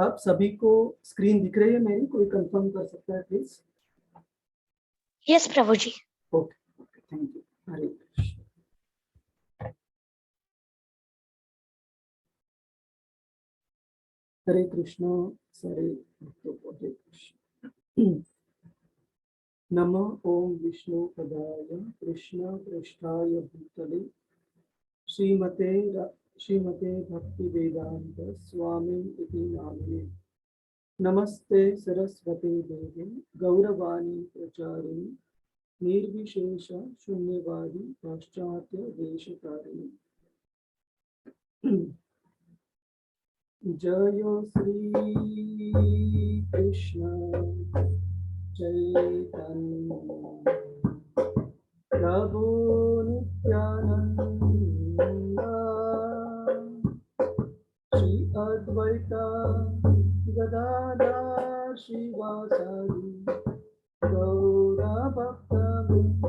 आप सभी को स्क्रीन दिख रही है मेरी? कोई कंफर्म कर सकता है please? Yes Prabhu ji. Okay, thank you. Hare Krishna. Hare Krishna. सारे भक्तों को हरे कृष्ण। नमः ओम विष्णु पदाय कृष्ण पृष्ठाय भूतले श्रीमते भक्ति वेदांत स्वामी इति नामिने। नमस्ते सरस्वती देवी गौरवाणी प्रचारिणी निर्विशेष शून्यवादी पाश्चात्य देशकारिणी। जय श्री कृष्ण चैतन्य प्रभु नित्यानंद श्री अद्वैता गदाधर शिवासादि गौरा भक्तवृंद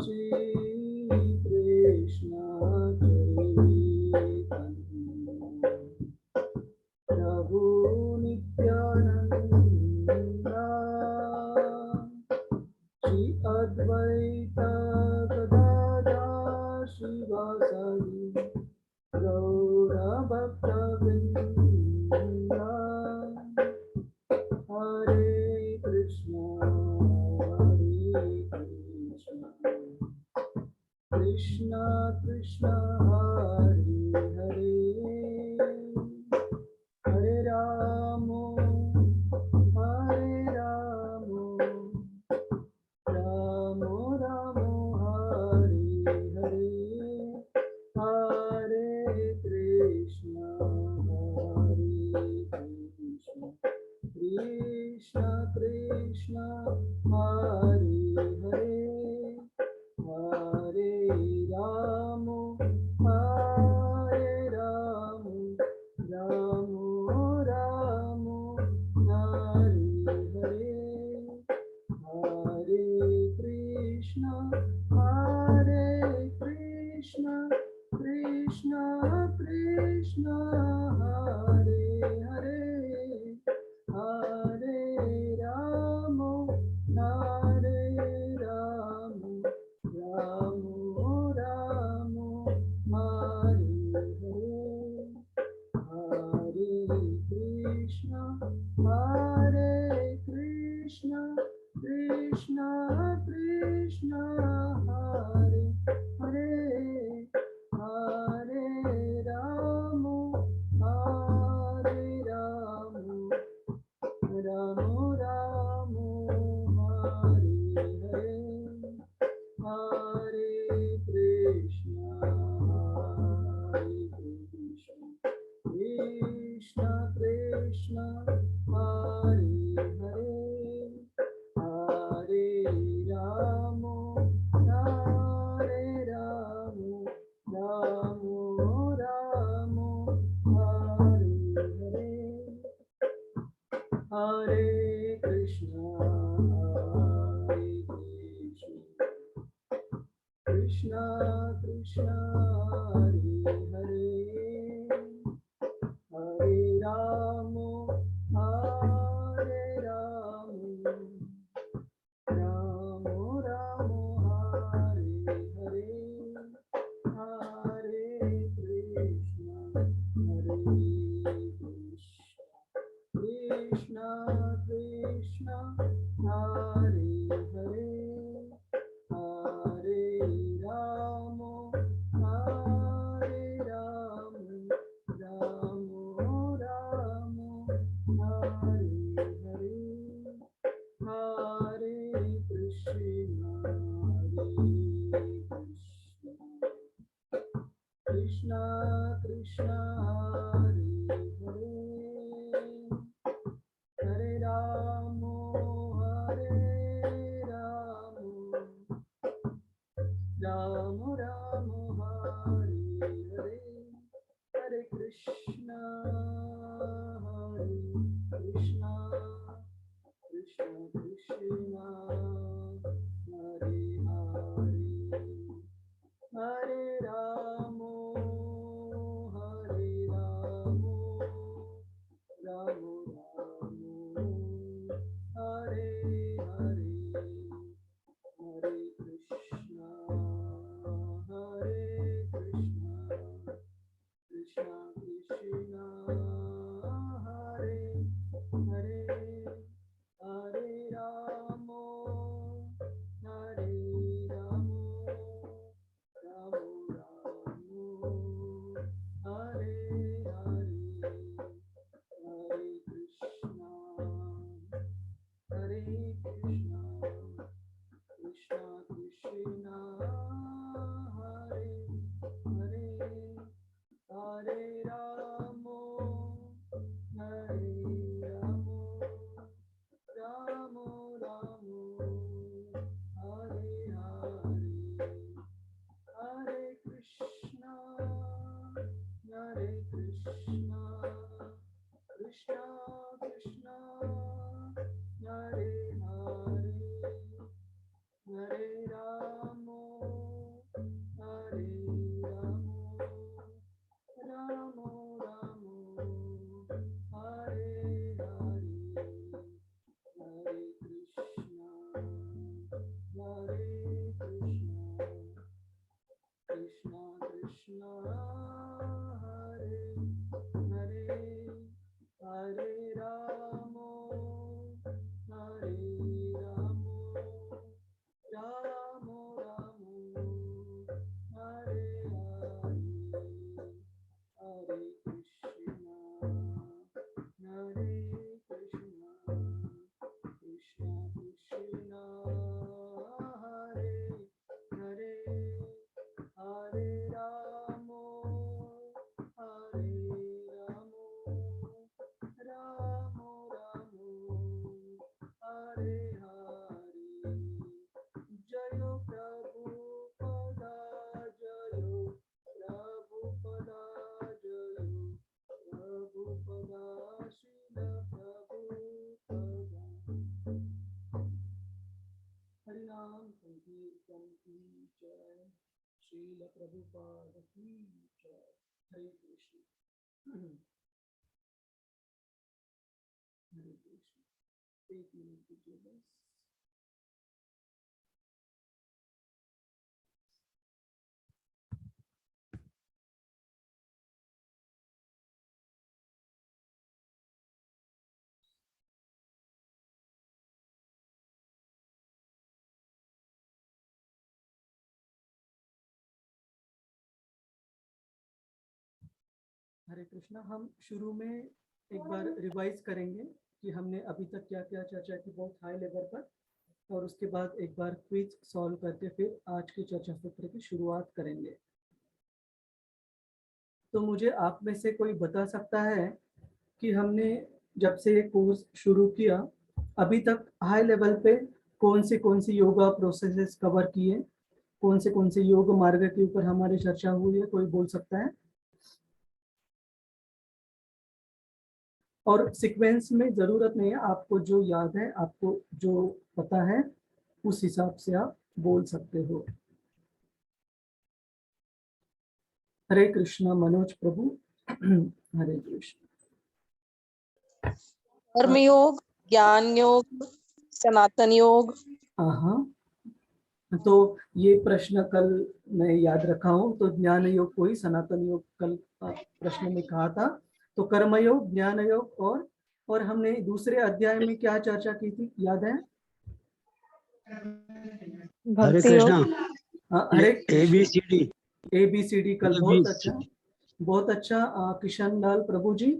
श्री कृष्ण चैतन्य प्रभु नित्यानंद श्री अद्वैता गदाधर शिवासादि गौरा भक्तवृंद हरे कृष्ण कृष्ण कृष्ण हरे हरे हरे राम राम राम हरे हरे हरे कृष्ण कृष्ण कृष्ण हरे हरे हरे राम राम राम हरे हरे हरे कृष्ण कृष्ण कृष्ण हरे हरे हरे राम राम राम हरे हरे हरे कृष्ण कृष्ण कृष्ण हरे हरे हरे राम राम राम हरे हरे हरे कृष्ण कृष्ण कृष्ण हरे हरे हरे राम राम राम हरे हरे हरे कृष्ण कृष्ण कृष्ण हरे हरे हरे राम राम राम हरे हरे हरे कृष्ण कृष्ण कृष्ण हरे हरे हरे राम राम राम हरे हरे हरे कृष्ण कृष्ण कृष्ण हरे हरे हरे राम राम राम हरे हरे हरे कृष्ण कृष्ण कृष्ण हरे हरे हरे राम नाम संकीर्तन की जय, श्रील प्रभुपाद की जय। हरे कृष्ण। हरे कृष्ण। एक मिनट दीजिए बस। हरे कृष्णा। हम शुरू में एक बार रिवाइज करेंगे कि हमने अभी तक क्या क्या चर्चा की बहुत हाई लेवल पर, और उसके बाद एक बार क्विज सॉल्व करके फिर आज की चर्चा सत्र की शुरुआत करेंगे। तो मुझे आप में से कोई बता सकता है कि हमने जब से ये कोर्स शुरू किया अभी तक हाई लेवल पे कौन सी योगा प्रोसेसेस कवर किए, कौन से योग मार्ग के ऊपर हमारी चर्चा हुई है, कोई बोल सकता है? और सीक्वेंस में जरूरत नहीं है, आपको जो याद है, आपको जो पता है उस हिसाब से आप बोल सकते हो। हरे कृष्णा मनोज प्रभु। हरे कृष्ण। कर्म योग, ज्ञान योग, सनातन योग। हाँ, तो ये प्रश्न कल मैं याद रखा हूँ। तो ज्ञान योग को ही सनातन योग कल प्रश्न में कहा था। तो कर्म योग, ज्ञान योग और हमने दूसरे अध्याय में क्या चर्चा की थी, याद है? हरे कृष्णा। हरे ABCD ABCD कल बहुत अच्छा किशन लाल प्रभु जी,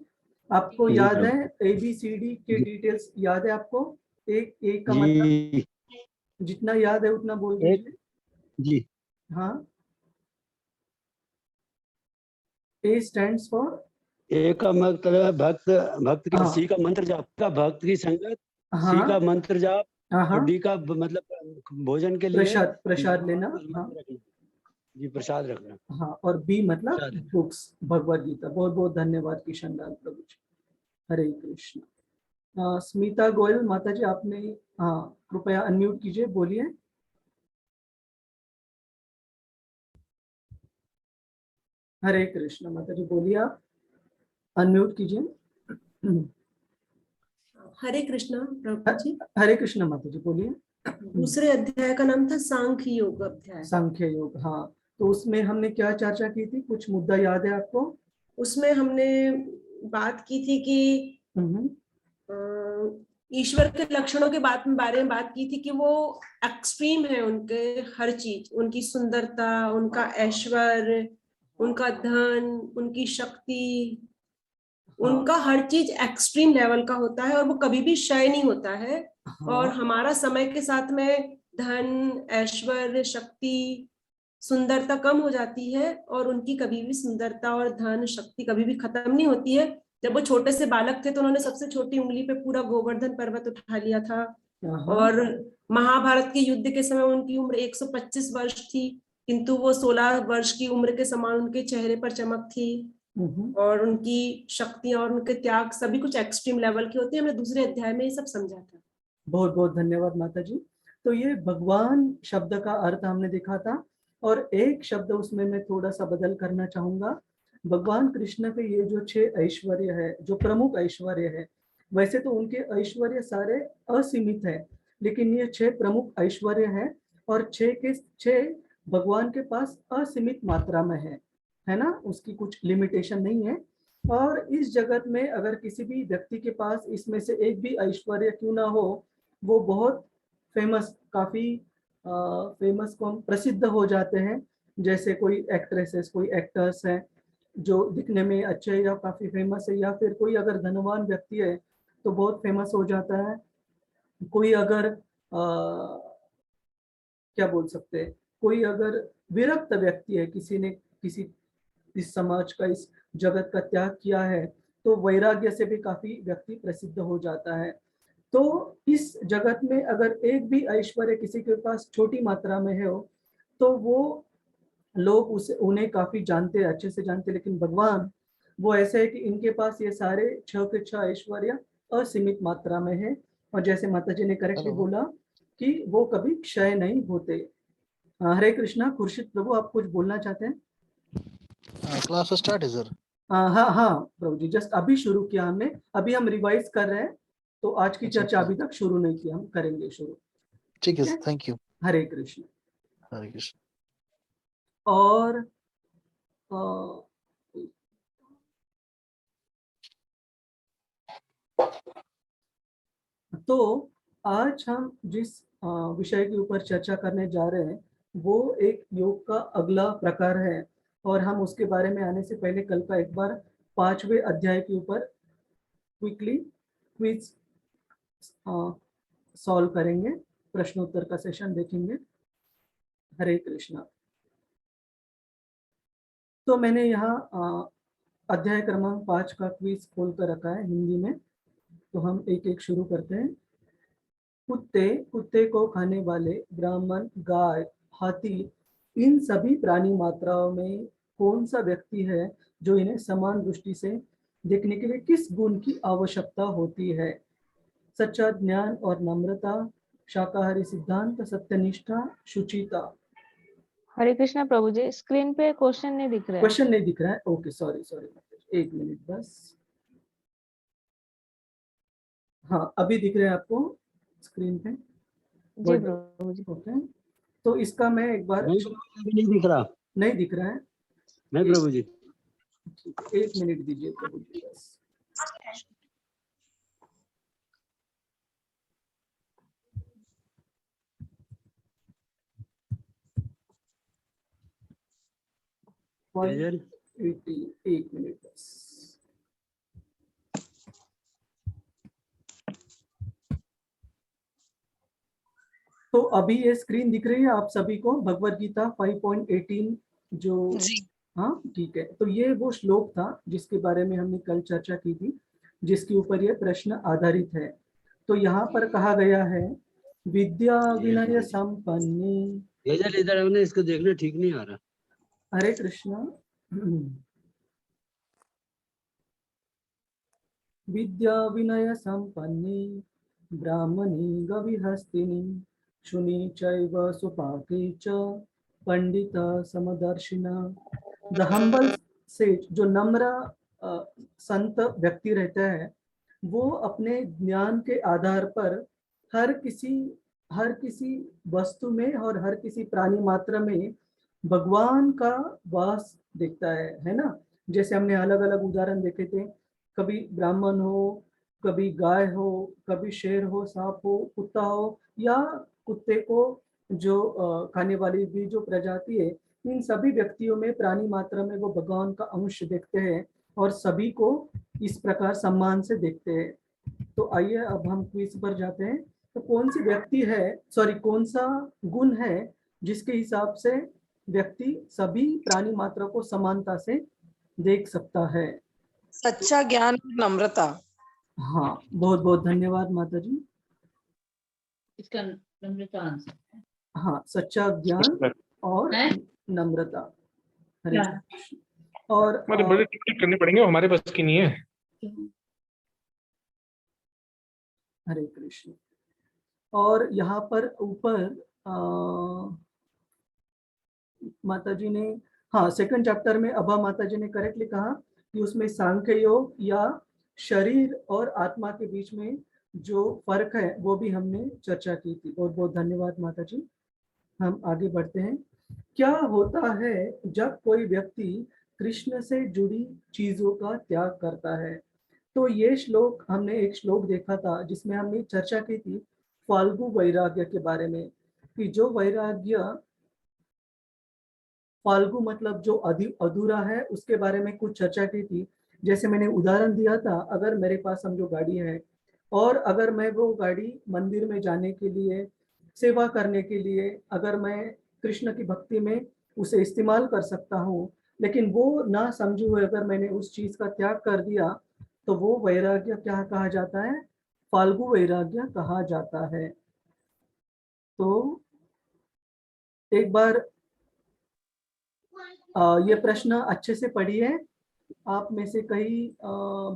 आपको याद है ABCD के डिटेल्स याद है आपको? एक का मतलब जितना याद है उतना बोल दीजिए जी। हाँ। A stands for ए का मतलब भक्त का, हाँ। सी का मंत्र जाप का, भक्त की संगत, हाँ, सी का मंत्र जाप, हाँ, और डी का मतलब भोजन के लिए प्रसाद लेना। हाँ जी, प्रसाद रखना। हाँ, और बी मतलब प्रसाद। बुक्स, भगवद गीता। बहुत बहुत धन्यवाद किशन लाल प्रभु जी। हरे कृष्ण। स्मिता गोयल माता जी, आपने हाँ कृपया अनम्यूट कीजिए, बोलिए। हरे कृष्ण माता जी, बोलिए, आप अनम्यूट कीजिए। हरे कृष्णा प्रभु जी। हरे कृष्ण माता जी, बोलिए। दूसरे अध्याय का नाम था सांख्य योग अध्याय। सांख्य योग, हाँ। तो उसमें हमने क्या चर्चा की थी, कुछ मुद्दा याद है आपको? उसमें हमने बात की थी कि ईश्वर के लक्षणों के बारे में बात की थी कि वो एक्सट्रीम है, उनके हर चीज, उनकी सुंदरता, उनका ऐश्वर्य, उनका धन, उनकी शक्ति, उनका हर चीज एक्सट्रीम लेवल का होता है और वो कभी भी क्षय नहीं होता है। और हमारा समय के साथ में धन, ऐश्वर्य, शक्ति, सुंदरता कम हो जाती है और उनकी कभी भी सुंदरता और धन शक्ति कभी भी खत्म नहीं होती है। जब वो छोटे से बालक थे तो उन्होंने सबसे छोटी उंगली पे पूरा गोवर्धन पर्वत उठा लिया था। और महाभारत के युद्ध के समय उनकी उम्र 125 वर्ष थी, किंतु वो 16 वर्ष की उम्र के समान उनके चेहरे पर चमक थी। और उनकी शक्तियां और उनके त्याग सभी कुछ एक्सट्रीम लेवल के होते हैं। हमने दूसरे अध्याय में ये सब समझा था। बहुत बहुत धन्यवाद माता जी। तो ये भगवान शब्द का अर्थ हमने देखा था, और एक शब्द उसमें मैं थोड़ा सा बदल करना चाहूंगा। भगवान कृष्ण के ये जो 6 ऐश्वर्य है, जो प्रमुख ऐश्वर्य है, वैसे तो उनके ऐश्वर्य सारे असीमित है, लेकिन ये 6 प्रमुख ऐश्वर्य है और 6 के 6 भगवान के पास असीमित मात्रा में है ना, उसकी कुछ लिमिटेशन नहीं है। और इस जगत में अगर किसी भी व्यक्ति के पास इसमें से एक भी ऐश्वर्य क्यों ना हो, वो बहुत फेमस, काफी फेमस को प्रसिद्ध हो जाते हैं। जैसे कोई एक्ट्रेसेस, कोई एक्टर्स हैं जो दिखने में अच्छे या काफी फेमस है, या फिर कोई अगर धनवान व्यक्ति है तो बहुत फेमस हो जाता है। कोई अगर क्या बोल सकते हैं, कोई अगर विरक्त व्यक्ति है, किसी ने किसी इस समाज का, इस जगत का त्याग किया है, तो वैराग्य से भी काफी व्यक्ति प्रसिद्ध हो जाता है। तो इस जगत में अगर एक भी ऐश्वर्य किसी के पास छोटी मात्रा में है हो, तो वो लोग उन्हें काफी जानते हैं, अच्छे से जानते हैं। लेकिन भगवान वो ऐसे है कि इनके पास ये सारे 6 के 6 ऐश्वर्य असीमित मात्रा में है। और जैसे माता जी ने करेक्टली बोला कि वो कभी क्षय नहीं होते। हरे कृष्णा। खुर्शीद प्रभु, आप कुछ बोलना चाहते हैं? क्लास स्टार्ट है सर। हाँ हाँ प्रभु जी, जस्ट अभी शुरू किया हमने, अभी हम रिवाइज कर रहे हैं, तो आज की अच्छा, चर्चा अभी तक शुरू नहीं की, हम करेंगे शुरू। ठीक है, थैंक यू। हरे कृष्ण। हरे कृष्ण। और तो आज हम जिस विषय के ऊपर चर्चा करने जा रहे हैं वो एक योग का अगला प्रकार है, और हम उसके बारे में आने से पहले कल का एक बार 5वें अध्याय के ऊपर क्विकली क्विज सॉल्व करेंगे, प्रश्नोत्तर का सेशन देखेंगे। हरे कृष्णा। तो मैंने यहाँ अध्याय क्रमांक 5 का क्विज खोल कर रखा है हिंदी में, तो हम एक एक शुरू करते हैं। कुत्ते को खाने वाले, ब्राह्मण, गाय, हाथी, इन सभी प्राणी मात्राओं में कौन सा व्यक्ति है जो इन्हें समान दृष्टि से देखने के लिए किस गुण की आवश्यकता होती है? सच्चा ज्ञान और नम्रता, शाकाहारी सिद्धांत, सत्यनिष्ठा, शुचिता। हरे कृष्णा प्रभु जी, स्क्रीन पे क्वेश्चन नहीं दिख रहा है। क्वेश्चन नहीं दिख रहा है? ओके, सॉरी, एक मिनट बस। हाँ, अभी दिख रहा है आपको स्क्रीन पे? जी प्रभु जी। ओके, तो इसका मैं एक बार। नहीं दिख रहा। नहीं दिख रहा है? नहीं प्रभु जी। एक मिनट दीजिए प्रभु जी बस। एक मिनट बस। तो अभी ये स्क्रीन दिख रही है आप सभी को, भगवत गीता 5.18 जो जी। हाँ ठीक है। तो ये वो श्लोक था जिसके बारे में हमने कल चर्चा की थी, जिसके ऊपर ये प्रश्न आधारित है। तो यहाँ पर कहा गया है, विद्या विनय संपन्नी। इधर हमने इसको देखना ठीक नहीं आ रहा। हरे कृष्णा। विद्या विनय संपन्नी, ब्राह्मणी गविहस्तिनी, शुनि चैव सुपाके च, पंडिता समदर्शिना। द हम्बल सेज, जो नम्र संत व्यक्ति रहता है, वो अपने ज्ञान के आधार पर हर किसी वस्तु में और हर किसी प्राणी मात्र में भगवान का वास देखता है ना। जैसे हमने अलग अलग उदाहरण देखे थे, कभी ब्राह्मण हो, कभी गाय हो, कभी शेर हो, सांप हो, कुत्ता हो, या कुत्ते को जो खाने वाली भी जो प्रजाति है, इन सभी व्यक्तियों में प्राणी मात्रा में वो भगवान का अंश देखते हैं और सभी को इस प्रकार सम्मान से देखते हैं। तो आइए अब हम क्विज पर जाते हैं। तो कौन सी व्यक्ति है, कौन सा गुण है जिसके हिसाब से व्यक्ति सभी प्राणी मात्रा को समानता से देख सकता है? सच्चा ज्ञान और नम्रता। हाँ, बहुत बहुत धन्यवाद माता जी। इसका नम्रता आंसर। हाँ, सच्चा ज्ञान और नम्रता। हरे कृष्ण। और बड़े टिक करने पड़ेंगे, हमारे बस की नहीं है। हरे कृष्ण। और यहाँ पर ऊपर माता जी ने, हाँ, सेकंड चैप्टर में अभा माता जी ने करेक्टली कहा कि उसमें सांख्य योग या शरीर और आत्मा के बीच में जो फर्क है वो भी हमने चर्चा की थी। बहुत बहुत धन्यवाद माता जी। हम आगे बढ़ते हैं। क्या होता है जब कोई व्यक्ति कृष्ण से जुड़ी चीजों का त्याग करता है? तो ये श्लोक, हमने एक श्लोक देखा था जिसमें हमने चर्चा की थी फाल्गु वैराग्य के बारे में, कि जो वैराग्य, फाल्गु मतलब जो अधूरा है, उसके बारे में कुछ चर्चा की थी। जैसे मैंने उदाहरण दिया था, अगर मेरे पास समझो गाड़ी है और अगर मैं वो गाड़ी मंदिर में जाने के लिए, सेवा करने के लिए, अगर मैं कृष्ण की भक्ति में उसे इस्तेमाल कर सकता हूँ, लेकिन वो ना समझे हुए अगर मैंने उस चीज का त्याग कर दिया, तो वो वैराग्य क्या कहा जाता है? फाल्गु वैराग्य कहा जाता है। तो एक बार ये प्रश्न अच्छे से पढ़िए। आप में से कई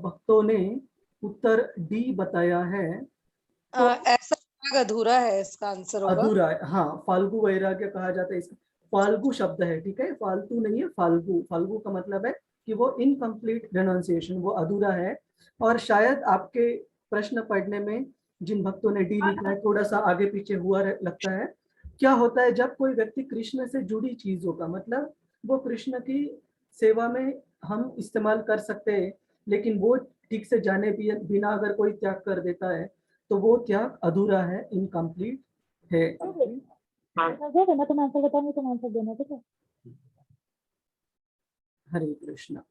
भक्तों ने उत्तर डी बताया है। तो ऐसा अधूरा है, इसका आंसर होगा। अधूरा है, हाँ, फाल्गु वैराग्य कहा जाता है इसका। फाल्गु शब्द है, ठीक है, फालतू नहीं है, फाल्गु। फाल्गु का मतलब है कि वो इनकम्प्लीट प्रोनाउंसिएशन, वो अधूरा है। और शायद आपके प्रश्न पढ़ने में जिन भक्तों ने डी लिखा है थोड़ा सा आगे पीछे हुआ लगता है। क्या होता है जब कोई व्यक्ति कृष्ण से जुड़ी चीजों का, मतलब वो कृष्ण की सेवा में हम इस्तेमाल कर सकते हैं, लेकिन वो ठीक से जाने बिना अगर कोई त्याग कर देता है तो वो त्याग अधूरा है, इनकम्प्लीट है। देना, तुम आंसर बताओगे, तुम आंसर देना, ठीक है। हरे कृष्णा।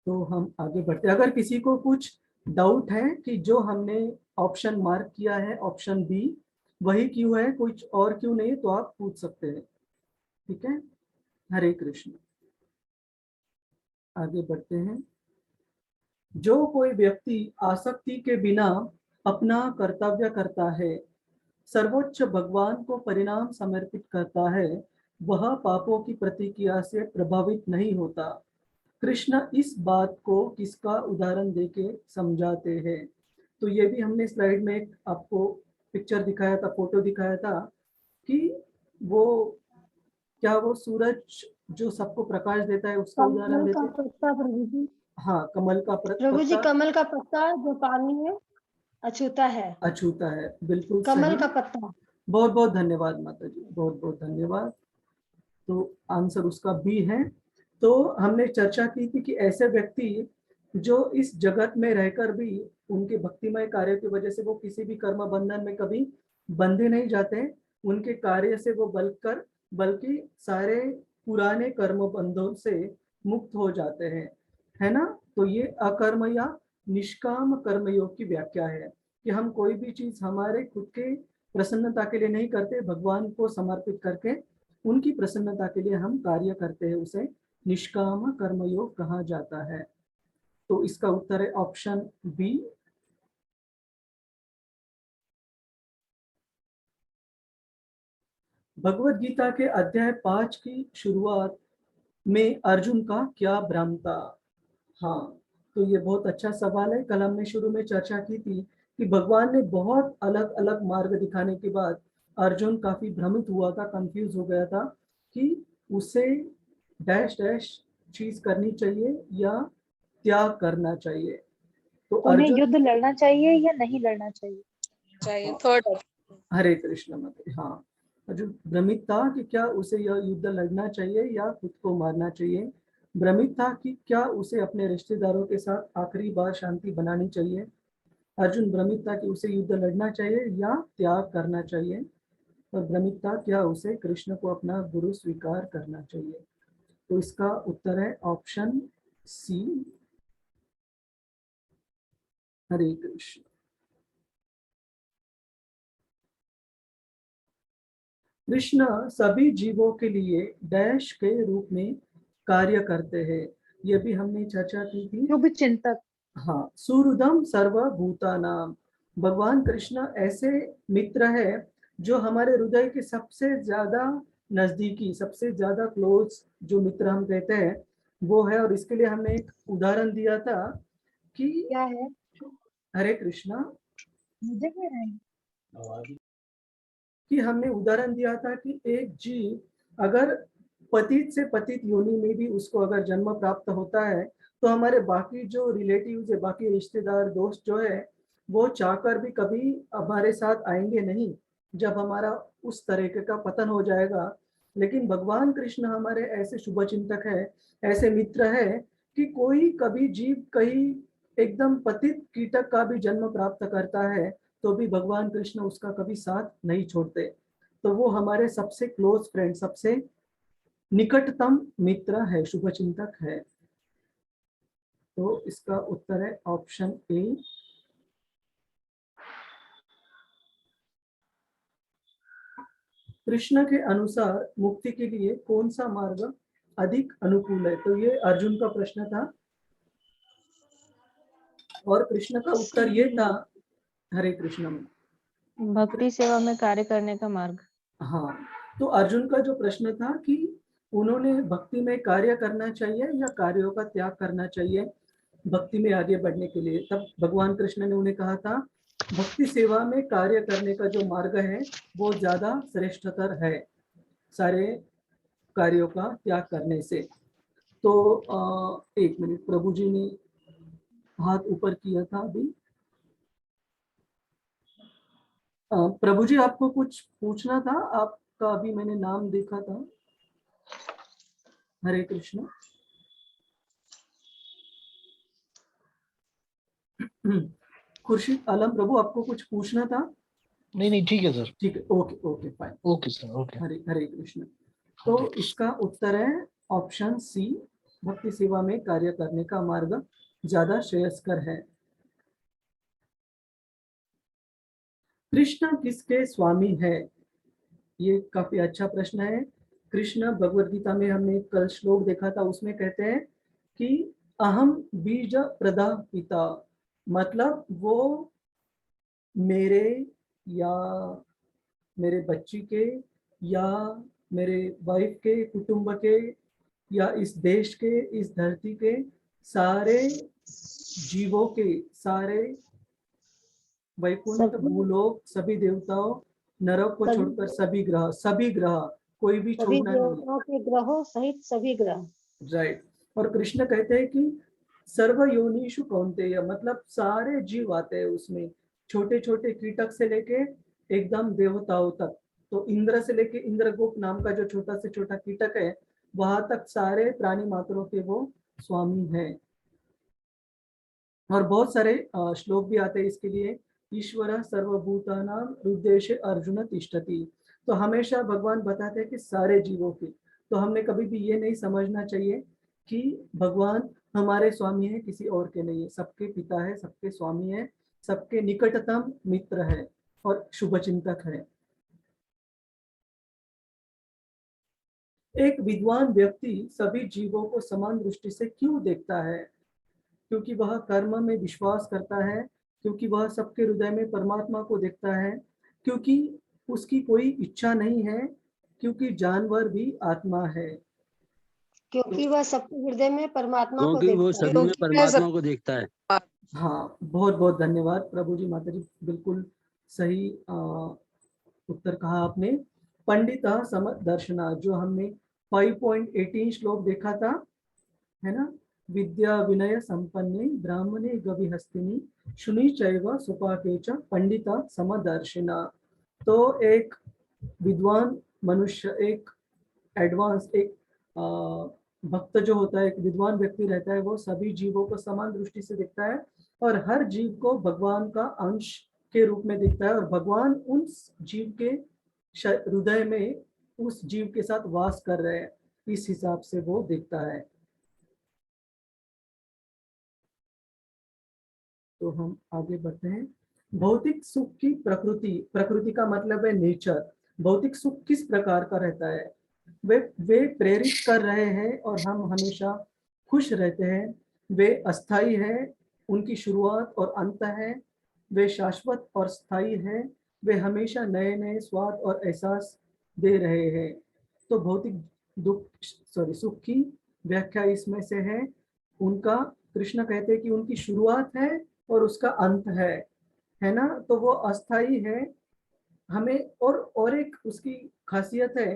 तो हम आगे बढ़ते हैं। अगर किसी को कुछ डाउट है कि जो हमने ऑप्शन मार्क किया है ऑप्शन बी वही क्यों है, कुछ और क्यों नहीं, तो आप पूछ सकते हैं, ठीक है। हरे कृष्ण। आगे बढ़ते हैं। जो कोई व्यक्ति आसक्ति के बिना अपना कर्तव्य करता है, सर्वोच्च भगवान को परिणाम समर्पित करता है, वह पापों की प्रतिक्रिया से प्रभावित नहीं होता। कृष्ण इस बात को किसका उदाहरण देके समझाते हैं? तो ये भी हमने स्लाइड में एक आपको पिक्चर दिखाया था, फोटो दिखाया था कि वो क्या वो सूरज जो सबको प्रकाश देता है उसका उदाहरण कमल का देते। पत्ता प्रभु जी, हाँ, कमल का प्रभु जी, पत्ता कमल का पत्ता जो पानी में अछूता है, अछूता है, बिल्कुल कमल सही। का पत्ता। बहुत बहुत धन्यवाद माता जी, बहुत बहुत धन्यवाद। तो आंसर उसका बी है। तो हमने चर्चा की थी कि ऐसे व्यक्ति जो इस जगत में रहकर भी उनके भक्तिमय कार्य की वजह से वो किसी भी कर्म बंधन में कभी बंधे नहीं जाते, उनके कार्य से वो बल्कि सारे पुराने कर्म बंधों से मुक्त हो जाते हैं, है ना। तो ये अकर्म या निष्काम कर्मयोग की व्याख्या है कि हम कोई भी चीज हमारे खुद के प्रसन्नता के लिए नहीं करते, भगवान को समर्पित करके उनकी प्रसन्नता के लिए हम कार्य करते हैं, उसे निष्काम कर्मयोग कहा जाता है। तो इसका उत्तर है ऑप्शन बी। भगवत गीता के अध्याय 5 की शुरुआत में अर्जुन का क्या भ्रम था? हाँ, तो ये बहुत अच्छा सवाल है। कल हमने शुरू में चर्चा की थी कि भगवान ने बहुत अलग अलग मार्ग दिखाने के बाद अर्जुन काफी भ्रमित हुआ था, कंफ्यूज हो गया था कि उसे डैश डैश चीज करनी चाहिए या त्याग करना चाहिए। तो उन्हें अर्जुन, युद्ध लड़ना चाहिए या नहीं लड़ना चाहिए? चाहिए थर्ड। हरे कृष्ण मत, हाँ, अर्जुन भ्रमित था कि क्या उसे यह युद्ध लड़ना चाहिए या खुद को मारना चाहिए। भ्रमित था कि क्या उसे अपने रिश्तेदारों के साथ आखिरी बार शांति बनानी चाहिए। अर्जुन भ्रमित था कि उसे युद्ध लड़ना चाहिए या त्याग करना चाहिए। और भ्रमित था क्या उसे कृष्ण को अपना गुरु स्वीकार करना चाहिए। तो इसका उत्तर है ऑप्शन सी। हरे कृष्ण। कृष्ण सभी जीवों के लिए डैश के रूप में कार्य करते हैं, ये भी हमने चर्चा की थी। शुभ चिंतक। हाँ, सुहृदम सर्वभूतानाम। भगवान कृष्ण ऐसे मित्र है जो हमारे हृदय के सबसे ज्यादा नजदीकी, सबसे ज्यादा क्लोज जो मित्र हम कहते हैं वो है। और इसके लिए हमने एक उदाहरण दिया था कि क्या है? हरे कृष्णा, मुझे क्या है? कि हमने उदाहरण दिया था कि एक जीव अगर पतित से पतित योनि में भी उसको अगर जन्म प्राप्त होता है तो हमारे बाकी जो रिलेटिव्स है, बाकी रिश्तेदार दोस्त जो है वो चाहकर भी कभी हमारे साथ आएंगे नहीं जब हमारा उस तरीके का पतन हो जाएगा। लेकिन भगवान कृष्ण हमारे ऐसे शुभ चिंतक है, ऐसे मित्र है कि कोई कभी जीव कहीं एकदम पतित कीटक का भी जन्म प्राप्त करता है तो भी भगवान कृष्ण उसका कभी साथ नहीं छोड़ते। तो वो हमारे सबसे क्लोज फ्रेंड, सबसे निकटतम मित्र है, शुभचिंतक है। तो इसका उत्तर है ऑप्शन ए। कृष्ण के अनुसार मुक्ति के लिए कौन सा मार्ग अधिक अनुकूल है? तो ये अर्जुन का प्रश्न था और कृष्ण का उत्तर ये था, हरे कृष्ण में, भक्ति सेवा में कार्य करने का मार्ग। हाँ। तो अर्जुन का जो प्रश्न था कि उन्होंने भक्ति में कार्य करना चाहिए या कार्यों का त्याग करना चाहिए। भक्ति में आगे बढ़ने के लिए। तब भगवान कृष्ण ने उन्हें कहा था भक्ति सेवा में कार्य करने का जो मार्ग है वो ज्यादा श्रेष्ठतर है सारे कार्यों का त्याग करने से। तो 1 मिनट, प्रभु जी ने हाथ ऊपर किया था अभी। प्रभु जी आपको कुछ पूछना था, आपका अभी मैंने नाम देखा था। हरे कृष्ण। खुर्शीद आलम प्रभु, आपको कुछ पूछना था? नहीं ठीक है सर। ठीक है, okay okay fine. Okay sir, okay. Hare Hare Krishna. तो इसका उत्तर है ऑप्शन सी, भक्ति सेवा में कार्य करने का मार्ग ज्यादा श्रेयस्कर है। कृष्ण किसके स्वामी है? ये काफी अच्छा प्रश्न है। कृष्ण भगवद गीता में हमने कल श्लोक देखा था, उसमें कहते हैं कि अहम बीज प्रदा पिता, मतलब वो मेरे या मेरे बच्ची के या मेरे वाइफ के, कुटुंब के या इस देश के, इस धरती के सारे जीवों के, सारे वैकुंठ, भूलोक, सभी देवताओं, नरक को छोड़कर सभी ग्रह कोई भी सभी छोड़ना नहीं। देवताओं के ग्रहों सहित सभी ग्रह। राइट। और कृष्ण कहते हैं कि सर्व योनिषु कौन्तेय, मतलब सारे जीव आते हैं उसमें, छोटे छोटे कीटक से लेके एकदम देवताओं तक। तो इंद्र से लेके इंद्रगुप्त नाम का जो छोटा से छोटा कीटक है, वहां तक सारे प्राणी मात्रों के वो स्वामी हैं। और बहुत सारे श्लोक भी आते हैं इसके लिए। ईश्वर सर्वभूतानां हृदयेषु अर्जुन तिष्ठति। तो हमेशा भगवान बताते हैं कि सारे जीवों की। तो हमने कभी भी ये नहीं समझना चाहिए कि भगवान हमारे स्वामी है, किसी और के नहीं है। सबके पिता है, सबके स्वामी है, सबके निकटतम मित्र है और शुभचिंतक है। एक विद्वान व्यक्ति सभी जीवों को समान दृष्टि से क्यों देखता है? क्योंकि वह कर्म में विश्वास करता है, क्योंकि वह सबके हृदय में परमात्मा को देखता है, क्योंकि उसकी कोई इच्छा नहीं है, क्योंकि जानवर भी आत्मा है। क्योंकि वह सबके हृदय में परमात्मा को क्योंकि वो देखता है। सभी में परमात्मा को देखता है। हाँ, बहुत बहुत धन्यवाद प्रभु जी, माता जी, बिल्कुल सही उत्तर कहा आपने। पंडिता समदर्शना, जो हमने 5.18 श्लोक देखा था, है ना, विद्या विनय संपन्ने ब्राह्मणे गविहस्तिनी शुनि चैव सुपाके च पंडिता समदर्शिना। तो एक विद्वान मनुष्य, एक एडवांस, एक भक्त जो होता है, एक विद्वान व्यक्ति रहता है, वो सभी जीवों को समान दृष्टि से देखता है और हर जीव को भगवान का अंश के रूप में देखता है। और भगवान उस जीव के हृदय में उस जीव के साथ वास कर रहे हैं, इस हिसाब से वो देखता है। तो हम आगे बढ़ते हैं। भौतिक सुख की प्रकृति, प्रकृति का मतलब है नेचर। भौतिक सुख किस प्रकार का रहता है? वे प्रेरित कर रहे हैं और हम हमेशा खुश रहते हैं। वे अस्थाई है, उनकी शुरुआत और अंत है। वे शाश्वत और स्थायी है। वे हमेशा नए नए स्वाद और एहसास दे रहे हैं। तो भौतिक सुख की व्याख्या इसमें से है, उनका, कृष्ण कहते हैं कि उनकी शुरुआत है और उसका अंत है ना। तो वो अस्थाई है हमें। और एक उसकी खासियत है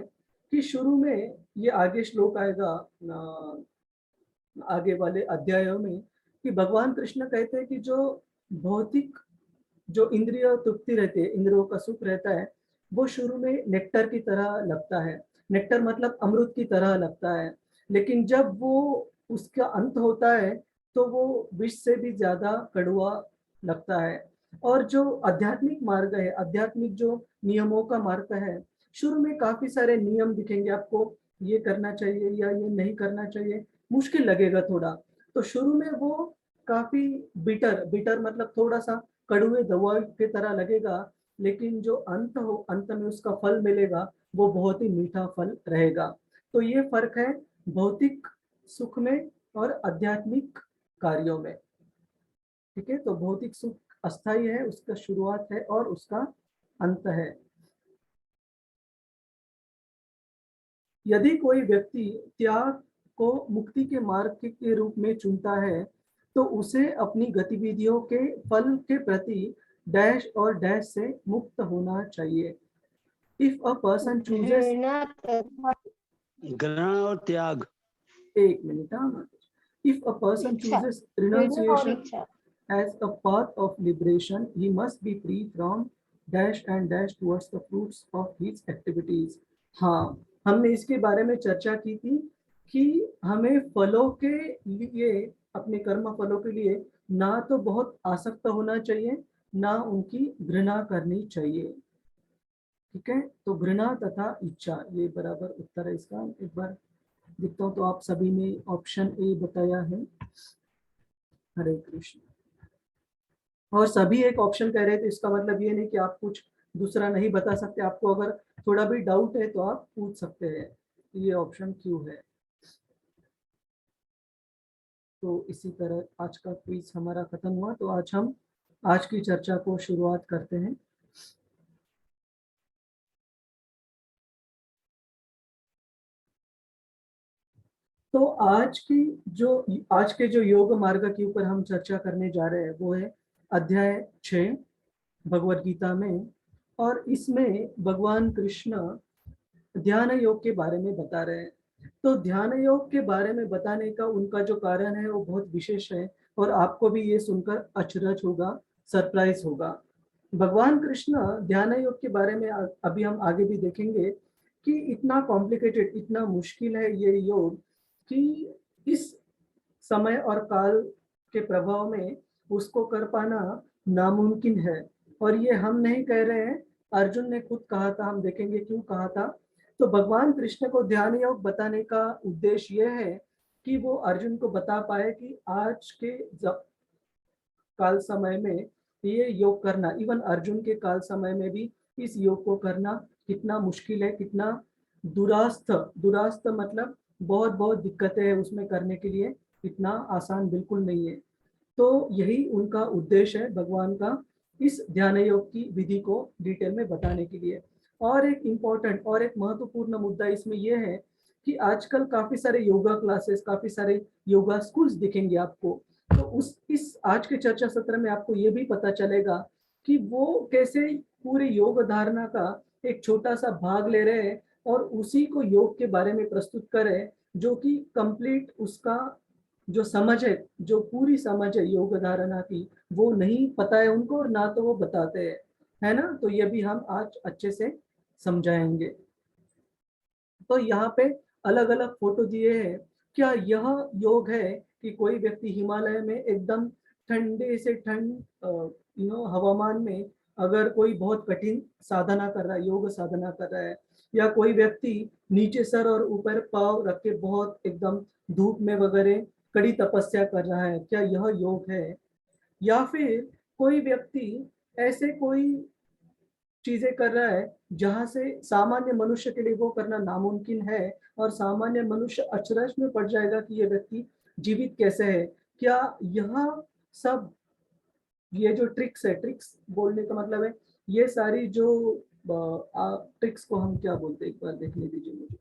कि शुरू में, ये आगे श्लोक आएगा आगे वाले अध्यायों में, कि भगवान कृष्ण कहते हैं कि जो भौतिक, जो इंद्रिय तृप्ति रहती है, इंद्रियों का सुख रहता है, वो शुरू में नेक्टर की तरह लगता है। नेक्टर मतलब अमृत की तरह लगता है, लेकिन जब वो उसका अंत होता है तो वो विष से भी ज्यादा कड़वा लगता है। और जो आध्यात्मिक मार्ग है, आध्यात्मिक जो नियमों का मार्ग है, शुरू में काफी सारे नियम दिखेंगे आपको, ये करना चाहिए या ये नहीं करना चाहिए, मुश्किल लगेगा थोड़ा। तो शुरू में वो काफी बिटर मतलब थोड़ा सा कड़वे दवा की तरह लगेगा, लेकिन जो अंत में उसका फल मिलेगा वो बहुत ही मीठा फल रहेगा। तो ये फर्क है भौतिक सुख में और आध्यात्मिक कार्यों में। ठीक है, तो भौतिक सुख अस्थायी है, उसका शुरुआत है और उसका अंत है। यदि कोई व्यक्ति त्याग को मुक्ति के मार्ग के रूप में चुनता है तो उसे अपनी गतिविधियों के फल के प्रति डैश और डैश से मुक्त होना चाहिए। इफ अ पर्सन चूजेस, घृणा तथा ग्रहण और त्याग। एक मिनट, हाँ, इफ अ पर्सन इच्छा, चूजेस घृणा और रिनंसिएशन इच्छा। as a path of liberation, he must be free from dash and dash towards the fruits of his activities. हाँ, हमने इसके बारे में चर्चा की थी कि हमें फलों के लिए, अपने कर्म फलों के लिए ना तो बहुत आसक्त होना चाहिए, ना उनकी घृणा करनी चाहिए। ठीक है, तो घृणा तथा इच्छा, ये बराबर उत्तर है इसका। एक बार देखता हूँ, तो आप सभी ने ऑप्शन ए बताया है। हरे कृष्ण। और सभी एक ऑप्शन कह रहे थे, इसका मतलब ये नहीं कि आप कुछ दूसरा नहीं बता सकते। आपको अगर थोड़ा भी डाउट है तो आप पूछ सकते हैं ये ऑप्शन क्यों है। तो इसी तरह आज का क्विज हमारा खत्म हुआ। तो आज हम आज की चर्चा को शुरुआत करते हैं। तो आज के जो योग मार्ग के ऊपर हम चर्चा करने जा रहे हैं वो है अध्याय 6 भगवद गीता में। और इसमें भगवान कृष्ण ध्यान योग के बारे में बता रहे हैं। तो ध्यान योग के बारे में बताने का उनका जो कारण है वो बहुत विशेष है, और आपको भी ये सुनकर अचरज होगा, सरप्राइज होगा। भगवान कृष्ण ध्यान योग के बारे में अभी हम आगे भी देखेंगे कि इतना कॉम्प्लिकेटेड, इतना मुश्किल है ये योग कि इस समय और काल के प्रभाव में उसको कर पाना नामुमकिन है। और ये हम नहीं कह रहे हैं, अर्जुन ने खुद कहा था, हम देखेंगे क्यों कहा था। तो भगवान कृष्ण को ध्यान योग बताने का उद्देश्य यह है कि वो अर्जुन को बता पाए कि आज के काल समय में ये योग करना, इवन अर्जुन के काल समय में भी इस योग को करना कितना मुश्किल है, कितना दुरास्त मतलब बहुत बहुत दिक्कतें हैं उसमें करने के लिए, इतना आसान बिल्कुल नहीं है। तो यही उनका उद्देश्य है भगवान का, इस ध्यान योग की विधि को डिटेल में बताने के लिए। और एक इम्पोर्टेंट और एक महत्वपूर्ण मुद्दा इसमें यह है कि आजकल काफी सारे योगा क्लासेस, काफी सारे योगा स्कूल्स दिखेंगे आपको। तो इस आज के चर्चा सत्र में आपको ये भी पता चलेगा कि वो कैसे पूरे योग धारणा का एक छोटा सा भाग ले रहे हैं और उसी को योग के बारे में प्रस्तुत करें, जो कि कंप्लीट उसका जो समझ है, जो पूरी समझ है योग धारणा की, वो नहीं पता है उनको, और ना तो वो बताते हैं, है ना। तो ये भी हम आज अच्छे से समझाएंगे। तो यहाँ पे अलग अलग फोटो दिए हैं। क्या यह योग है कि कोई व्यक्ति हिमालय में एकदम ठंडे से ठंड हवामान में अगर कोई बहुत कठिन साधना कर रहा है, योग साधना कर रहा है, या कोई व्यक्ति नीचे सर और ऊपर पांव रख के बहुत एकदम धूप में वगैरह कड़ी तपस्या कर रहा है, क्या यह योग है? या फिर कोई व्यक्ति ऐसे कोई चीजें कर रहा है जहां से सामान्य मनुष्य के लिए वो करना नामुमकिन है, और सामान्य मनुष्य अचरज में पड़ जाएगा कि ये व्यक्ति जीवित कैसे है? क्या यह सब, ये जो ट्रिक्स है, ट्रिक्स बोलने का मतलब है ये सारी जो ट्रिक्स को हम क्या बोलते हैं, एक बार देखने दीजिए मुझे,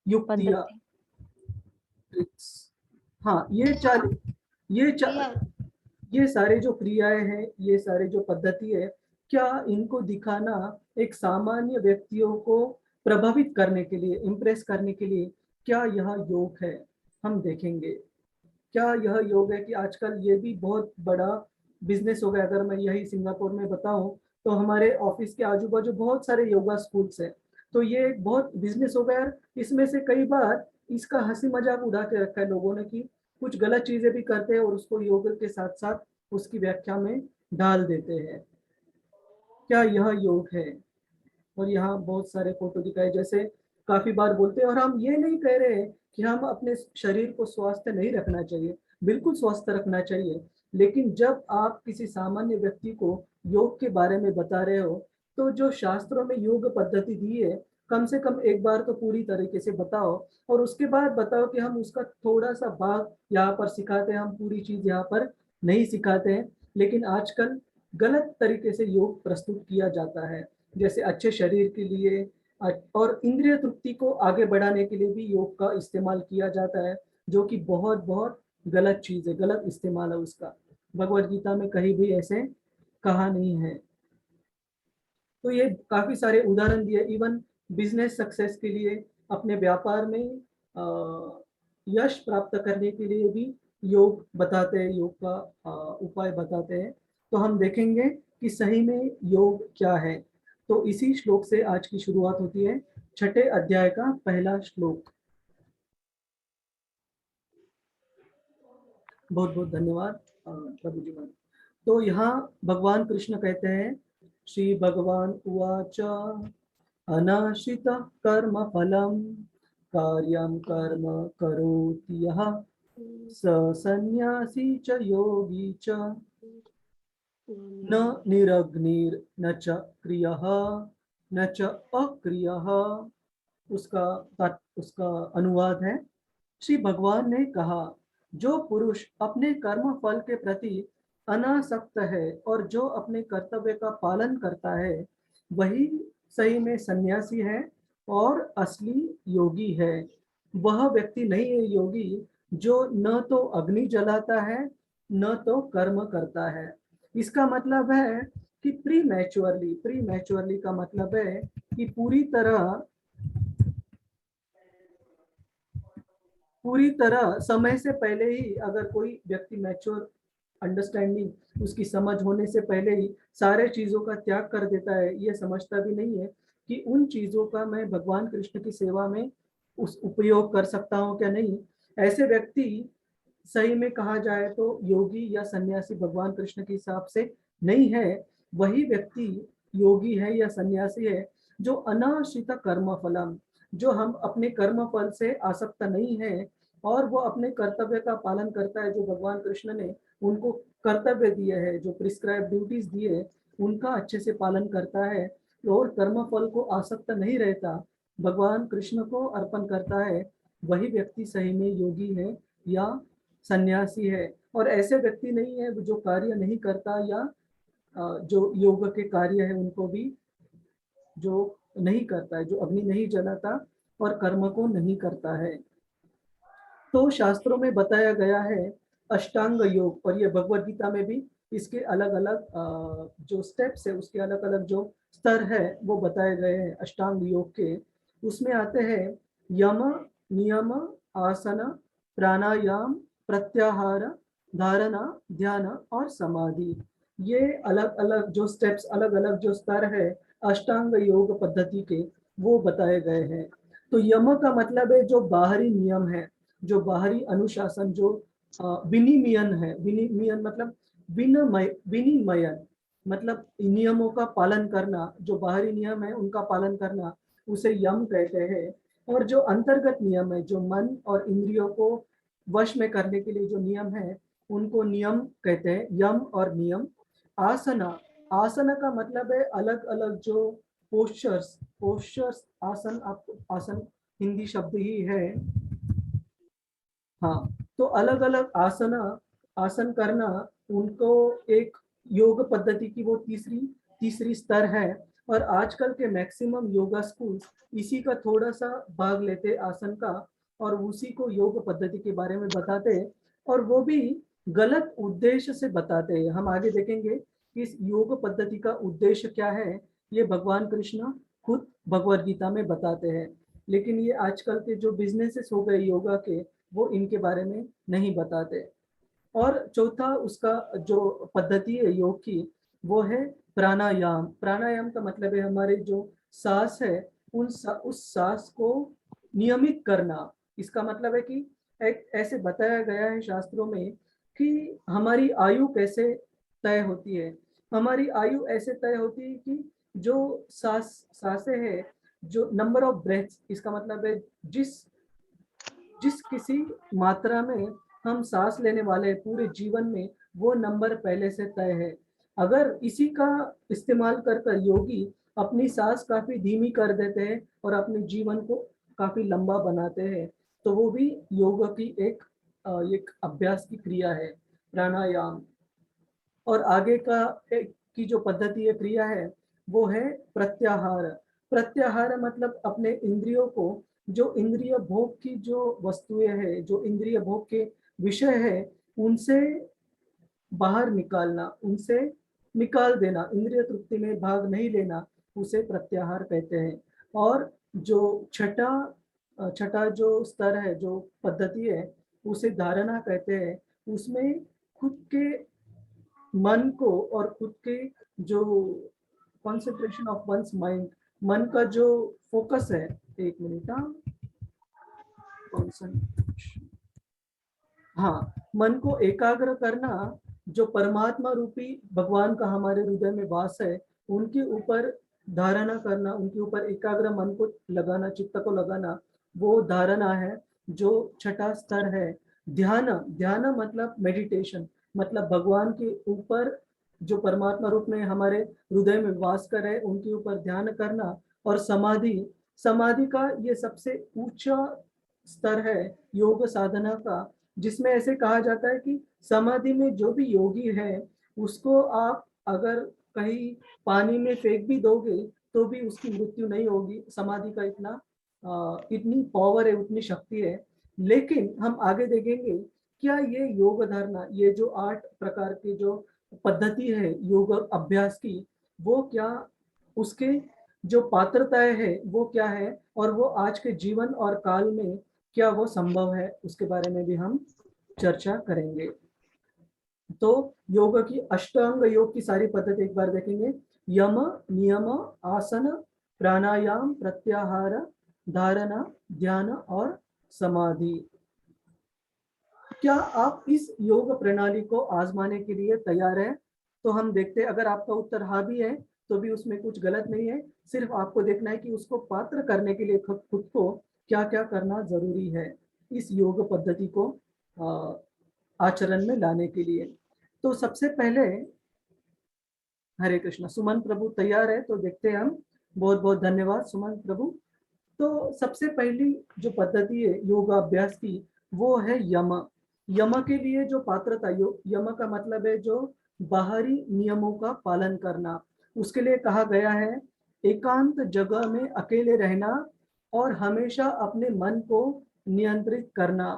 युक्तियां, ट्रिक्स, हाँ, ये सारे जो क्रियाएं हैं, ये सारे जो पद्धति है, क्या इनको दिखाना एक सामान्य व्यक्तियों को प्रभावित करने के लिए, इम्प्रेस करने के लिए, क्या यह योग है? हम देखेंगे क्या यह योग है। कि आजकल ये भी बहुत बड़ा बिजनेस हो गया। अगर मैं यही सिंगापुर में बताऊं तो हमारे ऑफिस के आजू बाजू बहुत सारे योगा स्कूल्स हैं। तो ये एक बहुत बिजनेस हो गया। इसमें से कई बार इसका हंसी मजाक उड़ा के रखा है लोगों ने कि कुछ गलत चीजें भी करते हैं और उसको योग के साथ साथ उसकी व्याख्या में डाल देते हैं। क्या यह योग है? और यहाँ बहुत सारे फोटो दिखाए, जैसे काफी बार बोलते हैं, और हम ये नहीं कह रहे हैं कि हम अपने शरीर को स्वस्थ नहीं रखना चाहिए, बिल्कुल स्वस्थ रखना चाहिए। लेकिन जब आप किसी सामान्य व्यक्ति को योग के बारे में बता रहे हो, तो जो शास्त्रों में योग पद्धति दी है, कम से कम एक बार तो पूरी तरीके से बताओ, और उसके बाद बताओ कि हम उसका थोड़ा सा भाग यहाँ पर सिखाते हैं, हम पूरी चीज यहाँ पर नहीं सिखाते हैं। लेकिन आजकल गलत तरीके से योग प्रस्तुत किया जाता है, जैसे अच्छे शरीर के लिए और इंद्रिय तृप्ति को आगे बढ़ाने के लिए भी योग का इस्तेमाल किया जाता है, जो कि बहुत बहुत गलत चीज है, गलत इस्तेमाल है उसका। भगवत गीता में कहीं भी ऐसे कहा नहीं है। तो ये काफी सारे उदाहरण दिए, इवन बिजनेस सक्सेस के लिए, अपने व्यापार में यश प्राप्त करने के लिए भी योग बताते हैं, योग का उपाय बताते हैं। तो हम देखेंगे कि सही में योग क्या है। तो इसी श्लोक से आज की शुरुआत होती है, छठे अध्याय का पहला श्लोक। बहुत बहुत धन्यवाद प्रभु जी महाराज। तो यहाँ भगवान कृष्ण कहते हैं, श्री भगवान उवाच अनाश्रित कर्म फलम कार्यम कर्म करोति यः स सन्यासी च योगी च न निरग्निर न च क्रियः न च अक्रियः। उसका अनुवाद है, श्री भगवान ने कहा, जो पुरुष अपने कर्म फल के प्रति अनासक्त है और जो अपने कर्तव्य का पालन करता है, वही सही में सन्यासी है और असली योगी है। वह व्यक्ति नहीं है योगी जो न तो अग्नि जलाता है न तो कर्म करता है। इसका मतलब है कि प्री मैच्योरली का मतलब है कि पूरी तरह समय से पहले ही, अगर कोई व्यक्ति मैच्योर अंडरस्टैंडिंग उसकी समझ होने से पहले ही सारे चीजों का त्याग कर देता है, ये समझता भी नहीं है कि उन चीजों का मैं भगवान कृष्ण की सेवा में उस उपयोग कर सकता हूँ क्या नहीं, ऐसे व्यक्ति सही में कहा जाए तो योगी या सन्यासी भगवान कृष्ण के हिसाब से नहीं है। वही व्यक्ति योगी है या सन्यासी है जो अनाश्रित कर्म फलम, जो हम अपने कर्म फल से आसक्त नहीं है और वो अपने कर्तव्य का पालन करता है, जो भगवान कृष्ण ने उनको कर्तव्य दिए हैं, जो प्रिस्क्राइब ड्यूटीज दिए उनका अच्छे से पालन करता है और कर्म फल को आसक्त नहीं रहता, भगवान कृष्ण को अर्पण करता है, वही व्यक्ति सही में योगी है या सन्यासी है। और ऐसे व्यक्ति नहीं है जो कार्य नहीं करता या जो योग के कार्य है उनको भी जो नहीं करता है, जो अग्नि नहीं जलाता और कर्म को नहीं करता है। तो शास्त्रों में बताया गया है अष्टांग योग, और ये भगवत गीता में भी इसके अलग अलग जो स्टेप्स है, उसके अलग अलग जो स्तर है वो बताए गए हैं अष्टांग योग के। उसमें आते हैं यम, नियम, आसन, प्राणायाम, प्रत्याहार, धारणा, ध्यान और समाधि। ये अलग अलग जो स्टेप्स, अलग अलग जो स्तर है अष्टांग योग पद्धति के, वो बताए गए हैं। तो यम का मतलब है जो बाहरी नियम है, जो बाहरी अनुशासन, जो विनिमयन है। विनिमयन मतलब विनिमयन मतलब नियमों का पालन करना, जो बाहरी नियम है उनका पालन करना, उसे यम कहते हैं। और जो अंतर्गत नियम है, जो मन और इंद्रियों को वश में करने के लिए जो नियम है, उनको नियम कहते हैं, यम और नियम। आसना, आसन का मतलब है अलग अलग जो पोस्चर्स आसन, आपको आसन हिंदी शब्द ही है, हाँ। तो अलग अलग आसन करना, उनको एक योग पद्धति की वो तीसरी स्तर है। और आजकल के मैक्सिमम योगा स्कूल इसी का थोड़ा सा भाग लेते आसन का, और उसी को योग पद्धति के बारे में बताते, और वो भी गलत उद्देश्य से बताते हैं। हम आगे देखेंगे कि इस योग पद्धति का उद्देश्य क्या है, ये भगवान कृष्ण खुद भगवद गीता में बताते हैं। लेकिन ये आजकल के जो बिजनेसेस हो गए योगा के, वो इनके बारे में नहीं बताते। और चौथा उसका जो पद्धति है योग की, वो है प्राणायाम। प्राणायाम का मतलब है हमारे जो सांस है उस सांस को नियमित करना। इसका मतलब है कि एक ऐसे बताया गया है शास्त्रों में कि हमारी आयु कैसे तय होती है। हमारी आयु ऐसे तय होती है कि जो सांसें है, जो नंबर ऑफ ब्रेथ्स, इसका मतलब है जिस किसी मात्रा में हम सांस लेने वाले पूरे जीवन में, वो नंबर पहले से तय है। अगर इसी का इस्तेमाल कर योगी अपनी सांस काफी धीमी कर देते हैं और अपने जीवन को काफी लंबा बनाते हैं, तो वो भी योग की एक अभ्यास की क्रिया है, प्राणायाम। और आगे की जो पद्धति है, क्रिया है, वो है प्रत्याहार। प्रत्याहार मतलब अपने इंद्रियों को, जो इंद्रिय भोग की जो वस्तुएं हैं, जो इंद्रिय भोग के विषय है उनसे बाहर निकालना, उनसे निकाल देना, इंद्रिय तृप्ति में भाग नहीं लेना, उसे प्रत्याहार कहते हैं। और जो छठा जो स्तर है, जो पद्धति है, उसे धारणा कहते हैं। उसमें खुद के मन को और खुद के जो कॉन्सेंट्रेशन ऑफ वंस माइंड, मन का जो फोकस है, एक मिनट, हाँ, मन को एकाग्र करना, जो परमात्मा रूपी भगवान का हमारे हृदय में वास है, उनके ऊपर धारणा करना, उनके ऊपर एकाग्र मन को लगाना, चित्त को लगाना, वो धारणा है जो छठा स्तर है। ध्यान मतलब मेडिटेशन, मतलब भगवान के ऊपर जो परमात्मा रूप में हमारे हृदय में वास कर रहे, उनके ऊपर ध्यान करना। और समाधि का ये सबसे ऊंचा स्तर है योग साधना का, जिसमें ऐसे कहा जाता है कि समाधि में जो भी योगी है, उसको आप अगर कहीं पानी में फेंक भी दोगे तो भी उसकी मृत्यु नहीं होगी। समाधि का इतनी पावर है, उतनी शक्ति है। लेकिन हम आगे देखेंगे क्या ये योग धारणा, ये जो 8 प्रकार की जो पद्धति है योग अभ्यास की, वो क्या, उसके जो पात्रताएं है वो क्या है, और वो आज के जीवन और काल में क्या वो संभव है, उसके बारे में भी हम चर्चा करेंगे। तो योग की अष्टांग योग की सारी पद्धति एक बार देखेंगे। यम, नियम, आसन, प्राणायाम, प्रत्याहार, धारणा, ध्यान और समाधि। क्या आप इस योग प्रणाली को आजमाने के लिए तैयार हैं? तो हम देखते हैं, अगर आपका उत्तर हाँ भी है तो भी उसमें कुछ गलत नहीं है। सिर्फ आपको देखना है कि उसको पात्र करने के लिए खुद को क्या क्या करना जरूरी है इस योग पद्धति को आचरण में लाने के लिए। तो सबसे पहले, हरे कृष्णा, सुमन प्रभु तैयार है तो देखते हैं हम। बहुत बहुत धन्यवाद सुमन प्रभु। तो सबसे पहली जो पद्धति है योगाभ्यास की, वो है यम। यम के लिए जो पात्रता, यम का मतलब है जो बाहरी नियमों का पालन करना। उसके लिए कहा गया है एकांत जगह में अकेले रहना और हमेशा अपने मन को नियंत्रित करना।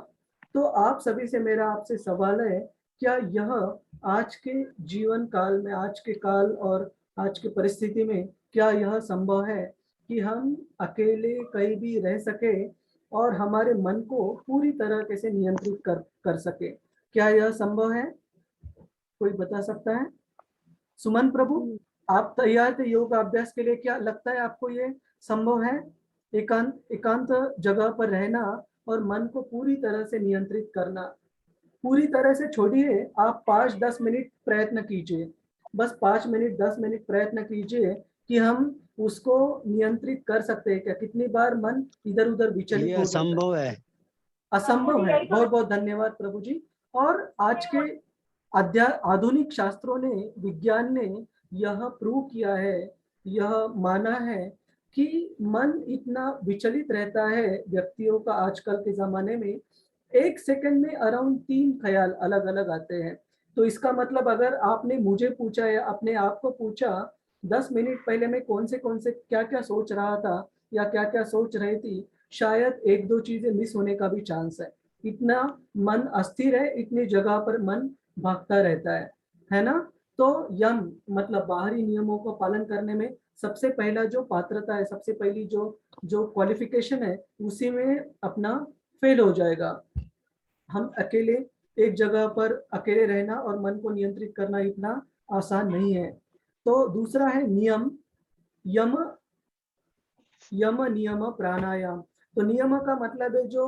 तो आप सभी से मेरा आपसे सवाल है, क्या यह आज के जीवन काल में, आज के काल और आज की परिस्थिति में क्या यह संभव है कि हम अकेले कहीं भी रह सके और हमारे मन को पूरी तरह कैसे नियंत्रित कर सके? क्या यह संभव है? कोई बता सकता है? सुमन प्रभु, आप तैयार थे योग अभ्यास के लिए? क्या लगता है आपको ये संभव है एकांत जगह पर रहना और मन को पूरी तरह से नियंत्रित करना? पूरी तरह से छोड़िए, आप 5-10 मिनट प्रयत्न कीजिए, बस 5 मिनट 10 मिनट प्रयत्न कीजिए कि हम उसको नियंत्रित कर सकते हैं क्या? कितनी बार मन इधर उधर विचलित हो जाता है? असंभव है। असंभव है। बहुत बहुत धन्यवाद प्रभु जी। और आज के आधुनिक शास्त्रों ने, विज्ञान ने यह प्रूव किया है, यह माना है कि मन इतना विचलित रहता है व्यक्तियों का आजकल के जमाने में, 1 सेकंड में अराउंड 3 ख्याल अलग अलग आते हैं। तो इसका मतलब अगर आपने मुझे पूछा या अपने आप को पूछा 10 मिनट पहले मैं कौन से क्या क्या सोच रहा था या क्या क्या सोच रही थी, शायद 1-2 चीजें मिस होने का भी चांस है। इतना मन अस्थिर है, इतनी जगह पर मन भागता रहता है ना? तो यम मतलब बाहरी नियमों को पालन करने में सबसे पहला जो पात्रता है, सबसे पहली जो क्वालिफिकेशन है, उसी में अपना फेल हो जाएगा। हम अकेले एक जगह पर अकेले रहना और मन को नियंत्रित करना इतना आसान नहीं है। तो दूसरा है नियम, यम नियम प्राणायाम। तो नियम का मतलब है जो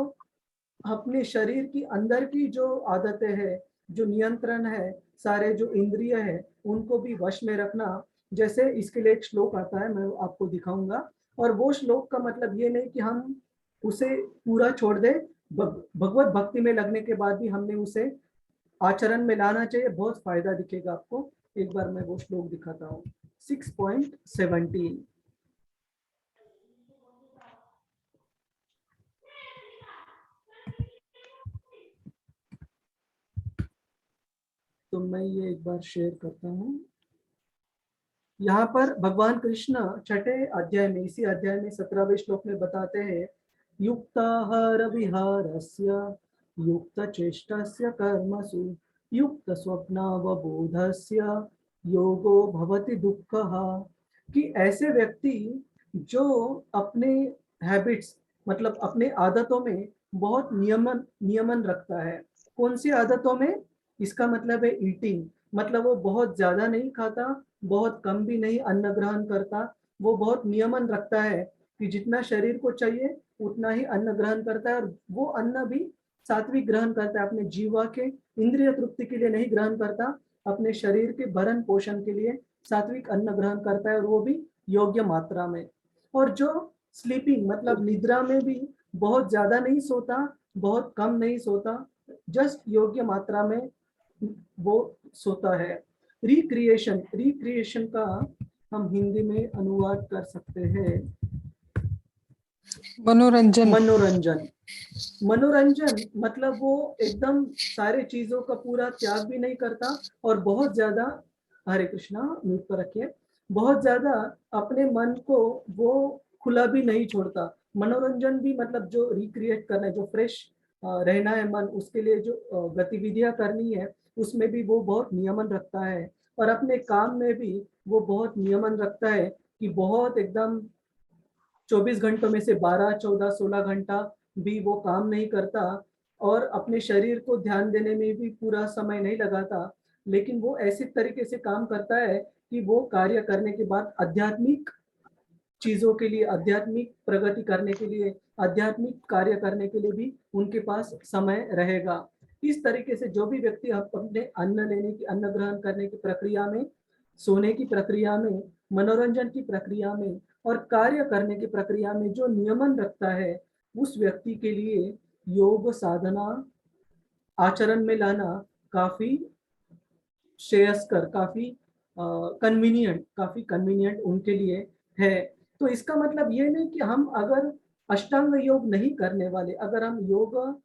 अपने शरीर की अंदर की जो आदतें है, जो नियंत्रण है, सारे जो इंद्रिय है, उनको भी वश में रखना। जैसे इसके लिए एक श्लोक आता है, मैं आपको दिखाऊंगा। और वो श्लोक का मतलब ये नहीं कि हम उसे पूरा छोड़ दे, भगवत भक्ति में लगने के बाद भी हमने उसे आचरण में लाना चाहिए, बहुत फायदा दिखेगा आपको। एक बार मैं वो श्लोक दिखाता हूँ, 6.17। तो मैं ये एक बार शेयर करता हूँ। यहाँ पर भगवान कृष्ण छठे अध्याय में, इसी अध्याय में 17वें श्लोक में बताते हैं, युक्ताहार विहारस्य युक्त चेष्टस्य कर्मसु युक्त स्वप्नावबोधस्य योगो भवति दुःखः। कि ऐसे व्यक्ति जो अपने हैबिट्स मतलब अपने आदतों में बहुत नियमन रखता है। कौन सी आदतों में? इसका मतलब है ईटिंग, मतलब वो बहुत ज्यादा नहीं खाता, बहुत कम भी नहीं अन्न ग्रहण करता। वो बहुत नियमन रखता है कि जितना शरीर को चाहिए उतना ही अन्न ग्रहण करता है, और वो अन्न भी सात्विक ग्रहण करता है। अपने जीवा के इंद्रिय तृप्ति के लिए नहीं ग्रहण करता, अपने शरीर के भरण पोषण के लिए सात्विक अन्न ग्रहण करता है, और वो भी योग्य मात्रा में। और जो स्लीपिंग मतलब निद्रा में भी बहुत ज्यादा नहीं सोता, बहुत कम नहीं सोता, जस्ट योग्य मात्रा में वो सोता है। रिक्रिएशन का हम हिंदी में अनुवाद कर सकते हैं मनोरंजन। मनोरंजन मतलब वो एकदम सारे चीजों का पूरा त्याग भी नहीं करता, और बहुत ज्यादा, हरे कृष्णा म्यूट पर रखिए, बहुत ज्यादा अपने मन को वो खुला भी नहीं छोड़ता। मनोरंजन भी मतलब जो रिक्रिएट करना है, जो फ्रेश रहना है मन, उसके लिए जो गतिविधियां करनी है, उसमें भी वो बहुत नियमन रखता है। और अपने काम में भी वो बहुत नियमन रखता है कि बहुत एकदम 24 घंटों में से 12, 14, 16 घंटा भी वो काम नहीं करता, और अपने शरीर को ध्यान देने में भी पूरा समय नहीं लगाता। लेकिन वो ऐसे तरीके से काम करता है कि वो कार्य करने के बाद आध्यात्मिक चीजों के लिए, आध्यात्मिक प्रगति करने के लिए, आध्यात्मिक कार्य करने के लिए भी उनके पास समय रहेगा। इस तरीके से जो भी व्यक्ति अपने अन्न ग्रहण करने की प्रक्रिया में, सोने की प्रक्रिया में, मनोरंजन की प्रक्रिया में और कार्य करने की प्रक्रिया में जो नियमन रखता है, उस व्यक्ति के लिए योग साधना आचरण में लाना काफी श्रेयस्कर, काफी कन्वीनियंट उनके लिए है। तो इसका मतलब ये नहीं कि हम अगर अष्टांग योग नहीं करने वाले, अगर हम योग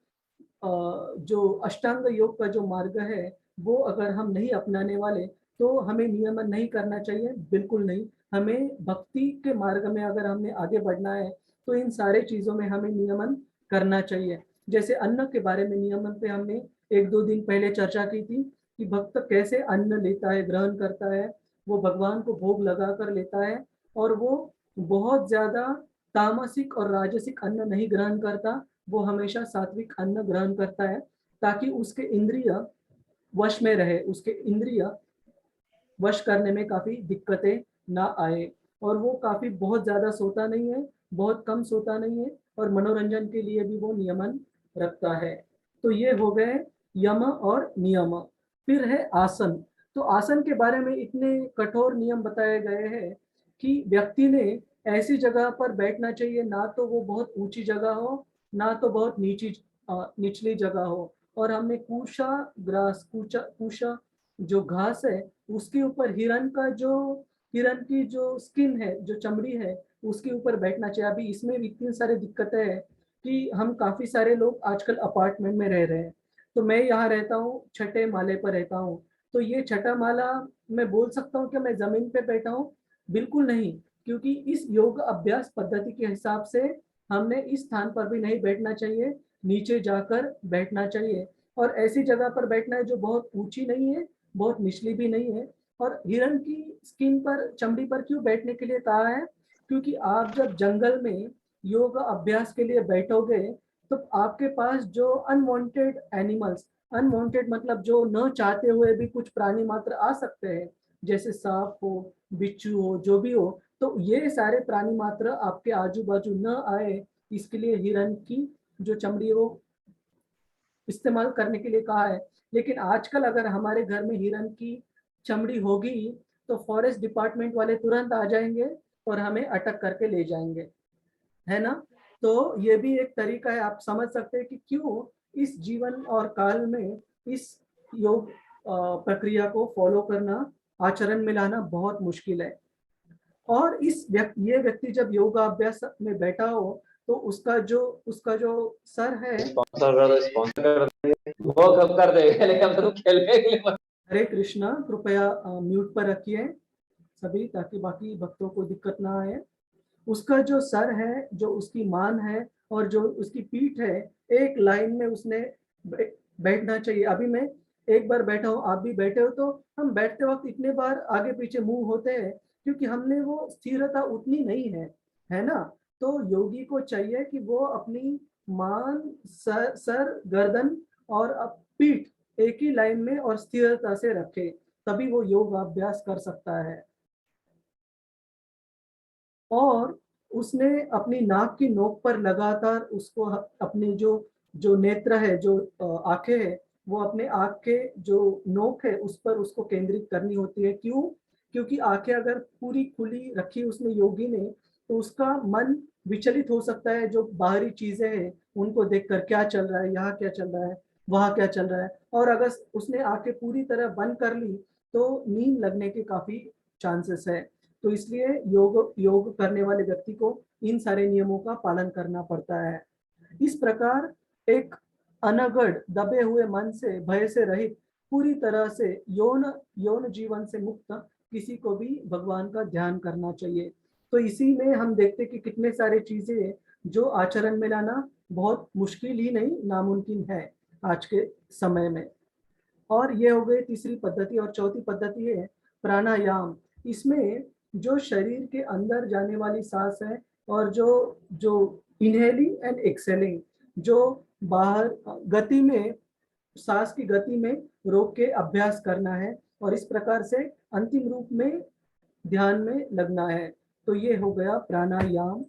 जो अष्टांग योग का जो मार्ग है वो अगर हम नहीं अपनाने वाले, तो हमें नियमन नहीं करना चाहिए, बिल्कुल नहीं। हमें भक्ति के मार्ग में अगर हमने आगे बढ़ना है तो इन सारे चीजों में हमें नियमन करना चाहिए। जैसे अन्न के बारे में नियमन पे हमने 1-2 दिन पहले चर्चा की थी कि भक्त कैसे अन्न लेता है, ग्रहण करता है। वो भगवान को भोग लगा कर लेता है, और वो बहुत ज्यादा तामसिक और राजसिक अन्न नहीं ग्रहण करता, वो हमेशा सात्विक अन्न ग्रहण करता है, ताकि उसके इंद्रिय वश में रहे, उसके इंद्रिय वश करने में काफी दिक्कतें ना आए। और वो काफी बहुत ज्यादा सोता नहीं है, बहुत कम सोता नहीं है, और मनोरंजन के लिए भी वो नियमन रखता है। तो ये हो गए यम और नियम। फिर है आसन। तो आसन के बारे में इतने कठोर नियम बताए गए हैं कि व्यक्ति ने ऐसी जगह पर बैठना चाहिए, ना तो वो बहुत ऊंची जगह हो, ना तो बहुत निचली जगह हो। और हमने कुशा जो घास है उसके ऊपर हिरन की जो स्किन है, जो चमड़ी है, उसके ऊपर बैठना चाहिए। अभी इसमें भी इतनी सारी दिक्कतें हैं कि हम काफी सारे लोग आजकल अपार्टमेंट में रह रहे हैं। तो मैं यहाँ रहता हूँ, छठे माले पर रहता हूँ। तो ये छठा माला, मैं बोल सकता हूँ कि मैं जमीन पे बैठा हूँ? बिल्कुल नहीं, क्योंकि इस योग अभ्यास पद्धति के हिसाब से हमने इस स्थान पर भी नहीं बैठना चाहिए, नीचे जाकर बैठना चाहिए। और ऐसी जगह पर बैठना है जो बहुत ऊंची नहीं है, बहुत निचली भी नहीं है। और हिरण की स्किन पर, चमड़ी पर क्यों बैठने के लिए कहा है? क्योंकि आप जब जंगल में योग अभ्यास के लिए बैठोगे तो आपके पास जो अनवांटेड एनिमल्स, अनवांटेड मतलब जो न चाहते हुए भी कुछ प्राणी मात्र आ सकते हैं, जैसे सांप हो, बिच्छू हो, जो भी हो, तो ये सारे प्राणी मात्र आपके आजू बाजू न आए, इसके लिए हिरण की जो चमड़ी है वो इस्तेमाल करने के लिए कहा है। लेकिन आजकल अगर हमारे घर में हिरन की चमड़ी होगी तो फॉरेस्ट डिपार्टमेंट वाले तुरंत आ जाएंगे और हमें अटक करके ले जाएंगे, है ना? तो ये भी एक तरीका है, आप समझ सकते हैं कि क्यों इस जीवन और काल में इस योग प्रक्रिया को फॉलो करना, आचरण में लाना बहुत मुश्किल है। और ये व्यक्ति जब योगा अभ्यास में बैठा हो तो उसका जो सर है, वो कब कर देगा, लेकिन हम तो खेलने के लिए। हरे कृष्णा, कृपया म्यूट पर रखिए सभी, ताकि बाकी भक्तों को दिक्कत ना आए। उसका जो सर है, जो उसकी मान है और जो उसकी पीठ है, एक लाइन में उसने बैठना चाहिए। अभी मैं एक बार बैठा हूँ, आप भी बैठे हो, तो हम बैठते वक्त इतने बार आगे पीछे मुंह होते हैं क्योंकि हमने वो स्थिरता उतनी नहीं है ना। तो योगी को चाहिए कि वो अपनी मान, सर, गर्दन और पीठ एक ही लाइन में और स्थिरता से रखे, तभी वो योग अभ्यास कर सकता है। और उसने अपनी नाक की नोक पर लगातार उसको अपनी जो नेत्र है, जो आंखें है, वो अपने आंख के जो नोक है उस पर उसको केंद्रित करनी होती है। क्यों? क्योंकि आंखें अगर पूरी खुली रखी उसने योगी ने, तो उसका मन विचलित हो सकता है, जो बाहरी चीजें हैं उनको देखकर, क्या चल रहा है, यहाँ क्या चल रहा है, वहाँ क्या चल रहा है। और अगर उसने आंखें पूरी तरह बंद कर ली तो नींद लगने के काफी चांसेस है। तो इसलिए योग करने वाले व्यक्ति को इन सारे नियमों का पालन करना पड़ता है। इस प्रकार एक अनगढ़ दबे हुए मन से, भय से रहित, पूरी तरह से यौन जीवन से मुक्त किसी को भी भगवान का ध्यान करना चाहिए। तो इसी में हम देखते कि कितने सारे चीजें जो आचरण में लाना बहुत मुश्किल ही नहीं, नामुमकिन है आज के समय में। और ये हो गई तीसरी पद्धति। और चौथी पद्धति है प्राणायाम। इसमें जो शरीर के अंदर जाने वाली सांस है और जो इनहेलिंग एंड एक्सेलिंग, जो बाहर गति में, सांस की गति में रोक के अभ्यास करना है और इस प्रकार से अंतिम रूप में ध्यान में लगना है। तो ये हो गया प्राणायाम।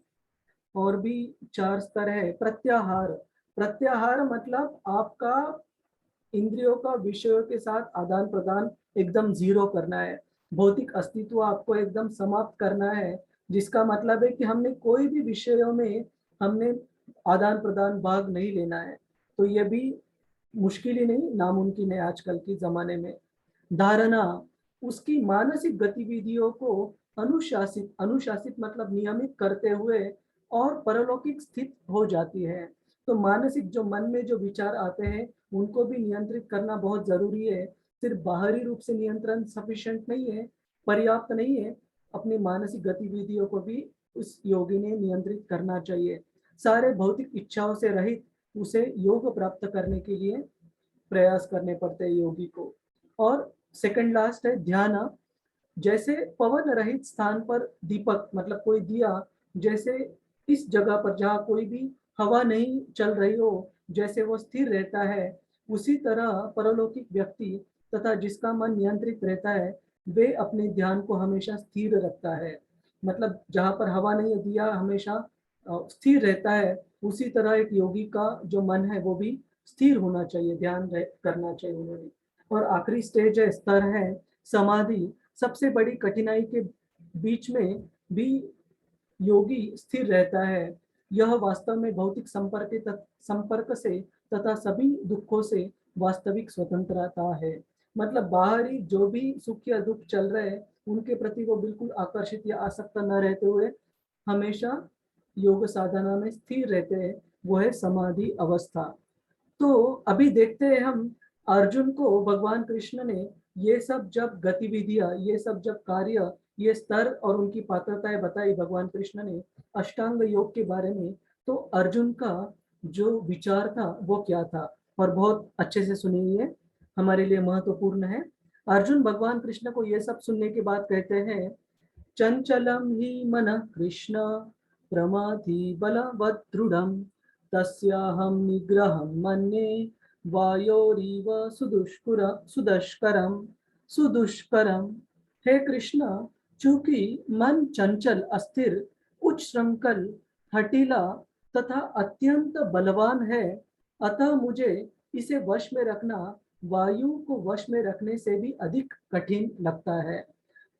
और भी 4 स्तर है। प्रत्याहार। प्रत्याहार मतलब आपका इंद्रियों का विषयों के साथ आदान प्रदान एकदम जीरो करना है। भौतिक अस्तित्व आपको एकदम समाप्त करना है, जिसका मतलब है कि हमने कोई भी विषयों में हमने आदान प्रदान भाग नहीं लेना है। तो ये भी मुश्किल ही नहीं, नामुमकिन है आजकल के जमाने में। धारणा, उसकी मानसिक गतिविधियों को अनुशासित मतलब नियमित करते हुए और परलौकिक स्थित हो जाती है। तो मानसिक जो मन में जो विचार आते हैं उनको भी नियंत्रित करना बहुत जरूरी है। सिर्फ बाहरी रूप से नियंत्रण सफिशिएंट नहीं है, पर्याप्त नहीं है। अपनी मानसिक गतिविधियों को भी उस योगी ने नियंत्रित करना चाहिए। सारे भौतिक इच्छाओं से रहित उसे योग प्राप्त करने के लिए प्रयास करने पड़ते हैं योगी को। और सेकंड लास्ट है ध्यान। जैसे पवन रहित स्थान पर दीपक, मतलब कोई दिया, जैसे इस जगह पर जहाँ कोई भी हवा नहीं चल रही हो, जैसे वो स्थिर रहता है, उसी तरह परलौकिक व्यक्ति तथा जिसका मन नियंत्रित रहता है, वे अपने ध्यान को हमेशा स्थिर रखता है। मतलब जहाँ पर हवा नहीं है, दिया हमेशा स्थिर रहता है, उसी तरह एक योगी का जो मन है वो भी स्थिर होना चाहिए, ध्यान करना चाहिए उन्होंने। और आखिरी स्टेज है, स्तर है समाधि। सबसे बड़ी कठिनाई के बीच में भी योगी स्थिर रहता है। यह वास्तव में भौतिक संपर्क से तथा सभी दुखों से वास्तविक स्वतंत्रता है। मतलब बाहरी जो भी सुख या दुख चल रहे हैं उनके प्रति वो बिल्कुल आकर्षित या आसक्त न रहते हुए हमेशा योग साधना में स्थिर रहते हैं, वो है समाधि अवस्था। तो अभी देखते हैं हम अर्जुन को भगवान कृष्ण ने ये सब जब गतिविधियां, ये सब जब कार्य, ये स्तर और उनकी पात्रताएं बताई भगवान कृष्ण ने अष्टांग योग के बारे में, तो अर्जुन का जो विचार था वो क्या था, और बहुत अच्छे से सुनिए, हमारे लिए महत्वपूर्ण है। अर्जुन भगवान कृष्ण को ये सब सुनने के बाद कहते हैं, चंचलम ही मन कृष्ण प्रमाथि बलवत् दृढ़म् तस्याहं निग्रहं मन्ये वायोरिव सुदुष्करम। हे कृष्ण, चूंकि मन चंचल, अस्थिर, उच्च श्रृंखल, हठीला तथा अत्यंत बलवान है, अतः मुझे इसे वश में रखना वायु को वश में रखने से भी अधिक कठिन लगता है।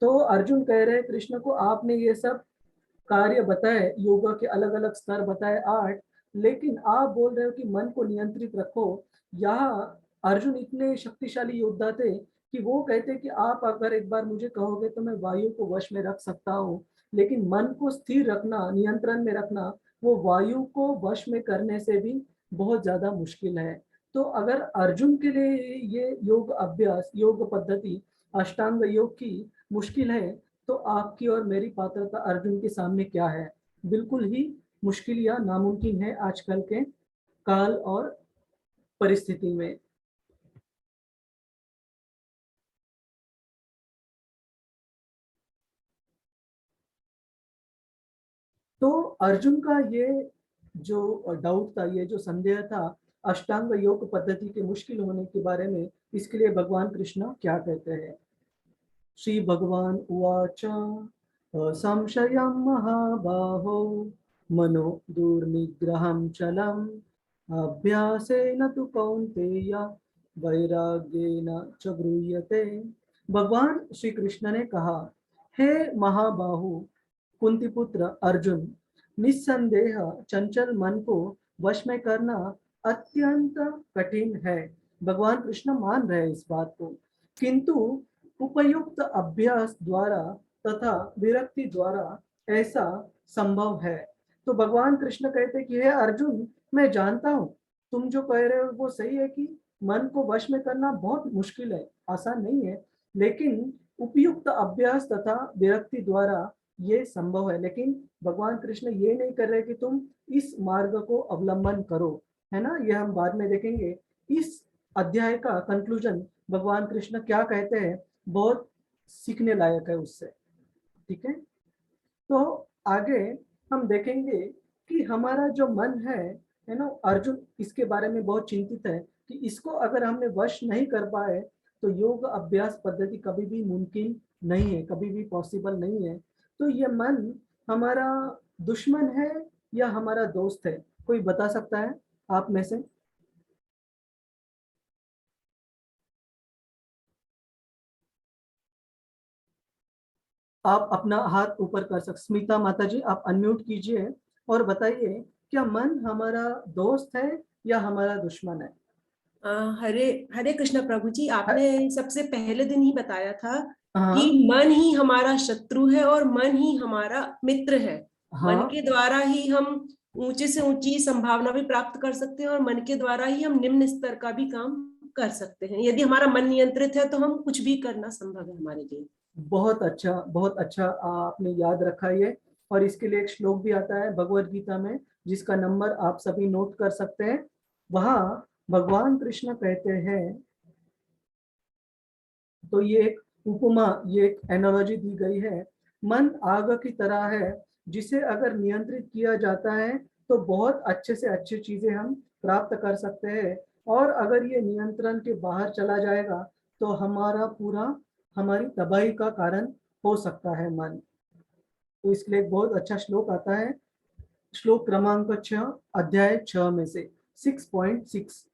तो अर्जुन कह रहे हैं कृष्ण को, आपने ये सब कार्य बताए, योगा के अलग अलग स्तर बताए 8, लेकिन आप बोल रहे हो कि मन को नियंत्रित रखो। यहाँ अर्जुन इतने शक्तिशाली योद्धा थे कि वो कहते कि आप अगर एक बार मुझे कहोगे तो मैं वायु को वश में रख सकता हूँ, लेकिन मन को स्थिर रखना, नियंत्रण में रखना, वो वायु को वश में करने से भी बहुत ज्यादा मुश्किल है। तो अगर अर्जुन के लिए ये योग अभ्यास, योग पद्धति, अष्टांग योग की मुश्किल है, तो आपकी और मेरी पात्रता अर्जुन के सामने क्या है? बिल्कुल ही मुश्किल या नामुमकिन है आजकल के काल और परिस्थिति में। तो अर्जुन का ये जो डाउट था, ये जो संदेह था अष्टांग योग पद्धति के मुश्किल होने के बारे में, इसके लिए भगवान कृष्ण क्या कहते हैं। श्री भगवान उवाच संशयं महाबाहो मनो दुर्निग्रहं चलम् अभ्यासेन तु कौन्तेय वैराग्येन च गृह्यते। भगवान श्री कृष्ण ने कहा, हे महाबाहु कुंती पुत्र अर्जुन, निस्संदेह चंचल मन को वश में करना अत्यंत कठिन है। भगवान कृष्ण मान रहे इस बात को, किंतु उपयुक्त अभ्यास द्वारा तथा विरक्ति द्वारा ऐसा संभव है। तो भगवान कृष्ण कहते कि हे अर्जुन, मैं जानता हूँ तुम जो कह रहे हो वो सही है कि मन को वश में करना बहुत मुश्किल है, आसान नहीं है, लेकिन उपयुक्त अभ्यास तथा विरक्ति द्वारा ये संभव है। लेकिन भगवान कृष्ण ये नहीं कर रहे कि तुम इस मार्ग को अवलंबन करो, है ना, ये हम बाद में देखेंगे। इस अध्याय का कंक्लूजन भगवान कृष्ण क्या कहते हैं, बहुत सीखने लायक है उससे, ठीक है। तो आगे हम देखेंगे कि हमारा जो मन है ना, अर्जुन इसके बारे में बहुत चिंतित है कि इसको अगर हमने वश नहीं कर पाए तो योग अभ्यास पद्धति कभी भी मुमकिन नहीं है, कभी भी पॉसिबल नहीं है। तो ये मन हमारा दुश्मन है या हमारा दोस्त है, कोई बता सकता है आप में से? आप अपना हाथ ऊपर कर सकते। स्मिता माता जी, आप अनम्यूट कीजिए और बताइए, क्या मन हमारा दोस्त है या हमारा दुश्मन है? हरे हरे कृष्ण प्रभु जी, आपने सबसे पहले दिन ही बताया था हाँ, कि मन ही हमारा शत्रु है और मन ही हमारा मित्र है। हाँ, मन के द्वारा ही हम ऊंचे से ऊंची संभावना भी प्राप्त कर सकते हैं और मन के द्वारा ही हम निम्न स्तर का भी काम कर सकते हैं। यदि हमारा मन नियंत्रित है तो हम कुछ भी करना संभव है हमारे लिए। बहुत अच्छा, बहुत अच्छा आपने याद रखा ये। और इसके लिए एक श्लोक भी आता है भगवत गीता में, जिसका नंबर आप सभी नोट कर सकते हैं। वहां भगवान कृष्ण कहते हैं, तो ये एक उपमा, ये एक एनालॉजी दी गई है। मन आग की तरह है, जिसे अगर नियंत्रित किया जाता है तो बहुत अच्छे से अच्छी चीजें हम प्राप्त कर सकते हैं, और अगर ये नियंत्रण के बाहर चला जाएगा तो हमारी तबाही का कारण हो सकता है मन। तो इसलिए एक बहुत अच्छा श्लोक आता है, श्लोक क्रमांक 6, अध्याय 6 में से 6.6।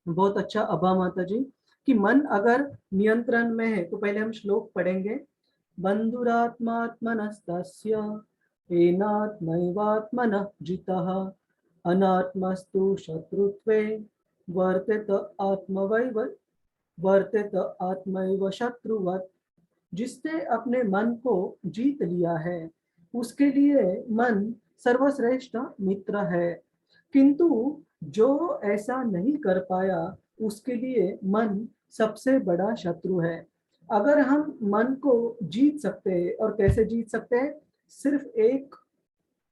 बहुत अच्छा अभा माता जी, कि मन अगर नियंत्रण में है, तो पहले हम श्लोक पढ़ेंगे। बंधुरात्मात्मनस्तस्य येनात्मैवात्मनः जितः अनात्मस्तु शत्रुत्वे वर्तेत आत्मैव शत्रुवत्। जिसने अपने मन को जीत लिया है उसके लिए मन सर्वश्रेष्ठ मित्र है, किंतु जो ऐसा नहीं कर पाया उसके लिए मन सबसे बड़ा शत्रु है। अगर हम मन को जीत सकते हैं, और कैसे जीत सकते हैं, सिर्फ एक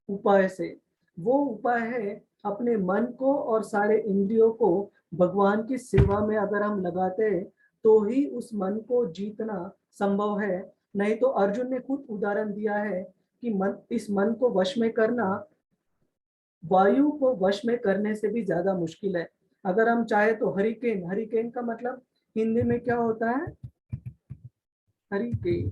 उपाय से। वो उपाय है अपने मन को और सारे इंद्रियों को भगवान की सेवा में अगर हम लगाते हैं तो ही उस मन को जीतना संभव है। नहीं तो अर्जुन ने खुद उदाहरण दिया है कि इस मन को वश में करना वायु को वश में करने से भी ज्यादा मुश्किल है। अगर हम चाहे तो हरिकेन, हरिकेन का मतलब हिंदी में क्या होता है? हरिकेन,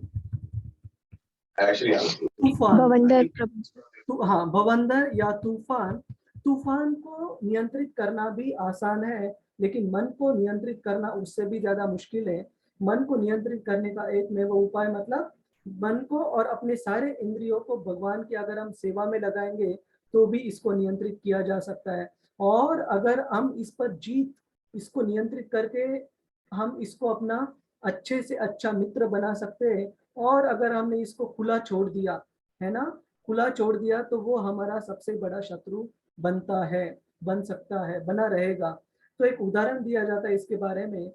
तूफान। बवंडर प्रभु जी। हाँ, भवंदर या तूफान। तूफान को नियंत्रित करना भी आसान है, लेकिन मन को नियंत्रित करना उससे भी ज्यादा मुश्किल है। मन को नियंत्रित करने का एक में वो उपाय, मतलब मन को और अपने सारे इंद्रियों को भगवान की अगर हम सेवा में लगाएंगे तो भी इसको नियंत्रित किया जा सकता है। और अगर हम इसको नियंत्रित करके हम इसको अपना अच्छे से अच्छा मित्र बना सकते हैं। और अगर हमने इसको खुला छोड़ दिया, है ना, खुला छोड़ दिया, तो वो हमारा सबसे बड़ा शत्रु बनता है, बन सकता है, बना रहेगा। तो एक उदाहरण दिया जाता है इसके बारे में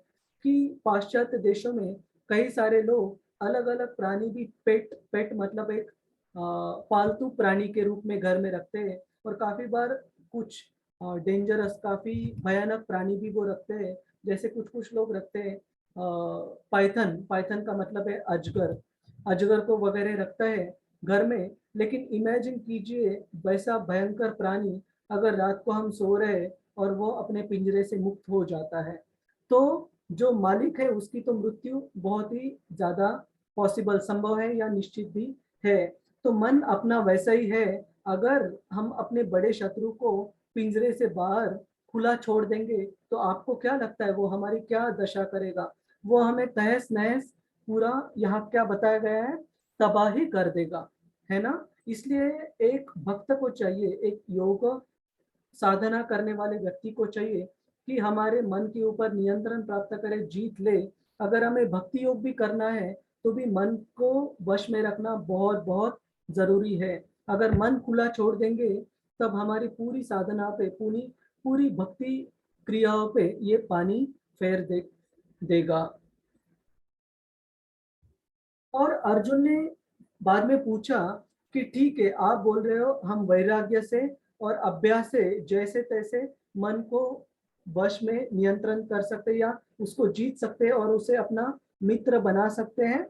कि पाश्चात्य देशों में कई सारे लोग अलग अलग प्राणी भी पेट मतलब एक पालतू प्राणी के रूप में घर में रखते हैं। और काफी बार कुछ डेंजरस, काफी भयानक प्राणी भी वो रखते हैं। जैसे कुछ कुछ लोग रखते हैं पाइथन, पाइथन का मतलब है अजगर, अजगर को वगैरह रखता है घर में। लेकिन इमेजिन कीजिए वैसा भयंकर प्राणी अगर रात को हम सो रहे हैं और वो अपने पिंजरे से मुक्त हो जाता है, तो जो मालिक है उसकी तो मृत्यु बहुत ही ज्यादा पॉसिबल, संभव है या निश्चित भी है। तो मन अपना वैसा ही है, अगर हम अपने बड़े शत्रु को पिंजरे से बाहर खुला छोड़ देंगे तो आपको क्या लगता है वो हमारी क्या दशा करेगा? वो हमें तहस नहस पूरा, यहाँ क्या बताया गया है, तबाही कर देगा, है ना। इसलिए एक भक्त को चाहिए, एक योग साधना करने वाले व्यक्ति को चाहिए कि हमारे मन के ऊपर नियंत्रण प्राप्त करे, जीत ले। अगर हमें भक्ति योग भी करना है तो भी मन को वश में रखना बहुत बहुत जरूरी है। अगर मन खुला छोड़ देंगे तब हमारी पूरी साधना पे, पूरी पूरी भक्ति क्रियाओं पे ये पानी फेर देगा। और अर्जुन ने बाद में पूछा कि ठीक है, आप बोल रहे हो हम वैराग्य से और अभ्यास से जैसे तैसे मन को वश में नियंत्रण कर सकते हैं या उसको जीत सकते हैं और उसे अपना मित्र बना सकते हैं।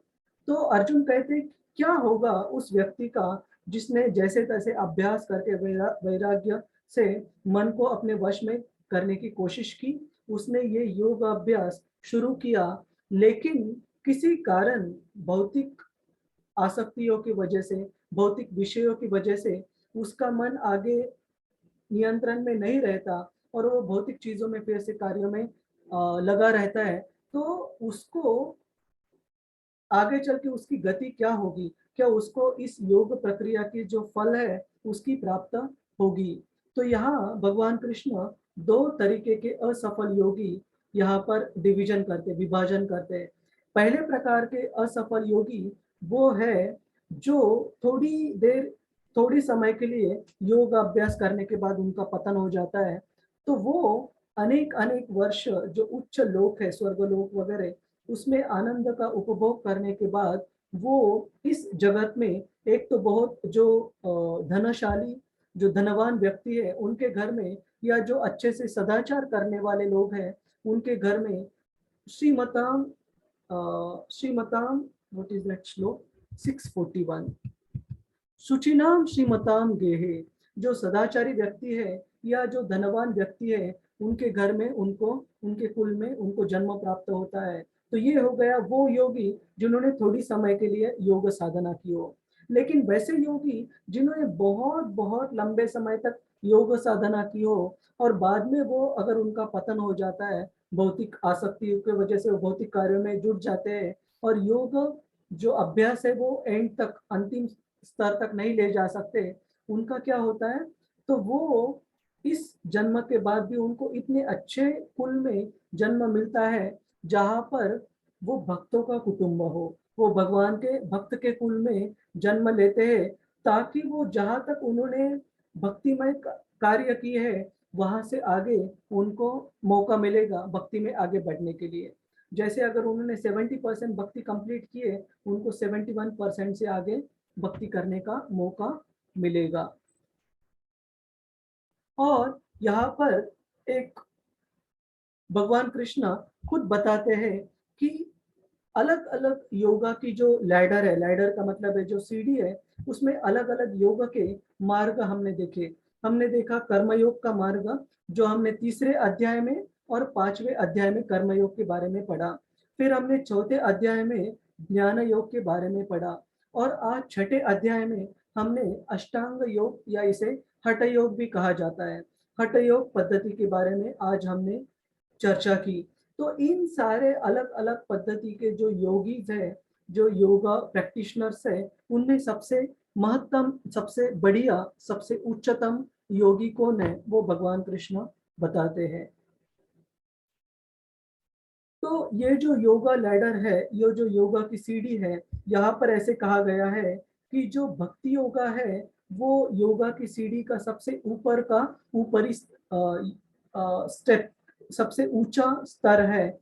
तो अर्जुन कहते क्या होगा उस व्यक्ति का जिसने जैसे तैसे अभ्यास करके वैराग्य से मन को अपने वश में करने की कोशिश की। उसने ये योग अभ्यास शुरू किया, लेकिन किसी कारण भौतिक आसक्तियों की वजह से, भौतिक विषयों की वजह से उसका मन आगे नियंत्रण में नहीं रहता और वो भौतिक चीजों में फिर से कार्यों में लगा रहता है। तो उसको आगे चल के उसकी गति क्या होगी? क्या उसको इस योग प्रक्रिया की जो फल है उसकी प्राप्त होगी? तो यहाँ भगवान कृष्ण दो तरीके के असफल योगी यहाँ पर डिवीजन करते, विभाजन करते हैं। पहले प्रकार के असफल योगी वो है जो थोड़ी देर, थोड़ी समय के लिए योग अभ्यास करने के बाद उनका पतन हो जाता है। तो वो अनेक अनेक वर्ष जो उच्च लोक है, स्वर्गलोक वगैरह, उसमें आनंद का उपभोग करने के बाद वो इस जगत में एक तो बहुत जो धनशाली, जो धनवान व्यक्ति है उनके घर में, या जो अच्छे से सदाचार करने वाले लोग हैं उनके घर में श्रीमताम श्रीमताम व्हाट इज दैट श्लोक 641, सुचिनाम श्रीमताम गेहे, जो सदाचारी व्यक्ति है या जो धनवान व्यक्ति है उनके घर में, उनको उनके कुल में उनको जन्म प्राप्त होता है। तो ये हो गया वो योगी जिन्होंने थोड़ी समय के लिए योग साधना की हो। लेकिन वैसे योगी जिन्होंने बहुत बहुत लंबे समय तक योग साधना की हो और बाद में वो अगर उनका पतन हो जाता है भौतिक आसक्ति की वजह से, वो भौतिक कार्यों में जुट जाते हैं और योग जो अभ्यास है वो एंड तक, अंतिम स्तर तक नहीं ले जा सकते, उनका क्या होता है? तो वो इस जन्म के बाद भी उनको इतने अच्छे कुल में जन्म मिलता है जहां पर वो भक्तों का कुटुंब हो, वो भगवान के भक्त के कुल में जन्म लेते हैं, ताकि वो जहां तक उन्होंने भक्तिमय कार्य किए है वहां से आगे उनको मौका मिलेगा भक्ति में आगे बढ़ने के लिए। जैसे अगर उन्होंने 70% भक्ति कंप्लीट किए, उनको 71% से आगे भक्ति करने का मौका मिलेगा। और यहाँ पर एक भगवान कृष्ण खुद बताते हैं कि अलग अलग योगा की जो लैडर है, लैडर का मतलब है जो सीढ़ी है, उसमें अलग अलग योग के मार्ग हमने देखे। हमने देखा कर्मयोग का मार्ग, जो हमने तीसरे अध्याय में और 5वें अध्याय में कर्मयोग के बारे में पढ़ा। फिर हमने चौथे अध्याय में ज्ञान योग के बारे में पढ़ा और आज छठे अध्याय में हमने अष्टांग योग या इसे हठ योग भी कहा जाता है, हठ योग पद्धति के बारे में आज हमने चर्चा की। तो इन सारे अलग अलग पद्धति के जो योगीज है, जो योगा प्रैक्टिशनर्स है, उनमें सबसे महत्तम, सबसे बढ़िया, सबसे उच्चतम योगी कौन है वो भगवान कृष्ण बताते हैं। तो ये जो योगा लैडर है, ये जो योगा की सीढ़ी है, यहाँ पर ऐसे कहा गया है कि जो भक्ति योगा है वो योगा की सीढ़ी का सबसे ऊपर का ऊपरी स्टेप, सबसे ऊंचा स्तर है।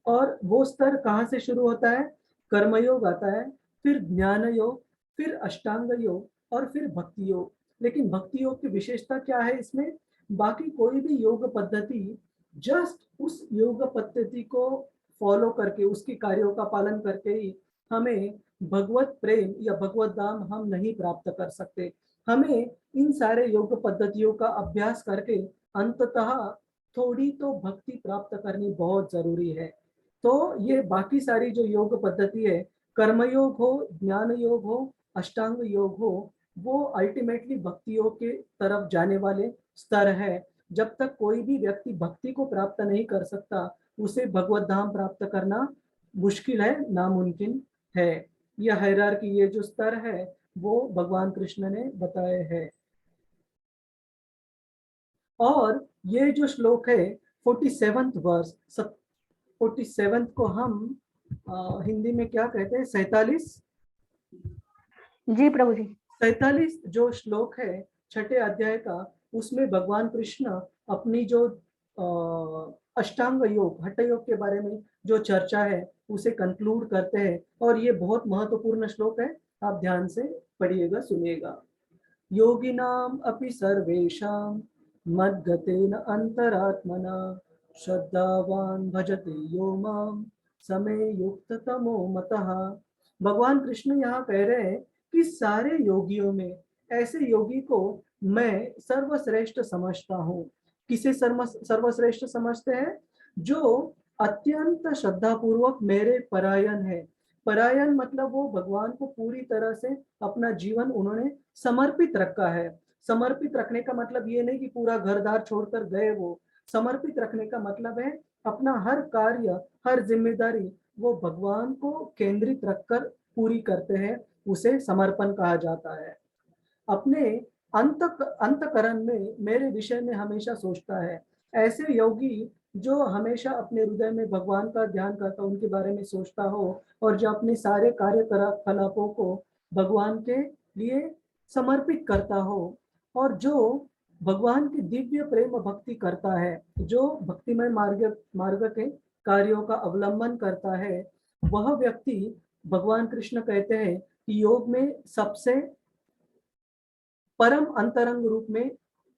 और वो स्तर कहाँ से शुरू होता है? कर्मयोग आता है, फिर ज्ञान योग, फिर अष्टांग योग और फिर भक्ति योग। लेकिन भक्ति योग की विशेषता क्या है इसमें? बाकी कोई भी योग पद्धति जस्ट उस योग पद्धति को फॉलो करके, उसकी कार्यों का पालन करके ही हमें भगवत प्रेम या भगवत धाम हम नहीं प्राप्त कर सकते। हमें इन सारे योग पद्धतियों का अभ्यास करके अंततः थोड़ी तो भक्ति प्राप्त करनी बहुत जरूरी है। तो ये बाकी सारी जो योग पद्धति है, कर्मयोग हो, ज्ञान योग हो, अष्टांग योग हो, वो अल्टीमेटली भक्तियों के तरफ जाने वाले स्तर है। जब तक कोई भी व्यक्ति भक्ति को प्राप्त नहीं कर सकता, उसे भगवत धाम प्राप्त करना मुश्किल है, नामुमकिन है। यह हायरार्की, ये जो स्तर है वो भगवान कृष्ण ने बताए हैं। और ये जो श्लोक है 47th वर्स, 47th को हम हिंदी में क्या कहते हैं, 47? जी प्रभु जी। 47 जो श्लोक है छठे अध्याय का, उसमें भगवान कृष्ण अपनी जो अष्टांग योग, हठ योग के बारे में जो चर्चा है उसे कंक्लूड करते हैं। और ये बहुत महत्वपूर्ण श्लोक है, आप ध्यान से पढ़िएगा, सुनिएगा। योगिनाम अपि सर्वेषां मद्गतेन अंतरात्मना श्रद्धावान भजते यो माम समे युक्ततमो मतः। भगवान कृष्ण यहाँ कह रहे हैं कि सारे योगियों में ऐसे योगी को मैं सर्वश्रेष्ठ समझता हूँ। किसे सर्वश्रेष्ठ समझते हैं? जो अत्यंत श्रद्धापूर्वक मेरे परायण है। परायण मतलब वो भगवान को पूरी तरह से अपना जीवन उन्होंने समर्पित रखा है। समर्पित रखने का मतलब ये नहीं कि पूरा घरदार छोड़कर गए वो। समर्पित रखने का मतलब है अपना हर कार्य, हर जिम्मेदारी वो भगवान को केंद्रित रखकर पूरी करते हैं, उसे समर्पण कहा जाता है। अपने अंतकरण में मेरे विषय में हमेशा सोचता है। ऐसे योगी जो हमेशा अपने हृदय में भगवान का ध्यान करता, उनके बारे में सोचता हो, और जो अपने सारे कार्यकलापों को भगवान के लिए समर्पित करता हो, और जो भगवान की दिव्य प्रेम भक्ति करता है, जो भक्तिमय मार्ग के कार्यों का अवलंबन करता है, वह व्यक्ति, भगवान कृष्ण कहते हैं कि योग में सबसे परम अंतरंग रूप में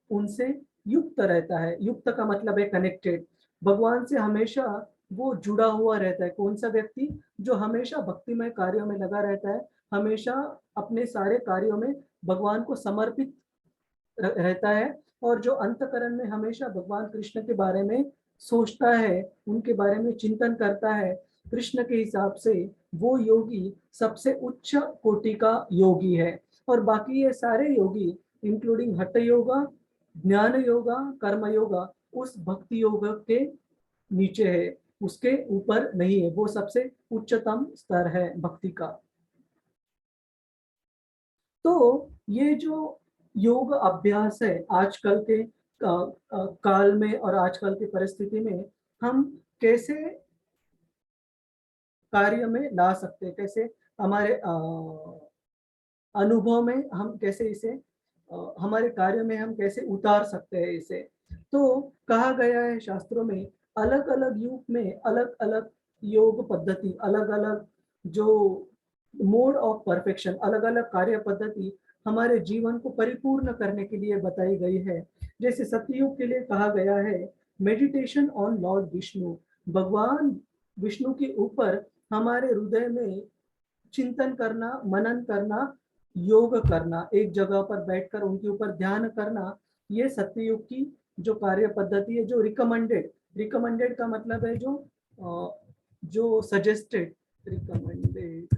उनसे युक्त रहता है। युक्त का मतलब है कनेक्टेड, भगवान से हमेशा वो जुड़ा हुआ रहता है। कौन सा व्यक्ति? जो हमेशा भक्तिमय कार्यों में लगा रहता है, हमेशा अपने सारे कार्यों में भगवान को समर्पित रहता है, और जो अंतकरण में हमेशा भगवान कृष्ण के बारे में सोचता है, उनके बारे में चिंतन करता है। कृष्ण के हिसाब से वो योगी सबसे उच्च कोटि का योगी है। और बाकी ये सारे योगी इंक्लूडिंग हठ योगा, ज्ञान योगा, कर्म योगा, उस भक्ति योग के नीचे है, उसके ऊपर नहीं है। वो सबसे उच्चतम स्तर है भक्ति का। तो ये जो योग अभ्यास है आजकल के काल में और आजकल की परिस्थिति में हम कैसे कार्य में ला सकते हैं, कैसे हमारे अनुभव में हम कैसे इसे हमारे कार्य में हम कैसे उतार सकते हैं इसे। तो कहा गया है शास्त्रों में, अलग अलग युग में अलग अलग योग पद्धति, अलग अलग जो मोड ऑफ परफेक्शन, अलग अलग कार्य पद्धति हमारे जीवन को परिपूर्ण करने के लिए बताई गई है। जैसे सतयुग के लिए कहा गया है मेडिटेशन ऑन लॉर्ड विष्णु, भगवान विष्णु के ऊपर हमारे हृदय में चिंतन करना, मनन करना, योग करना, एक जगह पर बैठकर उनके ऊपर ध्यान करना, ये सत्ययुग की जो कार्य पद्धति है, जो रिकमेंडेड का मतलब है जो सजेस्टेड, रिकमेंडेड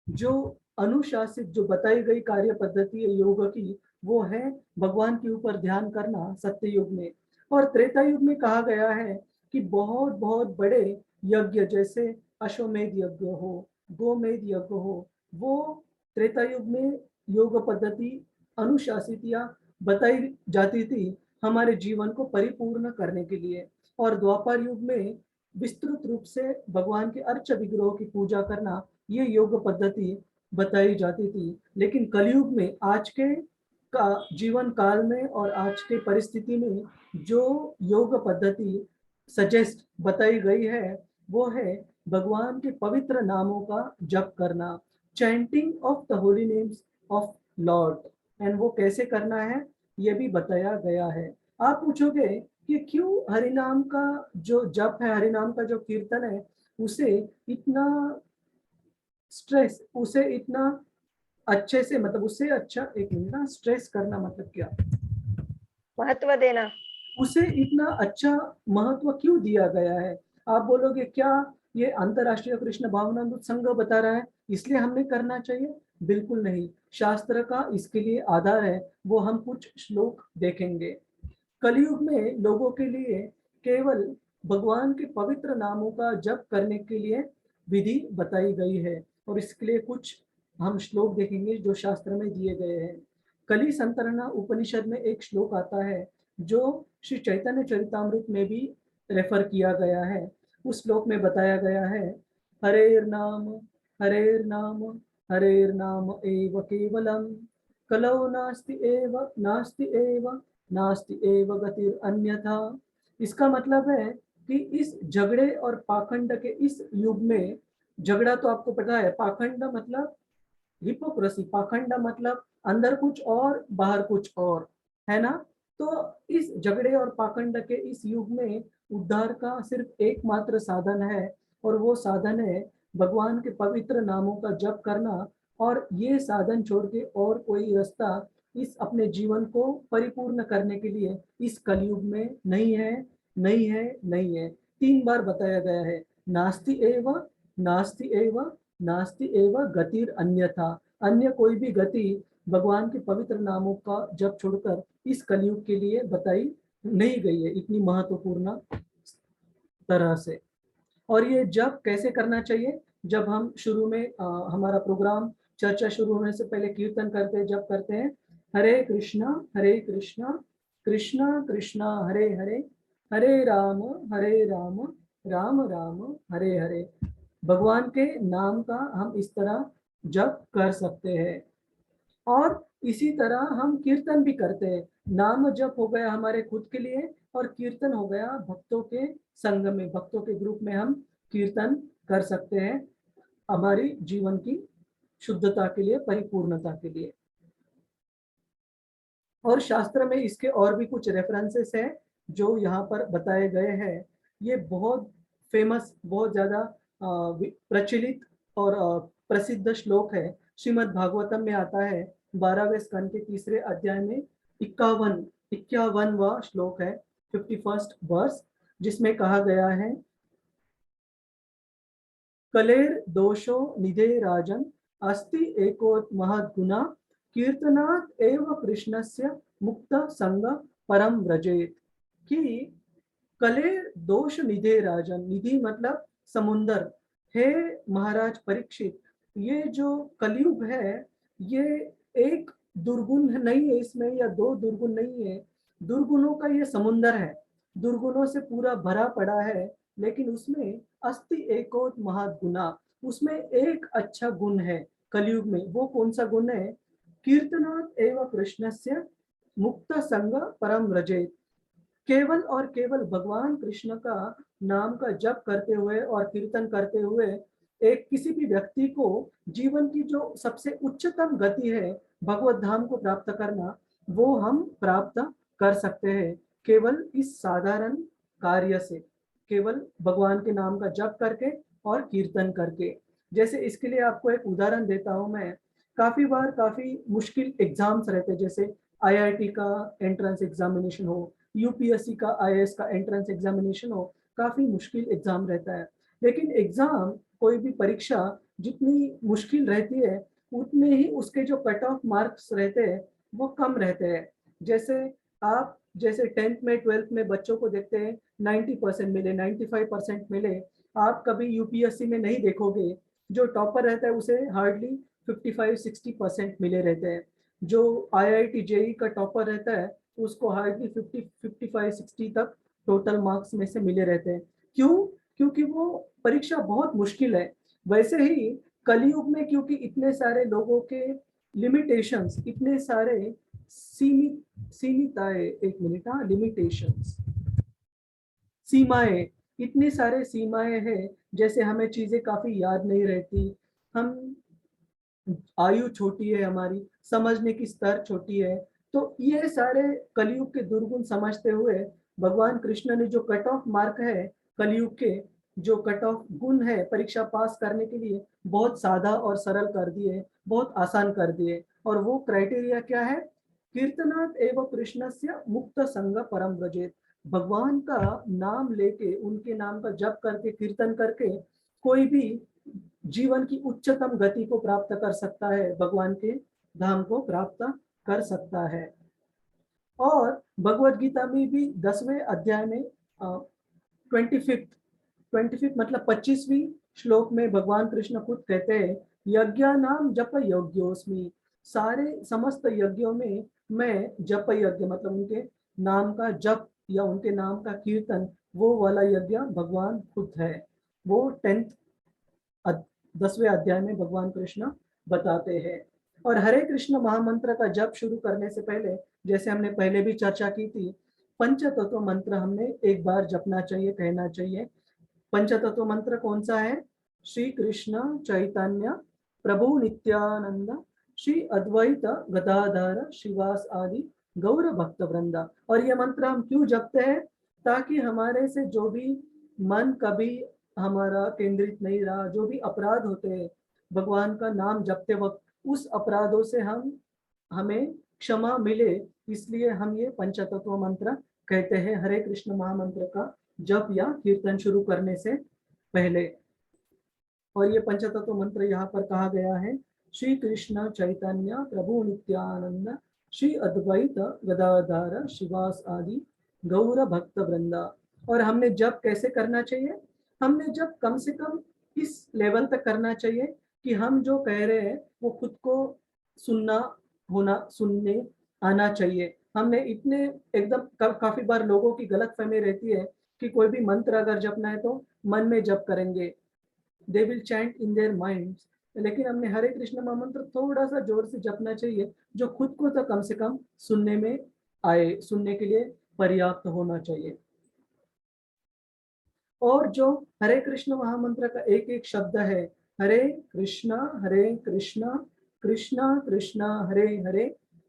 जो अनुशासित, जो बताई गई कार्य पद्धति है योग की, वो है भगवान के ऊपर ध्यान करना सत्ययुग में। और त्रेता युग में कहा गया है कि बहुत बहुत बड़े यज्ञ जैसे अश्वमेध यज्ञ हो, गोमेध यज्ञ हो, वो त्रेता युग में योग पद्धति अनुशासित या बताई जाती थी हमारे जीवन को परिपूर्ण करने के लिए। और द्वापर युग में विस्तृत रूप से भगवान के अर्च विग्रहों की पूजा करना, ये योग पद्धति बताई जाती थी। लेकिन कलयुग में, आज के जीवन काल में और आज के परिस्थिति में जो योग पद्धति सजेस्ट बताई गई है, वो है भगवान के पवित्र नामों का जप करना, chanting of the Holi names of Lord. And वो कैसे करना है? ये भी बताया गया है। आप पूछोगे कि क्यों हरिनाम का जो जप है, हरिनाम का जो कीर्तन है, उसे इतना स्ट्रेस, उसे इतना अच्छे से, मतलब उससे अच्छा, एक मिनट ना, स्ट्रेस करना मतलब क्या, महत्व देना। उसे इतना अच्छा महत्व क्यों दिया गया है? आप बोलोगे क्या ये अंतरराष्ट्रीय कृष्ण भावनामृत संघ बता रहा है इसलिए हमने करना चाहिए? बिल्कुल नहीं। शास्त्र का इसके लिए आधार है, वो हम कुछ श्लोक देखेंगे। कलयुग में लोगों के लिए केवल भगवान के पवित्र नामों का जप करने के लिए विधि बताई गई है, और इसके लिए कुछ हम श्लोक देखेंगे जो शास्त्र में दिए गए हैं। कली संतरणा उपनिषद में एक श्लोक आता है जो श्री चैतन्य चरितामृत में भी रेफर किया गया है। उस श्लोक में बताया गया है, हरेर नाम हरेर नाम एव केवलम, कलौ नास्ति एव गतिर अन्यथा। इसका मतलब है कि इस झगड़े और पाखंड के इस युग में, झगड़ा तो आपको पता है, पाखंड मतलब हिपोक्रेसी, पाखंड मतलब अंदर कुछ और बाहर कुछ और, है ना? तो इस झगड़े और पाखंड के इस युग में उद्धार का सिर्फ एकमात्र साधन है, और वो साधन है भगवान के पवित्र नामों का जप करना। और ये साधन छोड़ के और कोई रास्ता इस अपने जीवन को परिपूर्ण करने के लिए इस कलयुग में नहीं है, नहीं है, नहीं है। 3 बार बताया गया है, नास्ति एव, नास्ति एव, नास्ति एव गतिर अन्यथा। अन्य कोई भी गति भगवान के पवित्र नामों का जप छोड़कर इस कलयुग के लिए बताई नहीं गई है इतनी महत्वपूर्ण तरह से। और ये जप कैसे करना चाहिए? जब हम शुरू में हमारा प्रोग्राम, चर्चा शुरू होने से पहले कीर्तन करते हैं, जप करते हैं, हरे कृष्णा कृष्णा कृष्णा हरे हरे, हरे राम राम राम हरे हरे। भगवान के नाम का हम इस तरह जप कर सकते हैं। और इसी तरह हम कीर्तन भी करते हैं। नाम जप हो गया हमारे खुद के लिए, और कीर्तन हो गया भक्तों के संग में, भक्तों के ग्रुप में हम कीर्तन कर सकते हैं हमारी जीवन की शुद्धता के लिए, परिपूर्णता के लिए। और शास्त्र में इसके और भी कुछ रेफरेंसेस हैं जो यहाँ पर बताए गए हैं। ये बहुत फेमस, बहुत ज्यादा प्रचलित और प्रसिद्ध श्लोक है। श्रीमद् भागवतम में आता है 12वें स्कंद के 3रे अध्याय में 51वां श्लोक है, 51st वर्स, जिसमें कहा गया है, कलेर दोषो निधे राजन अस्ति एकोत महद गुना, कीर्तनात् एव कृष्णस्य मुक्त संग परम व्रजेत। कि कलेर दोष निधे राजन, निधि मतलब समुंदर, हे महाराज परीक्षित, ये जो कलयुग है ये एक दुर्गुण नहीं है इसमें, या 2 दुर्गुण नहीं है, दुर्गुणों का ये समुंदर है, दुर्गुणों से पूरा भरा पड़ा है। लेकिन उसमें अस्ति एकोत महद गुना, उसमें एक अच्छा गुण है कलयुग में। वो कौन सा गुण है? कीर्तनात् एव कृष्णस्य मुक्त संग परम व्रजेत। केवल और केवल भगवान कृष्ण का नाम का जप करते हुए और कीर्तन करते हुए एक किसी भी व्यक्ति को जीवन की जो सबसे उच्चतम गति है भगवत धाम को प्राप्त करना, वो हम प्राप्त कर सकते हैं केवल इस साधारण कार्य से, केवल भगवान के नाम का जप करके और कीर्तन करके। जैसे इसके लिए आपको एक उदाहरण देता हूं मैं। काफी बार काफी मुश्किल एग्जाम्स रहते हैं, जैसे IIT का एंट्रेंस एग्जामिनेशन हो, UPSC का IAS का एंट्रेंस एग्जामिनेशन हो, काफी मुश्किल एग्जाम रहता है। लेकिन एग्जाम, कोई भी परीक्षा जितनी मुश्किल रहती है उतने ही उसके जो कट ऑफ मार्क्स रहते हैं वो कम रहते हैं। जैसे 10th में 12th में बच्चों को देखते हैं 90% मिले, 95% मिले। आप कभी UPSC में नहीं देखोगे, जो टॉपर रहता है उसे हार्डली 55-60% मिले रहते हैं। जो IIT JEE का टॉपर रहता है उसको हार्डली 55-60 तक टोटल मार्क्स में से मिले रहते हैं। क्यों? क्योंकि वो परीक्षा बहुत मुश्किल है। वैसे ही कलयुग में, क्योंकि इतने सारे लोगों के लिमिटेशंस, इतने सारे सीमिताएं, एक मिनट, हाँ, लिमिटेशंस, सीमाएं, इतनी सारे सीमाएं हैं। जैसे हमें चीजें काफी याद नहीं रहती, हम आयु छोटी है, हमारी समझने की स्तर छोटी है, तो ये सारे कलयुग के दुर्गुण समझते हुए भगवान कृष्ण ने जो कट ऑफ मार्क है कलयुग के, जो कट ऑफ गुण है परीक्षा पास करने के लिए, बहुत सादा और सरल कर दिए, बहुत आसान कर दिए। और वो क्राइटेरिया क्या है? कीर्तनात् एव कृष्णस्य मुक्त संग परम व्रजेत। भगवान का नाम लेके, उनके नाम का जप करके, कीर्तन करके कोई भी जीवन की उच्चतम गति को प्राप्त कर सकता है, भगवान के धाम को प्राप्त कर सकता है। और भगवत गीता में भी 10वें अध्याय में 25 मतलब 25वीं श्लोक में भगवान कृष्ण खुद कहते हैं, यज्ञानाम जप योग्योस्मि। सारे समस्त यज्ञों में मैं जप यज्ञ मतलब उनके नाम का जप या उनके नाम का कीर्तन, वो वाला यज्ञ भगवान खुद है। वो 10वें अध्याय में भगवान कृष्ण बताते हैं। और हरे कृष्ण महामंत्र का जप शुरू करने से पहले, जैसे हमने पहले भी चर्चा की थी, पंचतत्व मंत्र हमने एक बार जपना चाहिए, कहना चाहिए। पंचतत्व मंत्र कौन सा है? श्री कृष्ण चैतन्य प्रभु नित्यानंद श्री अद्वैत गदाधर श्रीवास आदि गौर भक्त वृंदा। और ये मंत्र हम क्यों जपते हैं? ताकि हमारे से जो भी मन कभी हमारा केंद्रित नहीं रहा, जो भी अपराध होते हैं भगवान का नाम जपते वक्त, उस अपराधों से हमें क्षमा मिले, इसलिए हम ये पंचतत्व मंत्र कहते हैं हरे कृष्ण महामंत्र का जप या कीर्तन शुरू करने से पहले। और ये पंचतत्व मंत्र यहाँ पर कहा गया है, श्री कृष्ण चैतन्य प्रभु नित्यानंद श्री अद्वैत गदाधर श्रीवास आदि गौर भक्त वृंदा। और हमने जप कैसे करना चाहिए? हमने जब कम से कम इस लेवल तक करना चाहिए कि हम जो कह रहे हैं वो खुद को सुनने आना चाहिए। हमने इतने एकदम काफी बार लोगों की गलतफहमी रहती है कि कोई भी मंत्र अगर जपना है तो मन में जप करेंगे, they will chant in their minds. लेकिन हमने हरे कृष्ण महामंत्र थोड़ा सा जोर से जपना चाहिए, जो खुद को तो कम से कम सुनने में आए, सुनने के लिए पर्याप्त होना चाहिए। और जो हरे कृष्ण महामंत्र का एक एक शब्द है, हरे कृष्णा कृष्णा कृष्णा हरे हरे,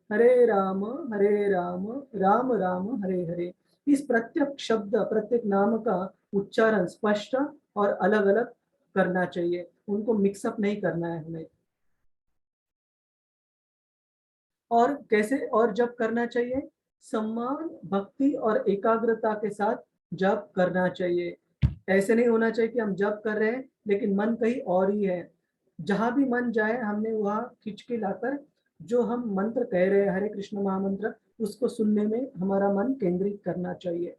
हरे राम राम राम हरे हरे, इस प्रत्येक शब्द प्रत्येक नाम का उच्चारण स्पष्ट और अलग अलग करना चाहिए, उनको मिक्सअप नहीं करना है हमें। और कैसे और जप करना चाहिए? सम्मान, भक्ति और एकाग्रता के साथ जप करना चाहिए। ऐसे नहीं होना चाहिए कि हम जप कर रहे हैं लेकिन मन कहीं और ही है। जहां भी मन जाए हमने वहां खींच के लाकर जो हम मंत्र कह रहे हैं, हरे कृष्ण महामंत्र, उसको सुनने में हमारा मन केंद्रित करना चाहिए।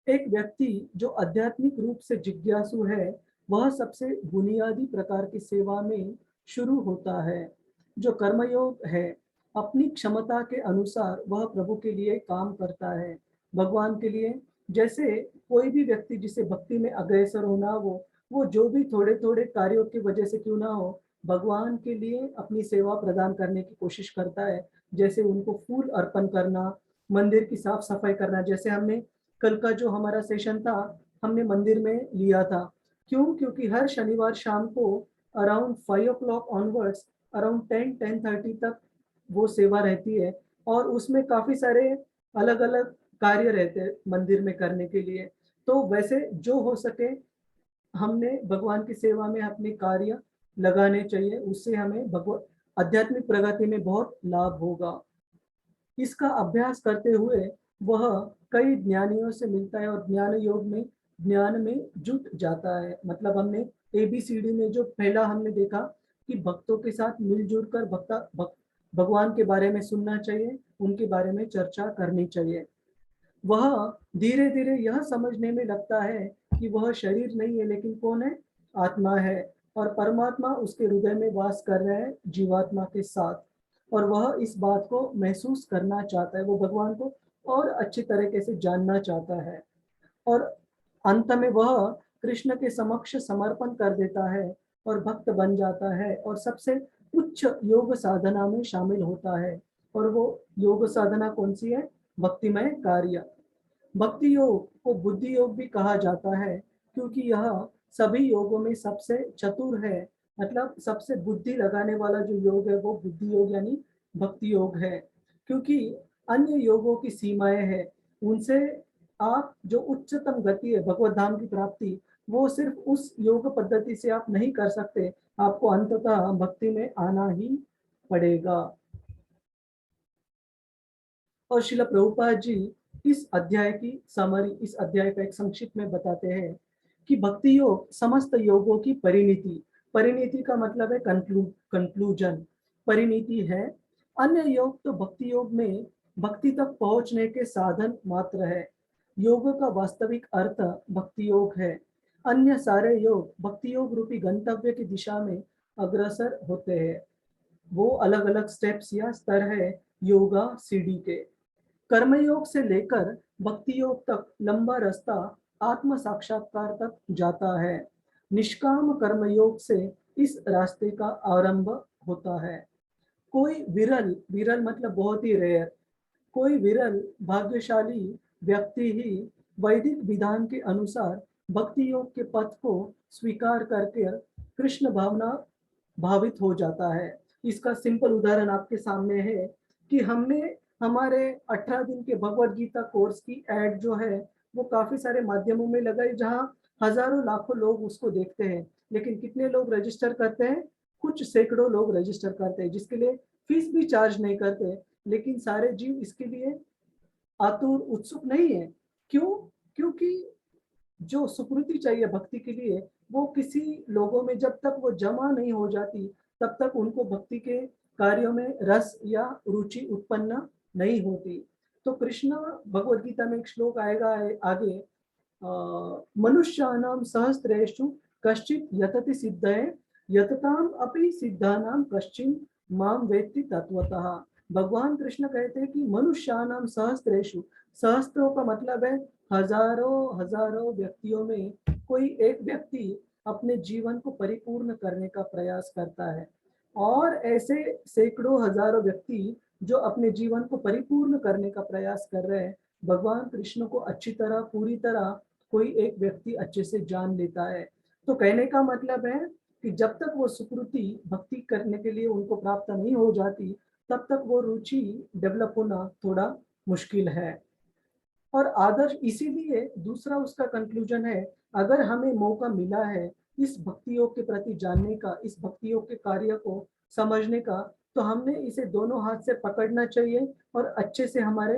एक व्यक्ति जो आध्यात्मिक रूप से जिज्ञासु है, वह सबसे बुनियादी प्रकार की सेवा में शुरू होता है। जो कर्मयोग है, अपनी क्षमता के अनुसार वह प्रभु के लिए काम करता है, भगवान के लिए। जैसे कोई भी व्यक्ति जिसे भक्ति में अग्रसर होना हो, वो जो भी थोड़े थोड़े कार्यों की वजह से क्यों ना हो, भगवान के लिए अपनी सेवा प्रदान करने की कोशिश करता है। जैसे उनको फूल अर्पण करना, मंदिर की साफ सफाई करना। जैसे हमने कल का जो हमारा सेशन था, हमने मंदिर में लिया था। क्यों? क्योंकि हर शनिवार शाम को अराउंड 5 o'clock ऑनवर्ड्स, अराउंड 10-10:30 तक वो सेवा रहती है। और उसमें काफी सारे अलग अलग कार्य रहते हैं मंदिर में करने के लिए। तो वैसे जो हो सके हमने भगवान की सेवा में अपने कार्य लगाने चाहिए, उससे हमें आध्यात्मिक प्रगति में बहुत लाभ होगा। इसका अभ्यास करते हुए वह कई ज्ञानियों से मिलता है और ज्ञान में जुट जाता है। मतलब हमने ABCD में जो पहला हमने देखा कि भक्तों के साथ मिलजुल कर भगवान के बारे में सुनना चाहिए, उनके बारे में चर्चा करनी चाहिए। वह धीरे धीरे यह समझने में लगता है कि वह शरीर नहीं है लेकिन कौन है? आत्मा है, और परमात्मा उसके हृदय में वास कर रहे हैं जीवात्मा के साथ, और वह इस बात को महसूस करना चाहता है। वो भगवान को और अच्छी तरीके से जानना चाहता है, और अंत में वह कृष्ण के समक्ष समर्पण कर देता है और भक्त बन जाता है और सबसे उच्च योग साधना में शामिल होता है। और वो योग साधना कौन सी है? भक्तिमय कार्य। भक्ति योग को बुद्धि योग भी कहा जाता है, क्योंकि यह सभी योगों में सबसे चतुर है मतलब सबसे बुद्धि लगाने वाला जो योग है वो बुद्धि योग यानी भक्ति योग है, क्योंकि अन्य योगों की सीमाएं हैं, उनसे आप जो उच्चतम गति है भगवत धाम की प्राप्ति, वो सिर्फ उस योग पद्धति से आप नहीं कर सकते, आपको अंततः भक्ति में आना ही पड़ेगा। और श्रील प्रभुपाद जी इस अध्याय की समरी, इस अध्याय का एक संक्षिप्त में बताते हैं कि भक्ति योग समस्त योगों की परिणति, परिणति का मतलब है कंक्लूजन, परिणति है। अन्य योग तो भक्ति योग में भक्ति तक पहुंचने के साधन मात्र है, योग का वास्तविक अर्थ भक्ति योग है। अन्य सारे योग भक्ति योग रूपी गंतव्य की दिशा में अग्रसर होते हैं, वो अलग अलग स्टेप्स या स्तर है योगा सीढ़ी के। कर्मयोग से लेकर भक्ति योग तक लंबा रास्ता आत्म साक्षात्कार तक जाता है। निष्काम कर्मयोग से इस रास्ते का आरंभ होता है। कोई विरल, विरल मतलब बहुत ही रेयर, कोई विरल भाग्यशाली व्यक्ति ही वैदिक विधान के अनुसार भक्ति योग के पथ को स्वीकार करके कृष्ण भावना भावित हो जाता है। इसका सिंपल उदाहरण आपके सामने है कि हमने हमारे 18 दिन के भगवत गीता कोर्स की एड जो है वो काफी सारे माध्यमों में लगाई, जहां हजारों लाखों लोग उसको देखते हैं, लेकिन कितने लोग रजिस्टर करते हैं? कुछ सैकड़ों लोग रजिस्टर करते हैं, जिसके लिए फीस भी चार्ज नहीं करते, लेकिन सारे जीव इसके लिए आतुर उत्सुक नहीं है। क्यों? क्योंकि जो सुकृति चाहिए भक्ति के लिए वो किसी लोगों में जब तक वो जमा नहीं हो जाती तब तक उनको भक्ति के कार्यों में रस या रुचि उत्पन्न नहीं होती। तो कृष्ण भगवद गीता में एक श्लोक आएगा आगे, मनुष्यानाम सहस्रेषु कश्चित यतति सिद्धये यतताम अपि सिद्धानाम कश्चिन माम वेत्ति तत्वतः। भगवान कृष्ण कहते हैं कि मनुष्यानाम सहस्रेषु, सहस्त्रों का मतलब है हजारों हजारों व्यक्तियों में कोई एक व्यक्ति अपने जीवन को परिपूर्ण करने का प्रयास करता है, और ऐसे सैकड़ों हजारों व्यक्ति जो अपने जीवन को परिपूर्ण करने का प्रयास कर रहे हैं, भगवान कृष्ण को अच्छी तरह पूरी तरह कोई एक व्यक्ति अच्छे से जान लेता है। तो कहने का मतलब है कि जब तक वो सुकृति भक्ति करने के लिए उनको प्राप्त नहीं हो जाती तब तक वो रुचि डेवलप होना थोड़ा मुश्किल है। और आदर्श, इसीलिए दूसरा उसका कंक्लूजन है, अगर हमें मौका मिला है इस भक्ति योग के प्रति जानने का, इस भक्ति योग के कार्य को समझने का, तो हमने इसे दोनों हाथ से पकड़ना चाहिए और अच्छे से हमारे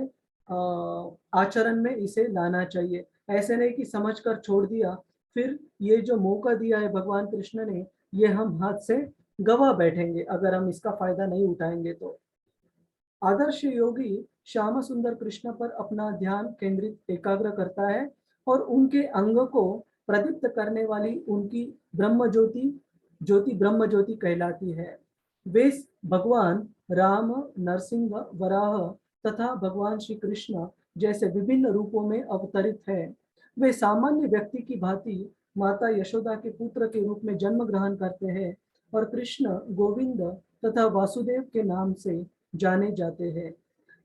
आचरण में इसे लाना चाहिए। ऐसे नहीं कि समझकर छोड़ दिया, फिर ये जो मौका दिया है भगवान कृष्ण ने, ये हम हाथ से गवा बैठेंगे अगर हम इसका फायदा नहीं उठाएंगे तो। आदर्श योगी श्याम सुंदर कृष्ण पर अपना ध्यान केंद्रित एकाग्र करता है और उनके अंग को प्रदीप्त करने वाली उनकी ब्रह्म ज्योति ब्रह्म ज्योति कहलाती है। वे भगवान राम, नरसिंह, वराह तथा भगवान श्री कृष्ण जैसे विभिन्न रूपों में अवतरित है। वे सामान्य व्यक्ति की भांति माता यशोदा के पुत्र के रूप में जन्म ग्रहण करते हैं और कृष्ण, गोविंद तथा वासुदेव के नाम से जाने जाते हैं।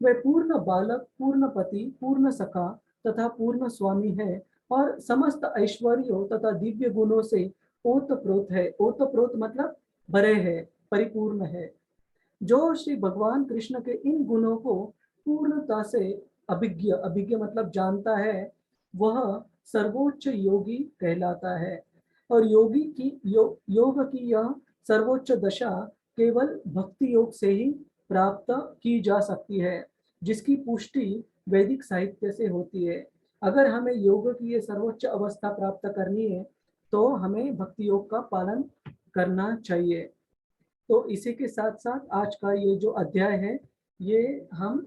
वे पूर्ण बालक, पूर्ण पति, पूर्ण सखा तथा पूर्ण स्वामी है और समस्त ऐश्वर्यों तथा दिव्य गुणों से ओतप्रोत है। ओतप्रोत मतलब भरे है, परिपूर्ण है। जो श्री भगवान कृष्ण के इन गुणों को पूर्णता से अभिज्ञ, अभिज्ञ मतलब जानता है, वह सर्वोच्च योगी कहलाता है। और योगी की योग की यह सर्वोच्च दशा केवल भक्ति योग से ही प्राप्त की जा सकती है, जिसकी पुष्टि वैदिक साहित्य से होती है। अगर हमें योग की ये सर्वोच्च अवस्था प्राप्त करनी है तो हमें भक्ति योग का पालन करना चाहिए। तो इसी के साथ साथ आज का ये जो अध्याय है ये हम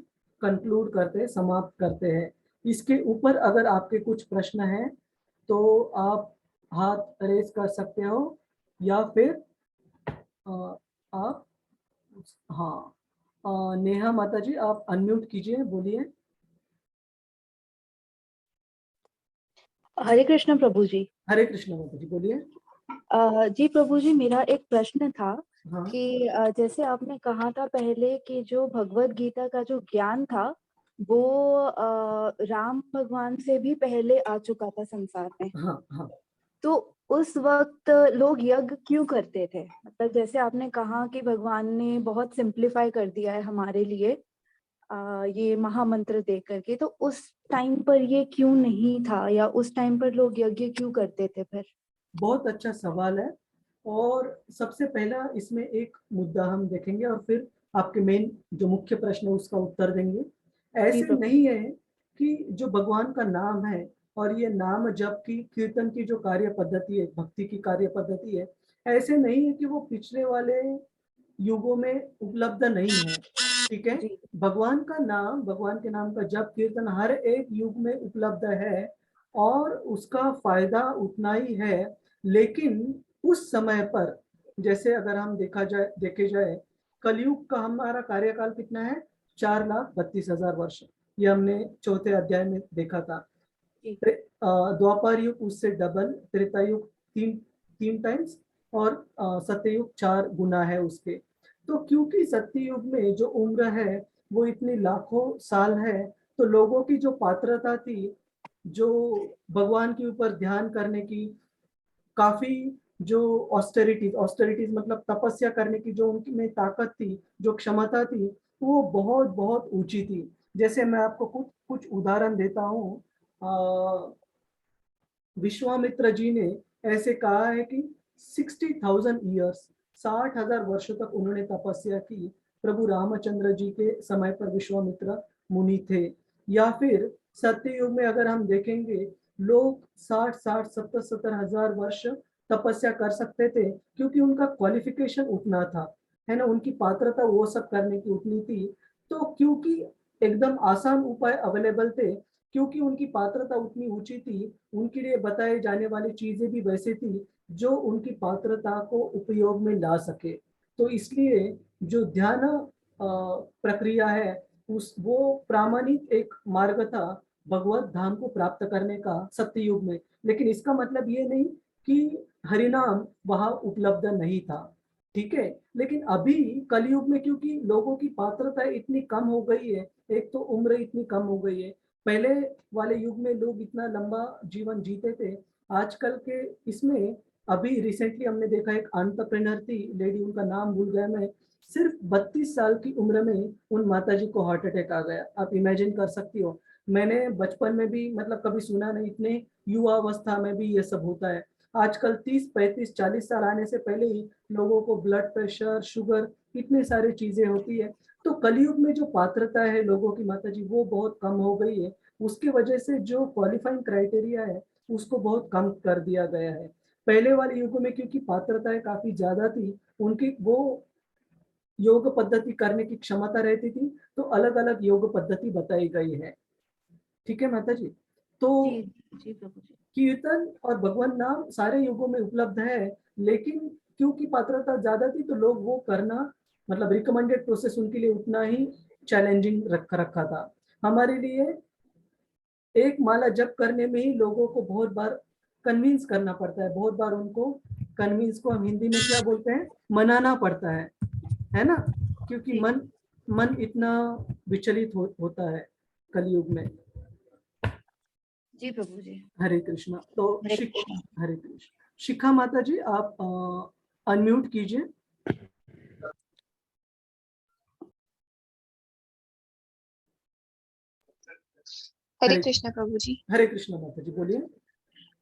कंक्लूड करते हैं, समाप्त करते हैं। इसके ऊपर अगर आपके कुछ प्रश्न हैं तो आप हाथ रेज कर सकते हो या फिर आप, हाँ, नेहा माता जी आप अनम्यूट कीजिए, बोलिए। हरे कृष्ण प्रभु जी। हरे कृष्ण माता जी, बोलिए। जी प्रभु जी, मेरा एक प्रश्न था। हाँ। कि जैसे आपने कहा था पहले कि जो भगवत गीता का जो ज्ञान था वो राम भगवान से भी पहले आ चुका था संसार में। हाँ हाँ। तो उस वक्त लोग यज्ञ क्यों करते थे? मतलब जैसे आपने कहा कि भगवान ने बहुत सिंप्लीफाई कर दिया है हमारे लिए ये महामंत्र दे करके, तो उस टाइम पर ये क्यों नहीं था, या उस टाइम पर लोग यज्ञ क्यों करते थे फिर? बहुत अच्छा सवाल है। और सबसे पहला इसमें एक मुद्दा हम देखेंगे और फिर आपके मेन जो मुख्य प्रश्न है उसका उत्तर देंगे। ऐसे प्रभु। नहीं है कि जो भगवान का नाम है और ये नाम जप की कीर्तन की जो कार्य पद्धति है, भक्ति की कार्य पद्धति है, ऐसे नहीं है कि वो पिछले वाले युगों में उपलब्ध नहीं है। ठीक है, जी। भगवान का नाम, भगवान के नाम का जप कीर्तन हर एक युग में उपलब्ध है और उसका फायदा उतना ही है। लेकिन उस समय पर, जैसे अगर हम देखे जाए कलयुग का हमारा कार्यकाल कितना है, 4,32,000 वर्ष। ये हमने चौथे अध्याय में देखा था। जी। द्वापर युग उससे डबल, त्रेता युग तीन टाइम्स और सत्ययुग 4 गुना है उसके। तो क्योंकि सत्ययुग में जो उम्र है वो इतनी लाखों साल है, तो लोगों की जो पात्रता थी, जो भगवान के ऊपर ध्यान करने की, काफी जो ऑस्टेरिटीज मतलब तपस्या करने की जो उनमें ताकत थी, जो क्षमता थी, वो बहुत बहुत ऊंची थी। जैसे मैं आपको कुछ उदाहरण देता हूँ। विश्वामित्र जी ने ऐसे कहा है कि 60,000 ईयर्स, 60,000 वर्षों तक उन्होंने तपस्या की। प्रभु रामचंद्र जी के समय पर विश्वामित्र मुनि थे। या फिर सत्ययुग में अगर हम देखेंगे, लोग 60 70 हजार वर्ष तपस्या कर सकते थे, क्योंकि उनका क्वालिफिकेशन उतना था, है ना, उनकी पात्रता वो सब करने की उतनी थी। तो क्योंकि एकदम आसान उपाय अवेलेबल थे, क्योंकि उनकी पात्रता उतनी ऊंची थी, उनके लिए बताए जाने वाली चीजें भी वैसे थी जो उनकी पात्रता को उपयोग में ला सके। तो इसलिए जो ध्यान प्रक्रिया है वो प्रामाणिक एक मार्ग था भगवत धाम को प्राप्त करने का सत्ययुग में। लेकिन इसका मतलब ये नहीं कि हरिनाम वहां उपलब्ध नहीं था। ठीक है, लेकिन अभी कलयुग में क्योंकि लोगों की पात्रता इतनी कम हो गई है, एक तो उम्र इतनी कम हो गई है, पहले वाले युग में लोग इतना लंबा जीवन जीते थे, आजकल के इसमें अभी रिसेंटली हमने देखा एक एंटरप्रेन्योर थी लेडी, उनका नाम भूल गया मैं, सिर्फ 32 साल की उम्र में उन माताजी को हार्ट अटैक आ गया। आप इमेजिन कर सकती हो। मैंने बचपन में भी मतलब कभी सुना नहीं, इतने युवा अवस्था में भी ये सब होता है। आजकल 30 35 40 साल आने से पहले ही लोगों को ब्लड प्रेशर, शुगर, इतनी सारी चीजें होती है। तो कलयुग में जो पात्रता है लोगों की माताजी वो बहुत कम हो गई है। उसकी वजह से जो क्वालिफाइंग क्राइटेरिया है उसको बहुत कम कर दिया गया है। पहले वाले युगों में क्योंकि पात्रताएं काफी ज्यादा थी, उनकी वो योग पद्धति करने की क्षमता रहती थी, तो अलग अलग योग पद्धति बताई गई है। ठीक है माता जी। तो जी जी प्रभु जी। कीर्तन और भगवान नाम सारे युगों में उपलब्ध है, लेकिन क्योंकि पात्रता ज्यादा थी तो लोग वो करना, मतलब रिकमेंडेड प्रोसेस उनके लिए उतना ही चैलेंजिंग रखा था। हमारे लिए एक माला जप करने में ही लोगों को बहुत बार कन्विंस करना पड़ता है, बहुत बार उनको कन्विंस को हम हिंदी में क्या बोलते हैं, मनाना पड़ता है ना, क्योंकि मन इतना विचलित होता है कलयुग में। जी प्रभु जी। हरे कृष्णा। तो हरे कृष्णा। हरे कृष्ण। शिखा माता जी आप अनम्यूट कीजिए। हरे कृष्णा प्रभु जी। हरे कृष्णा माता जी बोलिए।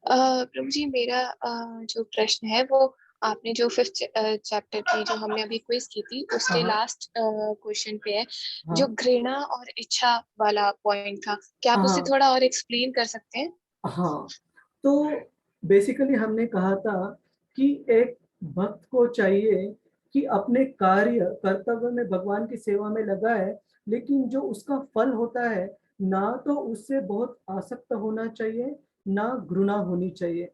प्रभु जी मेरा जो प्रश्न है वो आपने जो 5th चैप्टर की जो हमने अभी क्विज की थी उसके लास्ट क्वेश्चन पे है, जो घृणा और इच्छा वाला पॉइंट था, क्या आप उसे थोड़ा और एक्सप्लेन कर सकते हैं? हाँ, तो बेसिकली हमने कहा था कि एक भक्त को चाहिए कि अपने कार्य कर्तव्य में भगवान की सेवा में लगा है, लेकिन जो उसका फल होता है ना तो उससे बहुत आसक्त होना चाहिए, ना घृणा होनी चाहिए।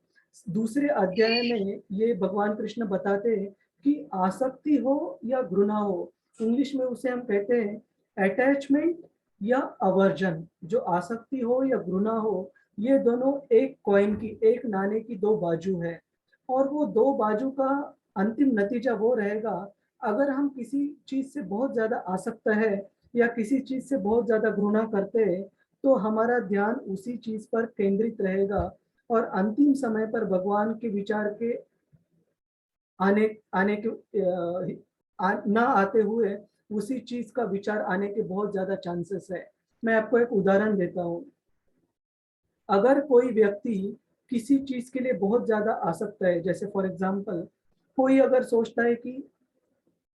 दूसरे अध्याय में ये भगवान कृष्ण बताते हैं कि आसक्ति हो या घृणा हो, इंग्लिश में उसे हम कहते हैं अटैचमेंट या अवर्जन। जो आसक्ति हो या घृणा हो, ये दोनों एक कॉइन की, एक नाणे की दो बाजू है, और वो दो बाजू का अंतिम नतीजा वो रहेगा, अगर हम किसी चीज से बहुत ज्यादा आसक्त है या किसी चीज से बहुत ज्यादा घृणा करते हैं, तो हमारा ध्यान उसी चीज पर केंद्रित रहेगा और अंतिम समय पर भगवान के विचार के आने आने के ना आते हुए उसी चीज का विचार आने के बहुत ज्यादा चांसेस है। मैं आपको एक उदाहरण देता हूँ। अगर कोई व्यक्ति किसी चीज के लिए बहुत ज्यादा आसक्त है, जैसे फॉर एग्जांपल कोई अगर सोचता है कि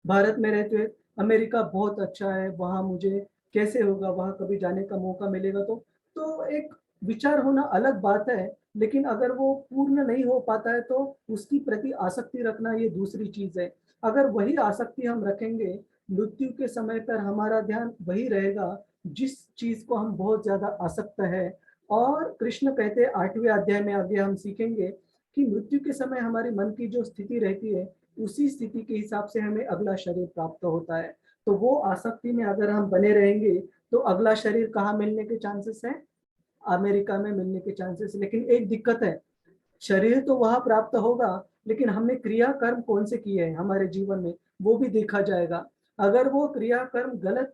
भारत में रहते हुए अमेरिका बहुत अच्छा है, वहां मुझे कैसे होगा, वहां कभी जाने का मौका मिलेगा, तो एक विचार होना अलग बात है, लेकिन अगर वो पूर्ण नहीं हो पाता है तो उसकी प्रति आसक्ति रखना ये दूसरी चीज है। अगर वही आसक्ति हम रखेंगे, मृत्यु के समय पर हमारा ध्यान वही रहेगा जिस चीज को हम बहुत ज्यादा आसक्त है। और कृष्ण कहते हैं 8वें अध्याय में आगे हम सीखेंगे कि मृत्यु के समय हमारे मन की जो स्थिति रहती है उसी स्थिति के हिसाब से हमें अगला शरीर प्राप्त होता है। तो वो आसक्ति में अगर हम बने रहेंगे तो अगला शरीर कहाँ मिलने के चांसेस है? अमेरिका में मिलने के चांसेस। लेकिन एक दिक्कत है, शरीर तो वहां प्राप्त होगा, लेकिन हमने क्रिया कर्म कौन से किए हैं हमारे जीवन में वो भी देखा जाएगा। अगर वो क्रिया कर्म गलत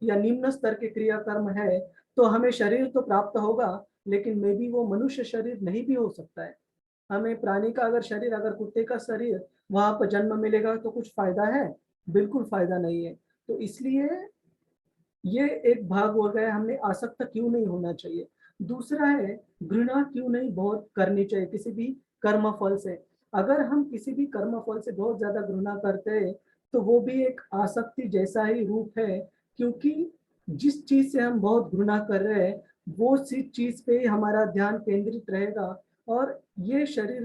या निम्न स्तर के क्रिया कर्म है तो हमें शरीर तो प्राप्त होगा, लेकिन मे बी वो मनुष्य शरीर नहीं भी हो सकता है। हमें प्राणी का अगर शरीर, अगर कुत्ते का शरीर वहां पर जन्म मिलेगा तो कुछ फायदा है? बिल्कुल फायदा नहीं है। तो इसलिए ये एक भाग हो गया, हमने आसक्त क्यों नहीं होना चाहिए। दूसरा है घृणा क्यों नहीं बहुत करनी चाहिए किसी भी कर्म फल से। अगर हम किसी भी कर्म फल से बहुत ज्यादा घृणा करते हैं तो वो भी एक आसक्ति जैसा ही रूप है, क्योंकि जिस चीज से हम बहुत घृणा कर रहे हैं वो चीज पे ही हमारा ध्यान केंद्रित रहेगा। और ये शरीर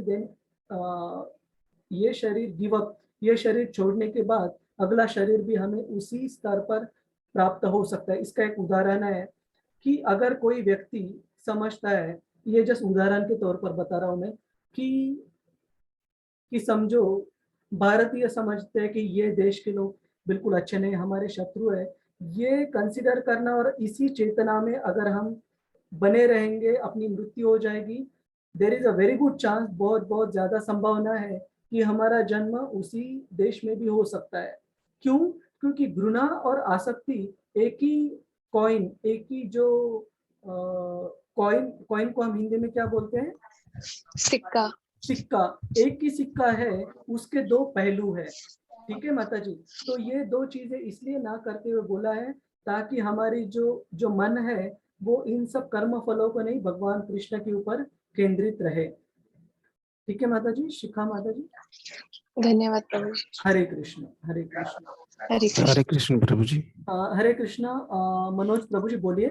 गिवअप, ये शरीर छोड़ने के बाद अगला शरीर भी हमें उसी स्तर पर प्राप्त हो सकता है। इसका एक उदाहरण है कि अगर कोई व्यक्ति समझता है, ये जस्ट उदाहरण के तौर पर बता रहा हूं मैं, कि समझो भारतीय समझते हैं कि ये देश के लोग बिल्कुल अच्छे नहीं, हमारे शत्रु है। ये कंसिडर करना और इसी चेतना में अगर हम बने रहेंगे अपनी मृत्यु हो जाएगी। There is a very good chance, बहुत बहुत ज्यादा संभावना है कि हमारा जन्म उसी देश में भी हो सकता है। क्यों? क्योंकि घृणा और आसक्ति एक ही कॉइन, एक ही जो कॉइन को हम हिंदी में क्या बोलते हैं? सिक्का। सिक्का, एक ही सिक्का है, उसके दो पहलू है। ठीक है माता जी। तो ये दो चीजें इसलिए ना करते हुए बोला है ताकि हमारी जो मन है वो इन सब कर्म फलों को नहीं, भगवान कृष्ण के ऊपर केंद्रित रहे। ठीक है माता जी। शिखा माता जी। धन्यवाद प्रभु जी। हरे कृष्ण हरे कृष्ण। हरे कृष्ण। हरे कृष्ण प्रभु जी। हरे कृष्ण। मनोज प्रभु जी बोलिए।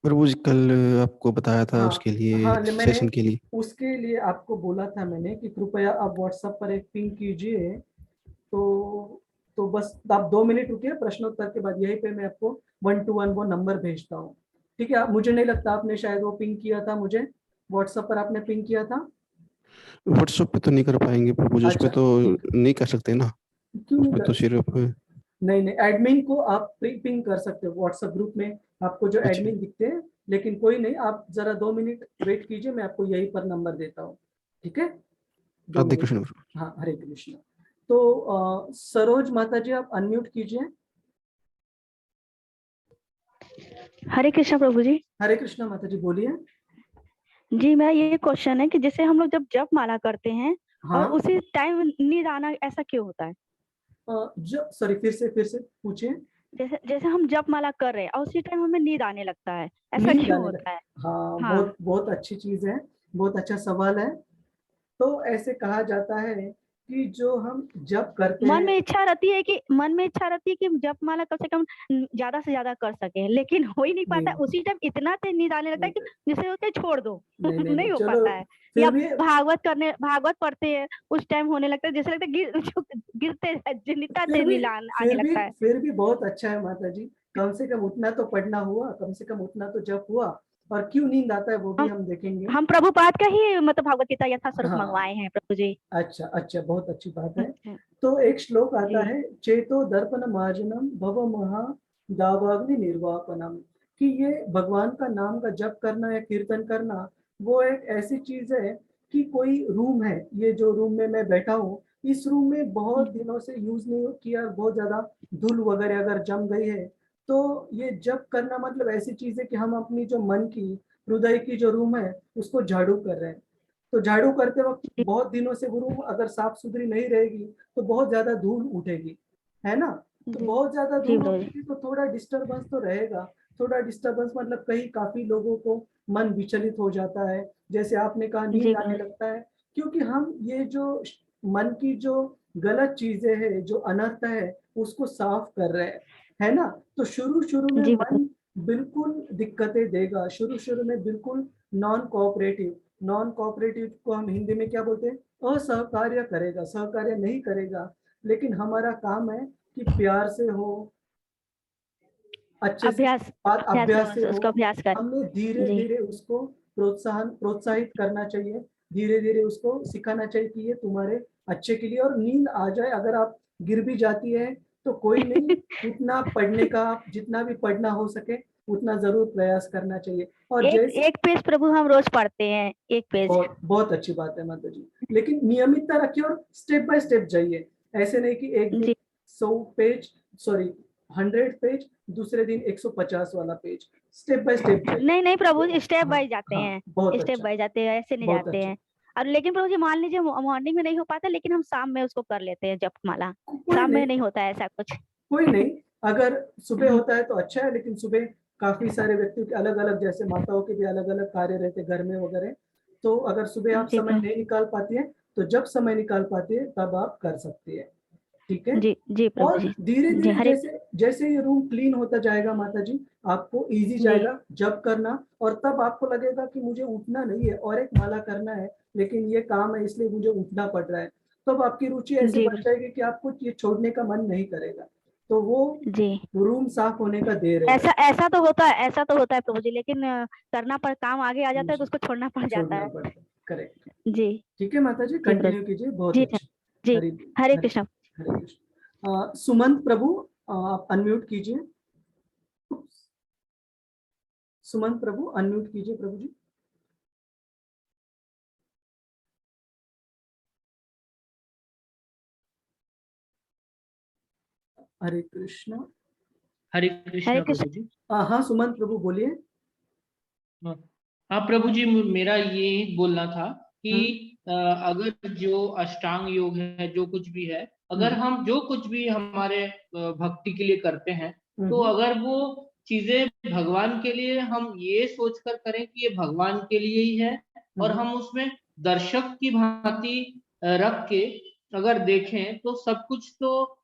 प्रभु जी कल आपको बताया था हाँ, उसके लिए, हाँ, सेशन के लिए। उसके लिए आपको बोला था मैंने कि कृपया आप व्हाट्सएप पर एक पिंग कीजिए। तो बस आप 2 मिनट रुकिए, प्रश्नोत्तर के बाद यहीं पे मैं आपको 1 to 1 वो नंबर भेजता हूँ। ठीक है। मुझे नहीं लगता आपने शायद वो पिंग किया था, मुझे व्हाट्सएप पर आपने पिंग किया था। व्हाट्सएप पे तो नहीं कर पाएंगे प्रभु जी, उस पे अच्छा, तो नहीं कर सकते ना। क्यों उस नहीं पे तो कर? सिर्फ नहीं, एडमिन को आप पिंग कर सकते हो व्हाट्सएप ग्रुप में, आपको जो अच्छा। एडमिन दिखते हैं। लेकिन कोई नहीं, आप जरा 2 मिनट वेट कीजिए, मैं आपको यहीं पर नंबर देता हूँ। ठीक है। 2 राधे मिनट। कृष्ण। हाँ, हरे कृष्ण। तो सरोज माता जी आप अनम्यूट कीजिए। हरे कृष्ण प्रभु जी। हरे कृष्ण माता जी बोलिए। जी मैं ये क्वेश्चन है कि जैसे हम लोग जब जप माला करते हैं हाँ, और उसी टाइम नींद आना, ऐसा क्यों होता है? सॉरी, फिर से पूछिए। जैसे जैसे हम जप माला कर रहे हैं और उसी टाइम हमें नींद आने लगता है, ऐसा नींद क्यों आने होता लगे? है? हाँ, हाँ। बहुत बहुत अच्छी चीज है, बहुत अच्छा सवाल है। तो ऐसे कहा जाता है कि जो हम जप करते मन हैं, में इच्छा रहती है कि जप माला कम से कम ज्यादा से ज्यादा कर सके, लेकिन हो ही नहीं पाता है। नहीं उसी टाइम इतना तेज नींद आने लगता है कि जिसे होता है छोड़ दो। नहीं हो चलो, पाता है। फिर या भी भागवत पढ़ते हैं, उस टाइम होने लगता है, जैसे लगता है गिरते जितना फिर तेज भी नींद आने फिर भी लगता है। फिर भी बहुत अच्छा है माता जी। कम से कम उतना तो पढ़ना हुआ, कम से कम उतना तो जप हुआ। और क्यों नींद आता है वो भी हम देखेंगे। हम प्रभुपाद का ही मतलब भगवत गीता यथास्वरूप हाँ, मंगवाए हैं प्रभु जी। अच्छा अच्छा, बहुत अच्छी बात है। अच्छा, तो एक श्लोक आता जी। है, चेतो दर्पण मार्जनम भव महा दावाग्नि निर्वापनम, कि ये भगवान का नाम का जप करना या कीर्तन करना वो एक ऐसी चीज है कि कोई रूम है, ये जो रूम में मैं बैठा हूँ, इस रूम में बहुत दिनों से यूज नहीं किया, बहुत ज्यादा धूल वगैरह अगर जम गई है तो ये जप करना मतलब ऐसी चीज है कि हम अपनी जो मन की, हृदय की जो रूम है उसको झाड़ू कर रहे हैं। तो झाड़ू करते वक्त बहुत दिनों से वो रूम अगर साफ सुथरी नहीं रहेगी तो बहुत ज्यादा धूल उठेगी, है ना। तो बहुत ज्यादा धूल उठेगी तो थोड़ा डिस्टरबेंस तो रहेगा। थोड़ा डिस्टरबेंस मतलब कहीं काफी लोगों को मन विचलित हो जाता है, जैसे आपने कहा नींद आने लगता है, क्योंकि हम ये जो मन की जो गलत चीजें है, जो अनर्थ है, उसको साफ कर रहे हैं, है ना। तो शुरू में मन बिल्कुल दिक्कतें देगा, शुरू में बिल्कुल नॉन कोऑपरेटिव को हम हिंदी में क्या बोलते हैं, असहकार्य करेगा, सहकार्य नहीं करेगा। लेकिन हमारा काम है कि प्यार से हो, अच्छे अभ्यास से उसका अभ्यास कर। हमने धीरे धीरे उसको प्रोत्साहित करना चाहिए, धीरे धीरे उसको सिखाना चाहिए कि ये तुम्हारे अच्छे के लिए। और नींद आ जाए, अगर आप गिर भी जाती है तो कोई नहीं, उतना पढ़ने का जितना भी पढ़ना हो सके उतना जरूर प्रयास करना चाहिए। और एक पेज प्रभु हम रोज पढ़ते हैं, एक पेज। बहुत अच्छी बात है माता जी, लेकिन नियमितता रखिए और स्टेप बाय स्टेप जाइए। ऐसे नहीं कि एक दिन 100 पेज, दूसरे दिन 150 वाला पेज, स्टेप बाय स्टेप जाइए। नहीं प्रभु जी, स्टेप बाय जाते हैं, स्टेप बाय जाते हैं, ऐसे नहीं जाते हैं। और लेकिन प्रभु जी मान लीजिए मॉर्निंग में नहीं हो पाता, लेकिन हम शाम में उसको कर लेते हैं जपमाला। शाम में नहीं होता है ऐसा कुछ। कोई नहीं, अगर सुबह होता है तो अच्छा है, लेकिन सुबह काफी सारे व्यक्तियों के अलग अलग, जैसे माताओं के भी अलग अलग कार्य रहते घर में वगैरह, तो अगर सुबह आप समय नहीं निकाल पाती है तो जब समय निकाल पाती है तब आप कर सकती है, ठीक है। जी और धीरे धीरे जैसे ये रूम क्लीन होता जाएगा माता जी, आपको इजी जाएगा जब करना, और तब आपको लगेगा कि मुझे उठना नहीं है और एक माला करना है, लेकिन ये काम है इसलिए मुझे उठना पड़ रहा है। तब आपकी रुचि ऐसी बढ़ जाएगी कि आपको ये छोड़ने का मन नहीं करेगा, तो वो रूम साफ होने का देर है। ऐसा तो होता है प्रभु जी, लेकिन करना पर काम आगे आ जाता है तो उसको छोड़ना पड़ जाता है। करेक्ट जी, ठीक है माता जी, कंटिन्यू कीजिए, बहुत अच्छा जी। हरे कृष्ण। सुमंत प्रभु आप अनम्यूट कीजिए, सुमंत प्रभु अनम्यूट कीजिए प्रभु जी। हरे कृष्ण। हरे कृष्ण प्रभु जी। हाँ सुमंत प्रभु बोलिए। हाँ प्रभु जी, मेरा ये बोलना था कि अगर जो अष्टांग योग है, जो कुछ भी है, अगर हम जो कुछ भी हमारे भक्ति के लिए करते हैं, तो अगर वो चीजें भगवान के लिए हम ये सोचकर करें कि ये भगवान के लिए ही है, और हम उसमें दर्शक की भांति रख के अगर देखें तो सब कुछ तो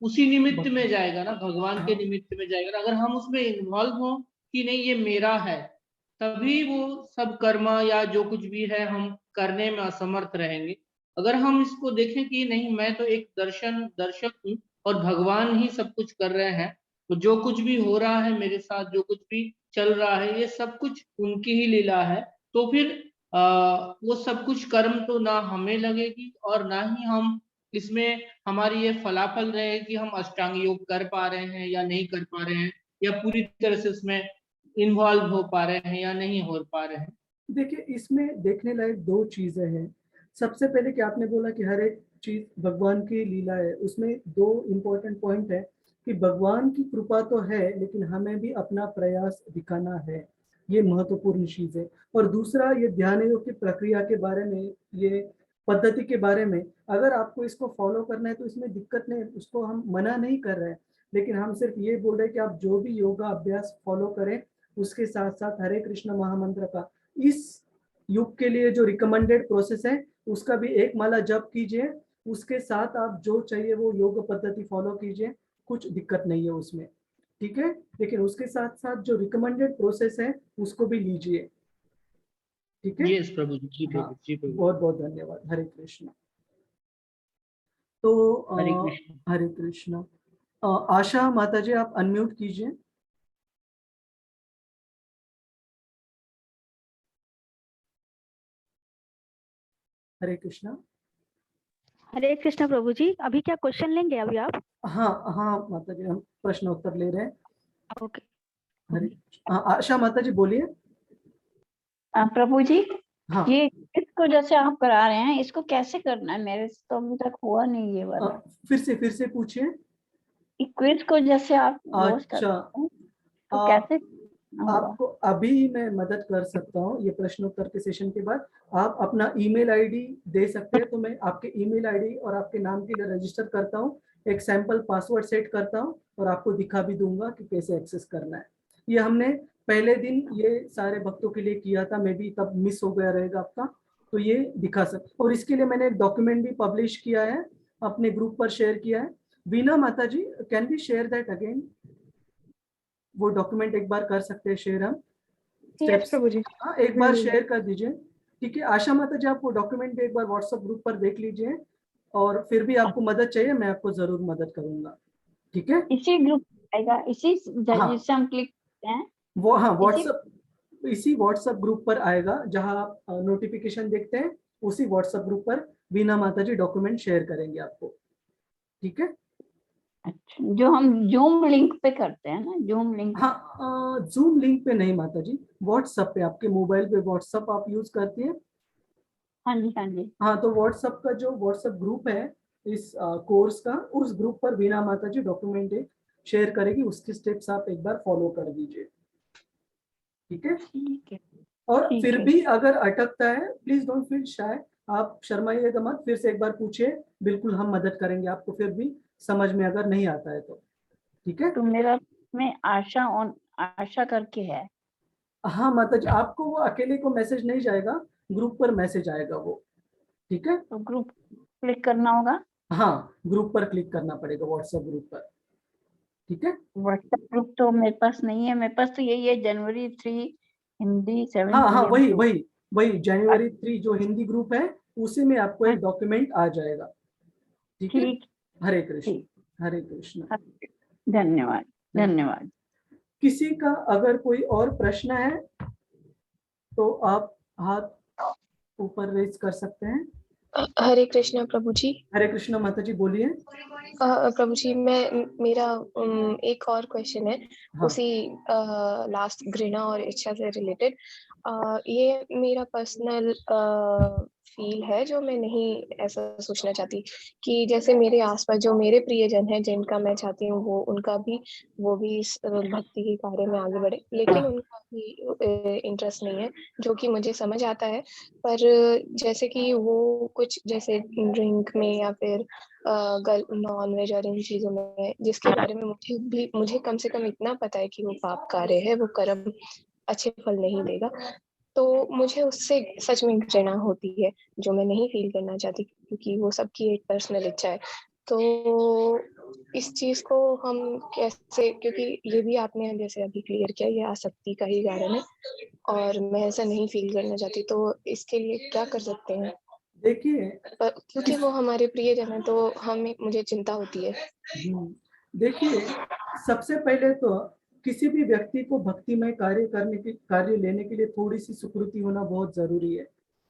उसी निमित्त में जाएगा ना, भगवान के निमित्त में जाएगा। अगर हम उसमें इन्वॉल्व हो कि नहीं ये मेरा है, तभी वो सब कर्म या जो कुछ भी है हम करने में असमर्थ रहेंगे। अगर हम इसको देखें कि नहीं, मैं तो एक दर्शक हूँ और भगवान ही सब कुछ कर रहे हैं, तो जो कुछ भी हो रहा है मेरे साथ, जो कुछ भी चल रहा है, ये सब कुछ उनकी ही लीला है, तो फिर वो सब कुछ कर्म तो ना हमें लगेगी और ना ही हम इसमें हमारी ये फलाफल रहे कि हम अष्टांग योग कर पा रहे हैं या नहीं कर पा रहे हैं, या पूरी तरह से उसमें इन्वॉल्व हो पा रहे हैं या नहीं हो पा रहे हैं। देखिए, इसमें देखने लायक दो चीजें हैं। सबसे पहले कि आपने बोला कि हर एक चीज भगवान की लीला है, उसमें दो इम्पोर्टेंट पॉइंट है कि भगवान की कृपा तो है, लेकिन हमें भी अपना प्रयास दिखाना है, ये महत्वपूर्ण चीज है। और दूसरा, ये ध्यान योग की प्रक्रिया के बारे में, ये पद्धति के बारे में, अगर आपको इसको फॉलो करना है तो इसमें दिक्कत नहीं, उसको हम मना नहीं कर रहे हैं, लेकिन हम सिर्फ ये बोल रहे हैं कि आप जो भी योगा अभ्यास फॉलो करें, उसके साथ साथ हरे कृष्ण महामंत्र का इस युग के लिए जो रिकमेंडेड प्रोसेस है उसका भी एक माला जप कीजिए, उसके साथ आप जो चाहिए वो योग पद्धति फॉलो कीजिए, कुछ दिक्कत नहीं है उसमें, ठीक है। लेकिन उसके साथ साथ जो रिकमेंडेड प्रोसेस है उसको भी लीजिए, ठीक है। यस प्रभु जी, जी प्रभु। बहुत बहुत धन्यवाद। हरे कृष्ण। तो हरे कृष्ण। आशा माता जी आप अनम्यूट कीजिए। हरे कृष्णा। हरे कृष्णा प्रभु जी, अभी क्या क्वेश्चन लेंगे अभी आप? हाँ माता जी, हम प्रश्न उत्तर ले रहे हैं। ओके। हरे आशा माता जी बोलिए। प्रभु जी, हाँ। ये इसको जैसे आप करा रहे हैं, इसको कैसे करना है? मेरे से तो अभी तक हुआ नहीं ये वाला। फिर से पूछिए। क्विज को जैसे आप रोज करते हैं, तो कैसे? आपको अभी मैं मदद कर सकता हूँ, ये प्रश्नोत्तर के सेशन के बाद आप अपना ईमेल आईडी दे सकते हैं, तो मैं आपके ईमेल आईडी और आपके नाम के लिए रजिस्टर करता हूँ, एक सैंपल पासवर्ड सेट करता हूँ और आपको दिखा भी दूंगा कि कैसे एक्सेस करना है। ये हमने पहले दिन ये सारे भक्तों के लिए किया था, मे भी तब मिस हो गया रहेगा आपका, तो ये दिखा सकते। और इसके लिए मैंने एक डॉक्यूमेंट भी पब्लिश किया है, अपने ग्रुप पर शेयर किया है। वीना माता ji, can we share that again? वो डॉक्यूमेंट एक बार कर सकते हैं शेयर हम? यस प्रभु जी। हाँ, एक बार शेयर कर दीजिए, ठीक है। आशा माता जी, आप वो डॉक्यूमेंट एक बार व्हाट्सएप ग्रुप पर देख लीजिए, और फिर भी आपको मदद चाहिए, मैं आपको जरूर मदद करूंगा, ठीक है। इसी ग्रुप आएगा, इसी हाँ, जिससे हम क्लिक करते हैं वो, हाँ, व्हाट्सएप, इसी व्हाट्सएप ग्रुप पर आएगा जहां आप नोटिफिकेशन देखते हैं, उसी व्हाट्सएप ग्रुप पर वीना माता जी डॉक्यूमेंट शेयर करेंगे आपको, ठीक है। अच्छा, जो हम जूम लिंक पे करते हैं ना, जूम लिंक? हाँ, जूम लिंक पे नहीं माता जी, व्हाट्सएप पे, आपके मोबाइल पे व्हाट्सएप आप यूज करती हैं? हाँ जी, हाँ जी। हाँ, तो व्हाट्सएप का जो व्हाट्सएप ग्रुप है इस कोर्स का, उस ग्रुप पर वीना माता जी डॉक्यूमेंट एक शेयर करेगी, उसके स्टेप्स आप एक बार फॉलो कर दीजिए, ठीक है। ठीक है। और ठीक फिर है। भी अगर अटकता है, प्लीज डोंट फील शाय, आप शर्माइएगा मत, फिर से एक बार पूछिए, बिल्कुल हम मदद करेंगे आपको, फिर भी समझ में अगर नहीं आता है तो, ठीक है। तो मेरा में आशा करके है। हाँ माता जी, आपको वो अकेले को मैसेज नहीं जाएगा, ग्रुप पर मैसेज आएगा वो, ठीक है। तो ग्रुप क्लिक करना होगा? हाँ, ग्रुप पर क्लिक करना पड़ेगा, व्हाट्सएप ग्रुप पर, ठीक है। व्हाट्सएप ग्रुप तो मेरे पास नहीं है, मेरे पास तो यही है, जनवरी 3 हिंदी 7 हाँ हाँ, PM वही to। वही वही जनवरी 3 जो हिंदी ग्रुप है, उसी में आपको एक डॉक्यूमेंट आ जाएगा, ठीक है। ठीक। हरे कृष्ण, हरे कृष्ण। धन्यवाद, धन्यवाद। किसी का अगर कोई और प्रश्न है तो आप हाथ ऊपर रेज कर सकते हैं। हरे कृष्णा प्रभु जी। हरे कृष्णा माता जी, बोलिए। प्रभु जी, मेरा एक और क्वेश्चन है। हाँ। उसी लास्ट घृणा और इच्छा से रिलेटेड। ये मेरा पर्सनल फील है, जो मैं नहीं ऐसा सोचना चाहती कि जैसे मेरे आसपास जो मेरे प्रियजन हैं, जिनका मैं चाहती हूँ वो भी इस भक्ति के कार्य में आगे बढ़े, लेकिन उनका भी इंटरेस्ट नहीं है, जो कि मुझे समझ आता है। पर जैसे कि वो कुछ जैसे ड्रिंक में या फिर नॉन वेज और इन चीजों में, जिसके बारे में मुझे कम से कम इतना पता है कि वो पाप कार्य है, वो कर्म अच्छे फल नहीं देगा, तो मुझे उससे सच में घृणा होती है, जो मैं नहीं फील करना चाहती, क्योंकि वो सबकी एक पर्सनल इच्छा है। तो इस चीज को हम कैसे, क्योंकि ये भी आपने जैसे अभी क्लियर किया, ये आसक्ति का ही कारण है और मैं ऐसा नहीं फील करना चाहती, तो इसके लिए क्या कर सकते हैं? देखिए, क्योंकि वो हमारे प्रियजन है, तो मुझे चिंता होती है। देखिए, सबसे पहले तो किसी भी व्यक्ति को भक्तिमय कार्य लेने के लिए थोड़ी सी सुकृति होना बहुत जरूरी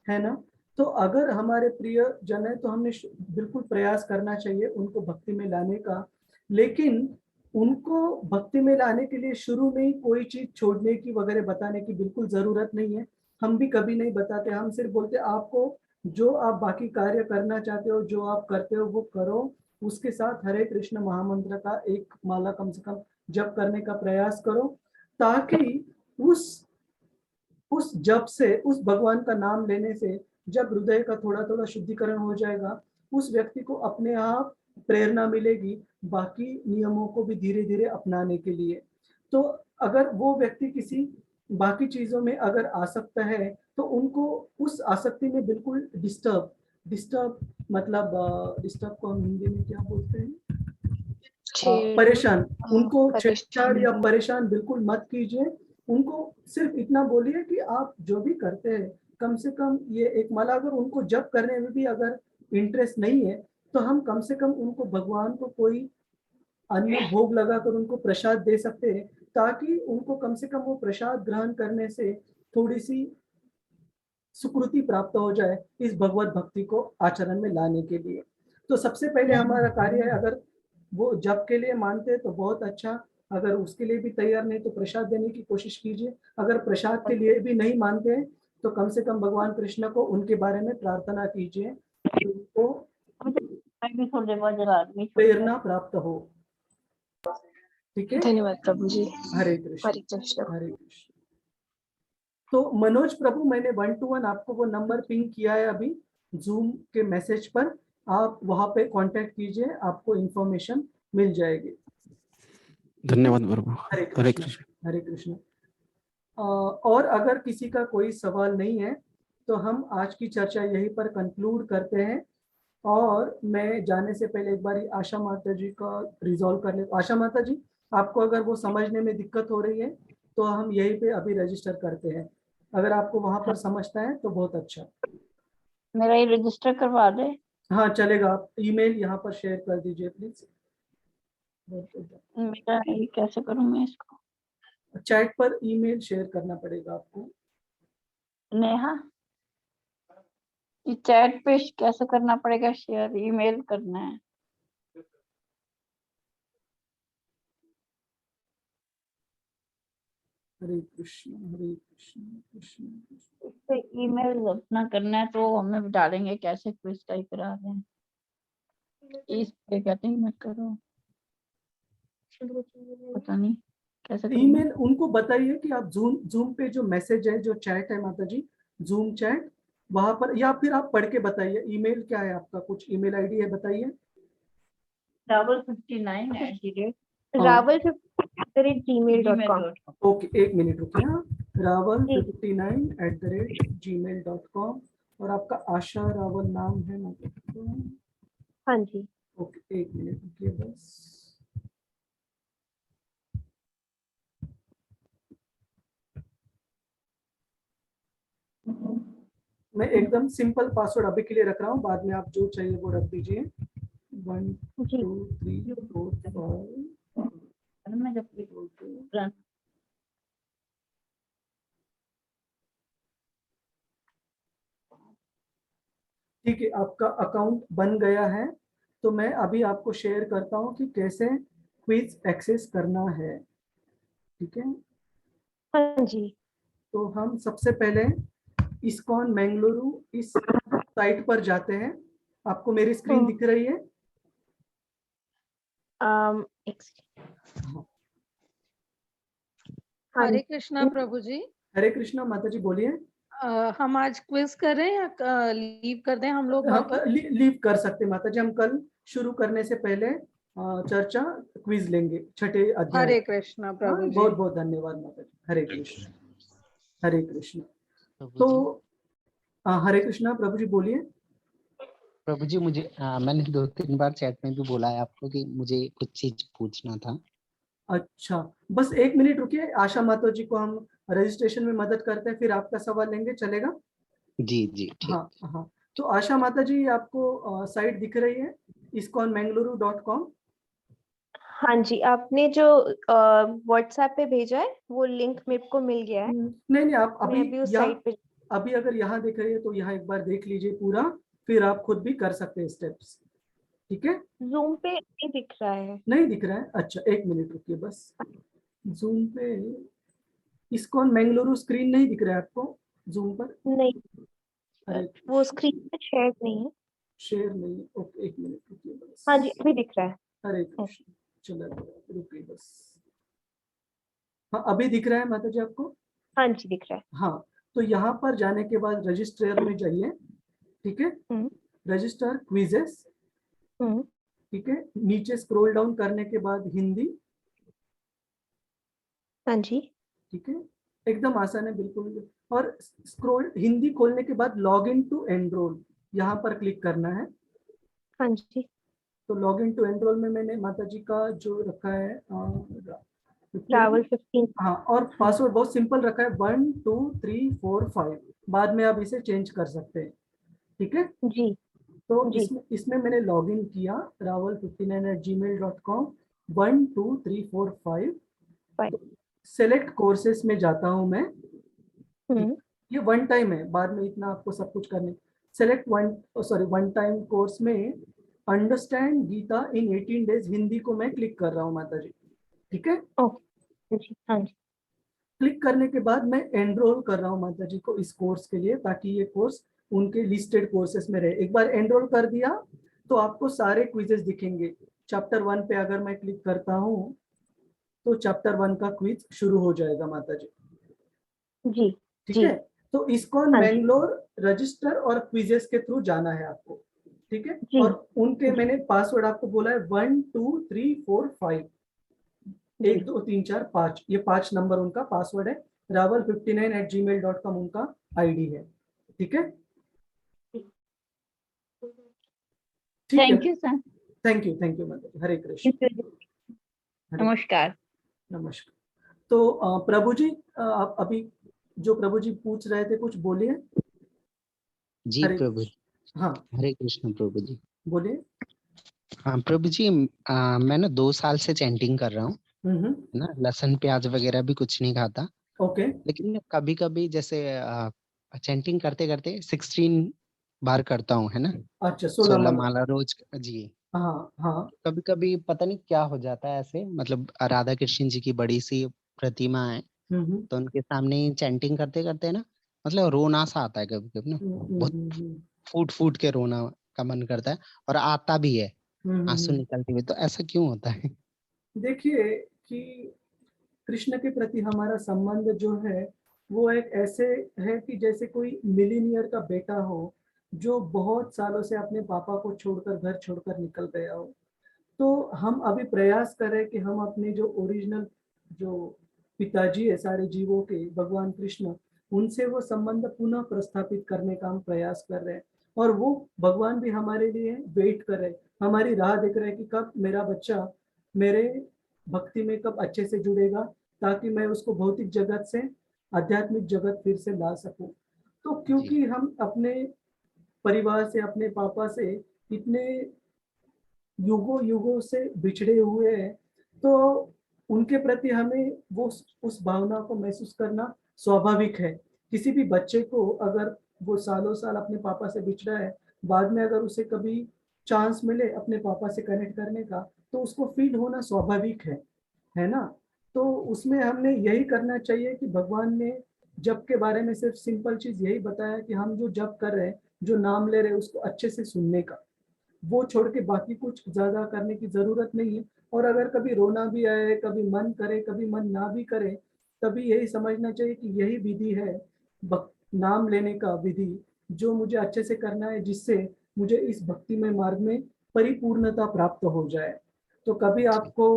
है ना। तो अगर हमारे प्रिय जन है तो हमें बिल्कुल प्रयास करना चाहिए उनको भक्ति में लाने का, लेकिन उनको भक्ति में लाने के लिए शुरू में ही कोई चीज छोड़ने की वगैरह बताने की बिल्कुल जरूरत नहीं है। हम भी कभी नहीं बताते, हम सिर्फ बोलते आपको जो आप बाकी कार्य करना चाहते हो, जो आप करते हो वो करो, उसके साथ हरे कृष्ण महामंत्र का एक माला कम से कम जप करने का प्रयास करो, ताकि उस जप से, उस भगवान का नाम लेने से जब हृदय का थोड़ा थोड़ा शुद्धिकरण हो जाएगा, उस व्यक्ति को अपने आप प्रेरणा मिलेगी बाकी नियमों को भी धीरे धीरे अपनाने के लिए। तो अगर वो व्यक्ति किसी बाकी चीजों में अगर आसक्त है तो उनको उस आसक्ति में बिल्कुल डिस्टर्ब मतलब डिस्टर्ब को हम हिंदी में क्या बोलते हैं, परेशान, उनको छेड़छाड़ या परेशान बिल्कुल मत कीजिए। उनको सिर्फ इतना बोलिए कि आप जो भी करते हैं कम से कम ये एक माला, अगर उनको जप करने में भी अगर इंटरेस्ट नहीं है तो हम कम से कम उनको भगवान को कोई अन्य भोग लगाकर उनको प्रसाद दे सकते हैं, ताकि उनको कम से कम वो प्रसाद ग्रहण करने से थोड़ी सी सुकृति प्राप्त हो जाए इस भगवत भक्ति को आचरण में लाने के लिए। तो सबसे पहले हमारा कार्य है, अगर वो जप के लिए मानते हैं तो बहुत अच्छा, अगर उसके लिए भी तैयार नहीं तो प्रसाद देने की कोशिश कीजिए। अगर प्रसाद के लिए भी नहीं मानते हैं तो कम से कम भगवान कृष्ण को उनके बारे में प्रार्थना कीजिए, उनको प्रेरणा प्राप्त हो। ठीक है, धन्यवाद प्रभु जी। हरे कृष्ण हरे कृष्ण। हरे कृष्ण। तो मनोज प्रभु, मैंने 1 to 1 आपको वो नंबर पिंग किया है अभी जूम के मैसेज पर, आप वहां पे कांटेक्ट कीजिए, आपको इंफॉर्मेशन मिल जाएगी। धन्यवाद प्रभु। हरे हरे कृष्ण कृष्ण। हरे कृष्ण। और अगर किसी का कोई सवाल नहीं है तो हम आज की चर्चा यहीं पर कंक्लूड करते हैं। और मैं जाने से पहले एक बार आशा माता जी का रिजॉल्व कर ले। आशा माता जी, आपको अगर वो समझने में दिक्कत हो रही है तो हम यहीं पे अभी रजिस्टर करते हैं, अगर आपको वहां पर समझता है तो बहुत अच्छा। मेरा ये रजिस्टर करवा दे। हाँ चलेगा, आप ईमेल यहाँ पर शेयर कर दीजिए प्लीज। मेरा ये कैसे करूँ मैं इसको? चैट पर ईमेल शेयर करना पड़ेगा आपको। नेहा, ये चैट पे कैसे करना पड़ेगा शेयर? ईमेल करना है। हरे कृष्ण कृष्ण कृष्ण। इस पे ईमेल अपना करना है तो हमें डालेंगे कैसे? क्विज टाइप करा रहे हैं इस पे, कहते हैं मत करो, पता नहीं कैसे करना। ईमेल उनको बताइए कि आप जूम पे जो मैसेज है, जो चैट है माता जी, जूम चैट, वहां पर, या फिर आप पढ़ के बताइए। ईमेल क्या है आपका, कुछ ईमेल आईडी है बताइए। Raval59 raval59@gmail.com। ओके, एक मिनट रुकिए। raval59@gmail.com। और आपका आशा रावल नाम है माता जी? हाँ जी। ओके, एक मिनट रुकिए बस। मैं एकदम सिंपल पासवर्ड अभी के लिए रख रहा हूँ, बाद में आप जो चाहिए वो रख दीजिए। 1 2 3 4 5। मैं जब ठीक है, आपका अकाउंट बन गया है। तो मैं अभी आपको शेयर करता हूँ कि कैसे क्विज एक्सेस करना है। ठीक है, हाँ जी। तो हम सबसे पहले इस्कॉन मैंगलुरु इस साइट पर जाते हैं। आपको मेरी स्क्रीन दिख रही है? हरे कृष्णा प्रभु जी। हरे कृष्णा माता जी, बोलिए। हम आज क्विज कर रहे हैं या लीव कर दें हम लोग? लीव कर सकते माता जी, हम कल शुरू करने से पहले चर्चा क्विज लेंगे छठे अध्याय। हरे कृष्णा प्रभु जी। बहुत बहुत धन्यवाद माता जी। हरे कृष्ण हरे कृष्ण। तो हरे कृष्णा प्रभु जी, बोलिए। प्रभु जी, मुझे मैंने 2-3 बार चैट में भी बोला है आपको कि मुझे कुछ चीज पूछना था। अच्छा, बस एक मिनट रुकिए। आशा माता जी को हम रजिस्ट्रेशन में मदद करते हैं, फिर आपका सवाल लेंगे, चलेगा? जी जी ठीक। हाँ हाँ। तो आशा माता जी, आपको साइट दिख रही है iskonmangaluru.com? हाँ जी, आपने जो व्हाट्सएप पे भेजा है वो लिंक मेरे को मिल गया है। नहीं, आप अभी उस साइट पे अभी अगर यहाँ दिख रही है तो यहाँ एक बार देख लीजिए पूरा, फिर आप खुद भी कर सकते हैं स्टेप्स। ठीक है, जूम पे नहीं दिख रहा है। नहीं दिख रहा है? अच्छा, एक मिनट रुकिए बस। जूम पे इस्कॉन मैंगलुरु स्क्रीन नहीं दिख रहा है आपको जूम पर? नहीं, अरे वो स्क्रीन पे शेयर नहीं है। शेयर नहीं है? ओके, एक मिनट रुकिए बस। हाँ जी, अभी दिख रहा है। हरे कृष्ण, चलो रुकिए बस। हाँ, अभी दिख रहा है माता जी आपको? हाँ जी, दिख रहा है। हाँ, तो यहाँ पर जाने के बाद रजिस्टर में जाइए। ठीक है, रजिस्टर क्विजेस। ठीक है, नीचे स्क्रॉल डाउन करने के बाद हिंदी। हाँ जी। ठीक है, एकदम आसान है बिल्कुल। और स्क्रॉल हिंदी खोलने के बाद लॉग इन टू एनरोल, यहाँ पर क्लिक करना है। हाँ जी। तो लॉग इन टू एनरोल में मैंने माता जी का जो रखा है रावल 15। हाँ, और पासवर्ड बहुत सिंपल रखा है, 1 2 3 4 5। बाद में आप इसे चेंज कर सकते हैं। ठीक है जी। तो इसमें मैंने लॉग इन किया raval59@gmail.com 1 2 3 4 5। सेलेक्ट कोर्सेस में जाता हूं मैं। ये वन टाइम है, बाद में इतना आपको सब कुछ करने। सेलेक्ट वन टाइम कोर्स में अंडरस्टैंड गीता इन 18 डेज हिंदी को मैं क्लिक कर रहा हूँ माता जी। ठीक है, हाँ जी। क्लिक करने के बाद मैं एनरोल कर रहा हूँ माता जी को इस कोर्स के लिए, ताकि ये कोर्स उनके लिस्टेड कोर्सेस में रहे। एक बार एनरोल कर दिया तो आपको सारे क्विजेस दिखेंगे। चैप्टर 1 पे अगर मैं क्लिक करता हूँ तो चैप्टर 1 का क्विज शुरू हो जाएगा माता जी। जी ठीक जी है, तो इस्कॉन हाँ जी मैंगलोर रजिस्टर और क्विजेस के थ्रू जाना है आपको। ठीक है, जी और उनके मैंने पासवर्ड आपको बोला है 1 2 3 4 5, 1 2 3 4 5, ये 5 नंबर उनका पासवर्ड है। raval59@gmail.com उनका आईडी है। ठीक है, ठीक है, thank you sir. Thank you माता जी। हरे कृष्ण। हरे नमस्कार। नमस्कार। तो प्रभु जी, आप अभी जो प्रभु जी पूछ रहे थे कुछ बोलिए। जी हरे प्रभु। कृष्ण। हाँ हरे कृष्ण प्रभु जी। बोलिए। हाँ प्रभु जी, मैं ना 2 साल से चैंटिंग कर रहा हूँ ना, लहसुन प्याज वगैरह भी कुछ नहीं खाता। ओके। लेकिन कभी कभी जैसे चैंटिंग करते करते 16 बार करता हूँ, है ना। अच्छा, 16 माला रोज जी। हाँ हाँ। कभी कभी पता नहीं क्या हो जाता है ऐसे, मतलब राधा कृष्ण जी की बड़ी सी प्रतिमा है, तो उनके सामने चैंटिंग करते करते ना, मतलब रोना सा आता है कभी कभी ना, बहुत फूट फूट के रोना का मन करता है, और आता भी है आंसू निकलते हुए। तो ऐसा क्यों होता है? देखिए कि कृष्ण के प्रति हमारा संबंध जो है वो एक ऐसे है कि जैसे कोई मिलीनियर का बेटा हो जो बहुत सालों से अपने पापा को छोड़कर, घर छोड़कर निकल गया हो। तो हम अभी प्रयास कर रहे हैं कि हम अपने जो ओरिजिनल जो पिताजी है सारे जीवों के, भगवान कृष्ण, उनसे वो संबंध पुनः प्रस्थापित करने का हम प्रयास कर रहे हैं। और वो भगवान भी हमारे लिए वेट कर रहे, हमारी राह देख रहे हैं कि कब मेरा बच्चा मेरे भक्ति में कब अच्छे से जुड़ेगा, ताकि मैं उसको भौतिक जगत से आध्यात्मिक जगत फिर से ला सकूं। तो क्योंकि हम अपने परिवार से, अपने पापा से इतने युगों युगों से बिछड़े हुए हैं, तो उनके प्रति हमें वो उस भावना को महसूस करना स्वाभाविक है। किसी भी बच्चे को अगर वो सालों साल अपने पापा से बिछड़ा है, बाद में अगर उसे कभी चांस मिले अपने पापा से कनेक्ट करने का, तो उसको फील होना स्वाभाविक है ना। तो उसमें हमने यही करना चाहिए कि भगवान ने जप के बारे में सिर्फ सिंपल चीज यही बताया कि हम जो जप कर रहे हैं, जो नाम ले रहे हैं, उसको अच्छे से सुनने का, वो छोड़ के बाकी कुछ ज्यादा करने की जरूरत नहीं है। और अगर कभी रोना भी आए, कभी मन करे, कभी मन ना भी करे, तभी यही समझना चाहिए कि यही विधि है नाम लेने का विधि, जो मुझे अच्छे से करना है, जिससे मुझे इस भक्ति में मार्ग में परिपूर्णता प्राप्त हो जाए। तो कभी आपको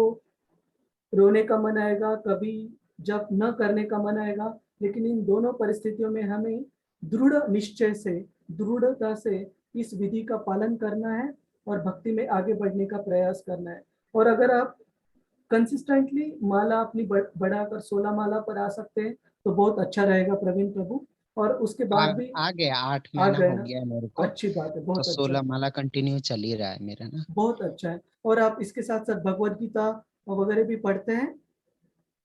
रोने का मन आएगा, कभी जब न करने का मन आएगा, लेकिन इन दोनों परिस्थितियों में हमें दृढ़ निश्चय से, दृढ़ता से इस विधि का पालन करना है और भक्ति में आगे बढ़ने का प्रयास करना है। और अगर आप कंसिस्टेंटली माला अपनी बढ़ाकर 16 माला पर आ सकते हैं तो बहुत अच्छा रहेगा प्रवीण प्रभु। और उसके बाद भी आ गया, 8 आ महीना गए हो ना, गया है मेरे को। अच्छी बात है, तो बहुत अच्छा 16 है, माला कंटिन्यू चल ही रहा है मेरा ना। बहुत अच्छा है। और आप इसके साथ साथ भगवत गीता वगैरह भी पढ़ते हैं?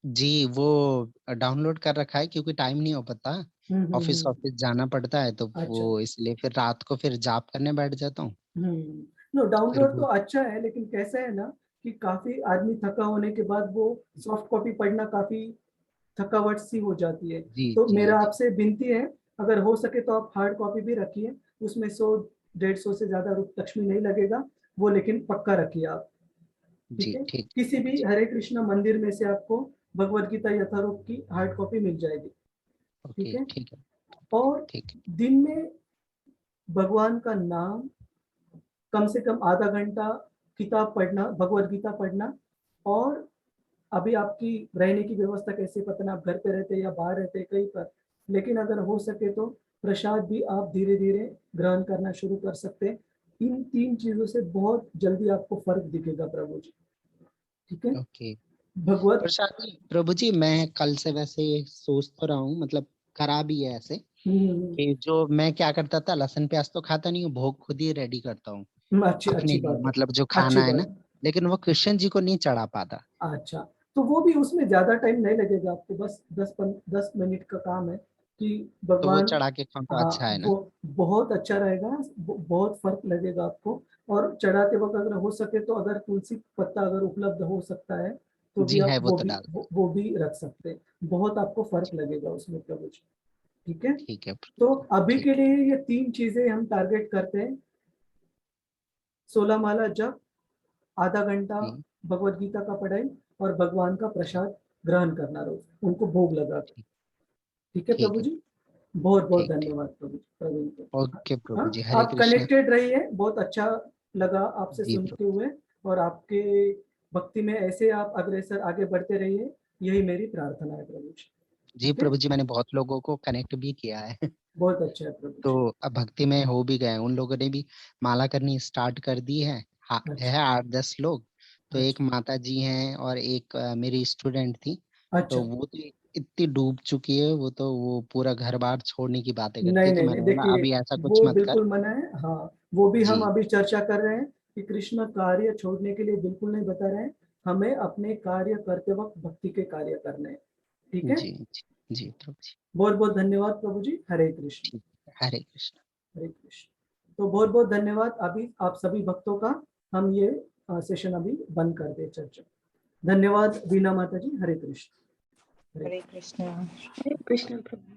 जी, वो डाउनलोड कर रखा है, क्योंकि टाइम नहीं हो पाता, ऑफिस जाना पड़ता है, तो अच्छा। वो इसलिए फिर रात को फिर जाप करने बैठ जाता हूँ। नो, फिर डाउनलोड तो वो अच्छा है, लेकिन कैसा है ना कि काफी आदमी थका होने के बाद वो सॉफ्ट कॉपी पढ़ना काफी थकावट सी हो जाती है। जी तो जी मेरा जी आपसे विनती है, अगर हो सके तो आप हार्ड कॉपी भी रखिए, उसमें 100-150 से ज्यादा लक्ष्मी नहीं लगेगा वो, लेकिन पक्का रखिए आप। ठीक जी, है, ठीक किसी है भी जी। हरे कृष्णा मंदिर में से आपको भगवत गीता यथारूप की हार्ड कॉपी मिल जाएगी। ठीक ओके, है, ठीक है और ठीक है। दिन में भगवान का नाम कम से कम आधा घंटा, किताब पढ़ना, भगवत गीता पढ़ना। और अभी आपकी रहने की व्यवस्था कैसे, पता ना आप घर पे रहते हैं या बाहर रहते हैं कहीं पर, लेकिन अगर हो सके तो प्रसाद भी आप धीरे धीरे ग्रहण करना शुरू कर सकते हैं। इन 3 चीजों से बहुत जल्दी आपको फर्क दिखेगा प्रभु जी। ठीक है, ओके भगवत प्रसाद जी, प्रभु जी मैं कल से वैसे सोच तो रहा हूँ, मतलब करा भी है ऐसे, कि जो मैं क्या करता था, लहसुन प्याज तो खाता नहीं हूँ, भोग खुद ही रेडी करता हूँ अच्छी अपने अच्छी लिए, बात है, मतलब जो अच्छी खाना है ना, बात लेकिन वो कृष्ण जी को नहीं चढ़ा पाता। अच्छा, तो वो भी उसमें ज्यादा टाइम नहीं लगेगा आपको, बस 10 मिनट का काम है कि तो वो भगवान। चढ़ा के खाऊं तो अच्छा हाँ, है ना? वो बहुत अच्छा रहेगा, बहुत फर्क लगेगा आपको। और चढ़ाते वक्त अगर हो सके तो अगर तुलसी पत्ता अगर उपलब्ध हो सकता है तो भी जी है, आप वो तो डाल वो भी रख सकते हैं, बहुत आपको फर्क लगेगा उसमें प्रभु जी। ठीक है, ठीक है तो अभी के ठीक है। लिए ये 3 चीजें हम टारगेट करते हैं: 16 माला जप, आधा घंटा भगवत गीता का पढ़ाई और भगवान का प्रसाद ग्रहण करना रोज, उनको भोग लगा के। ठीक है प्रभु जी, बहुत बहुत धन्यवाद प्रभु जी, प्रवीण को। ओके प्रभु हाँ, जी, हरे आप कृष्ण। कनेक्टेड रहिए, बहुत अच्छा लगा आपसे जी सुनते हुए, और आपके भक्ति में ऐसे आप अग्रसर आगे बढ़ते रहिए, यही मेरी प्रार्थना है प्रभु जी। जी प्रभु जी, मैंने बहुत लोगों को कनेक्ट भी किया है। बहुत अच्छा है प्रभु जी। तो अब भक्ति में हो भी गए, उन लोगों ने भी माला करनी स्टार्ट कर दी है। है 8-10 लोग। तो एक माता जी हैं और एक मेरी स्टूडेंट थी। तो वो तो इतनी डूब चुकी है, वो पूरा घर बार छोड़ने की बातें करती है। नहीं तो नहीं मैंने नहीं, बोला अभी देखिए ऐसा कुछ वो मत कर। बिल्कुल मना है। हाँ, वो भी हम जी। अभी चर्चा कर रहे हैं कि कृष्ण कार्य छोड़ने के लिए बिल्कुल नहीं बता रहे हैं, हमें अपने कार्य करते वक्त भक्ति के कार्य करने हैं। ठीक है जी जी जी प्रभु जी, बहुत बहुत धन्यवाद प्रभु जी। हरे कृष्ण। हरे कृष्ण। हरे कृष्ण। तो बहुत बहुत धन्यवाद। अभी आप सभी भक्तों का हम ये सेशन अभी बंद कर दे चर्चा। धन्यवाद बीना माता जी। हरे कृष्ण। हरे कृष्ण। हरे कृष्ण प्रभु।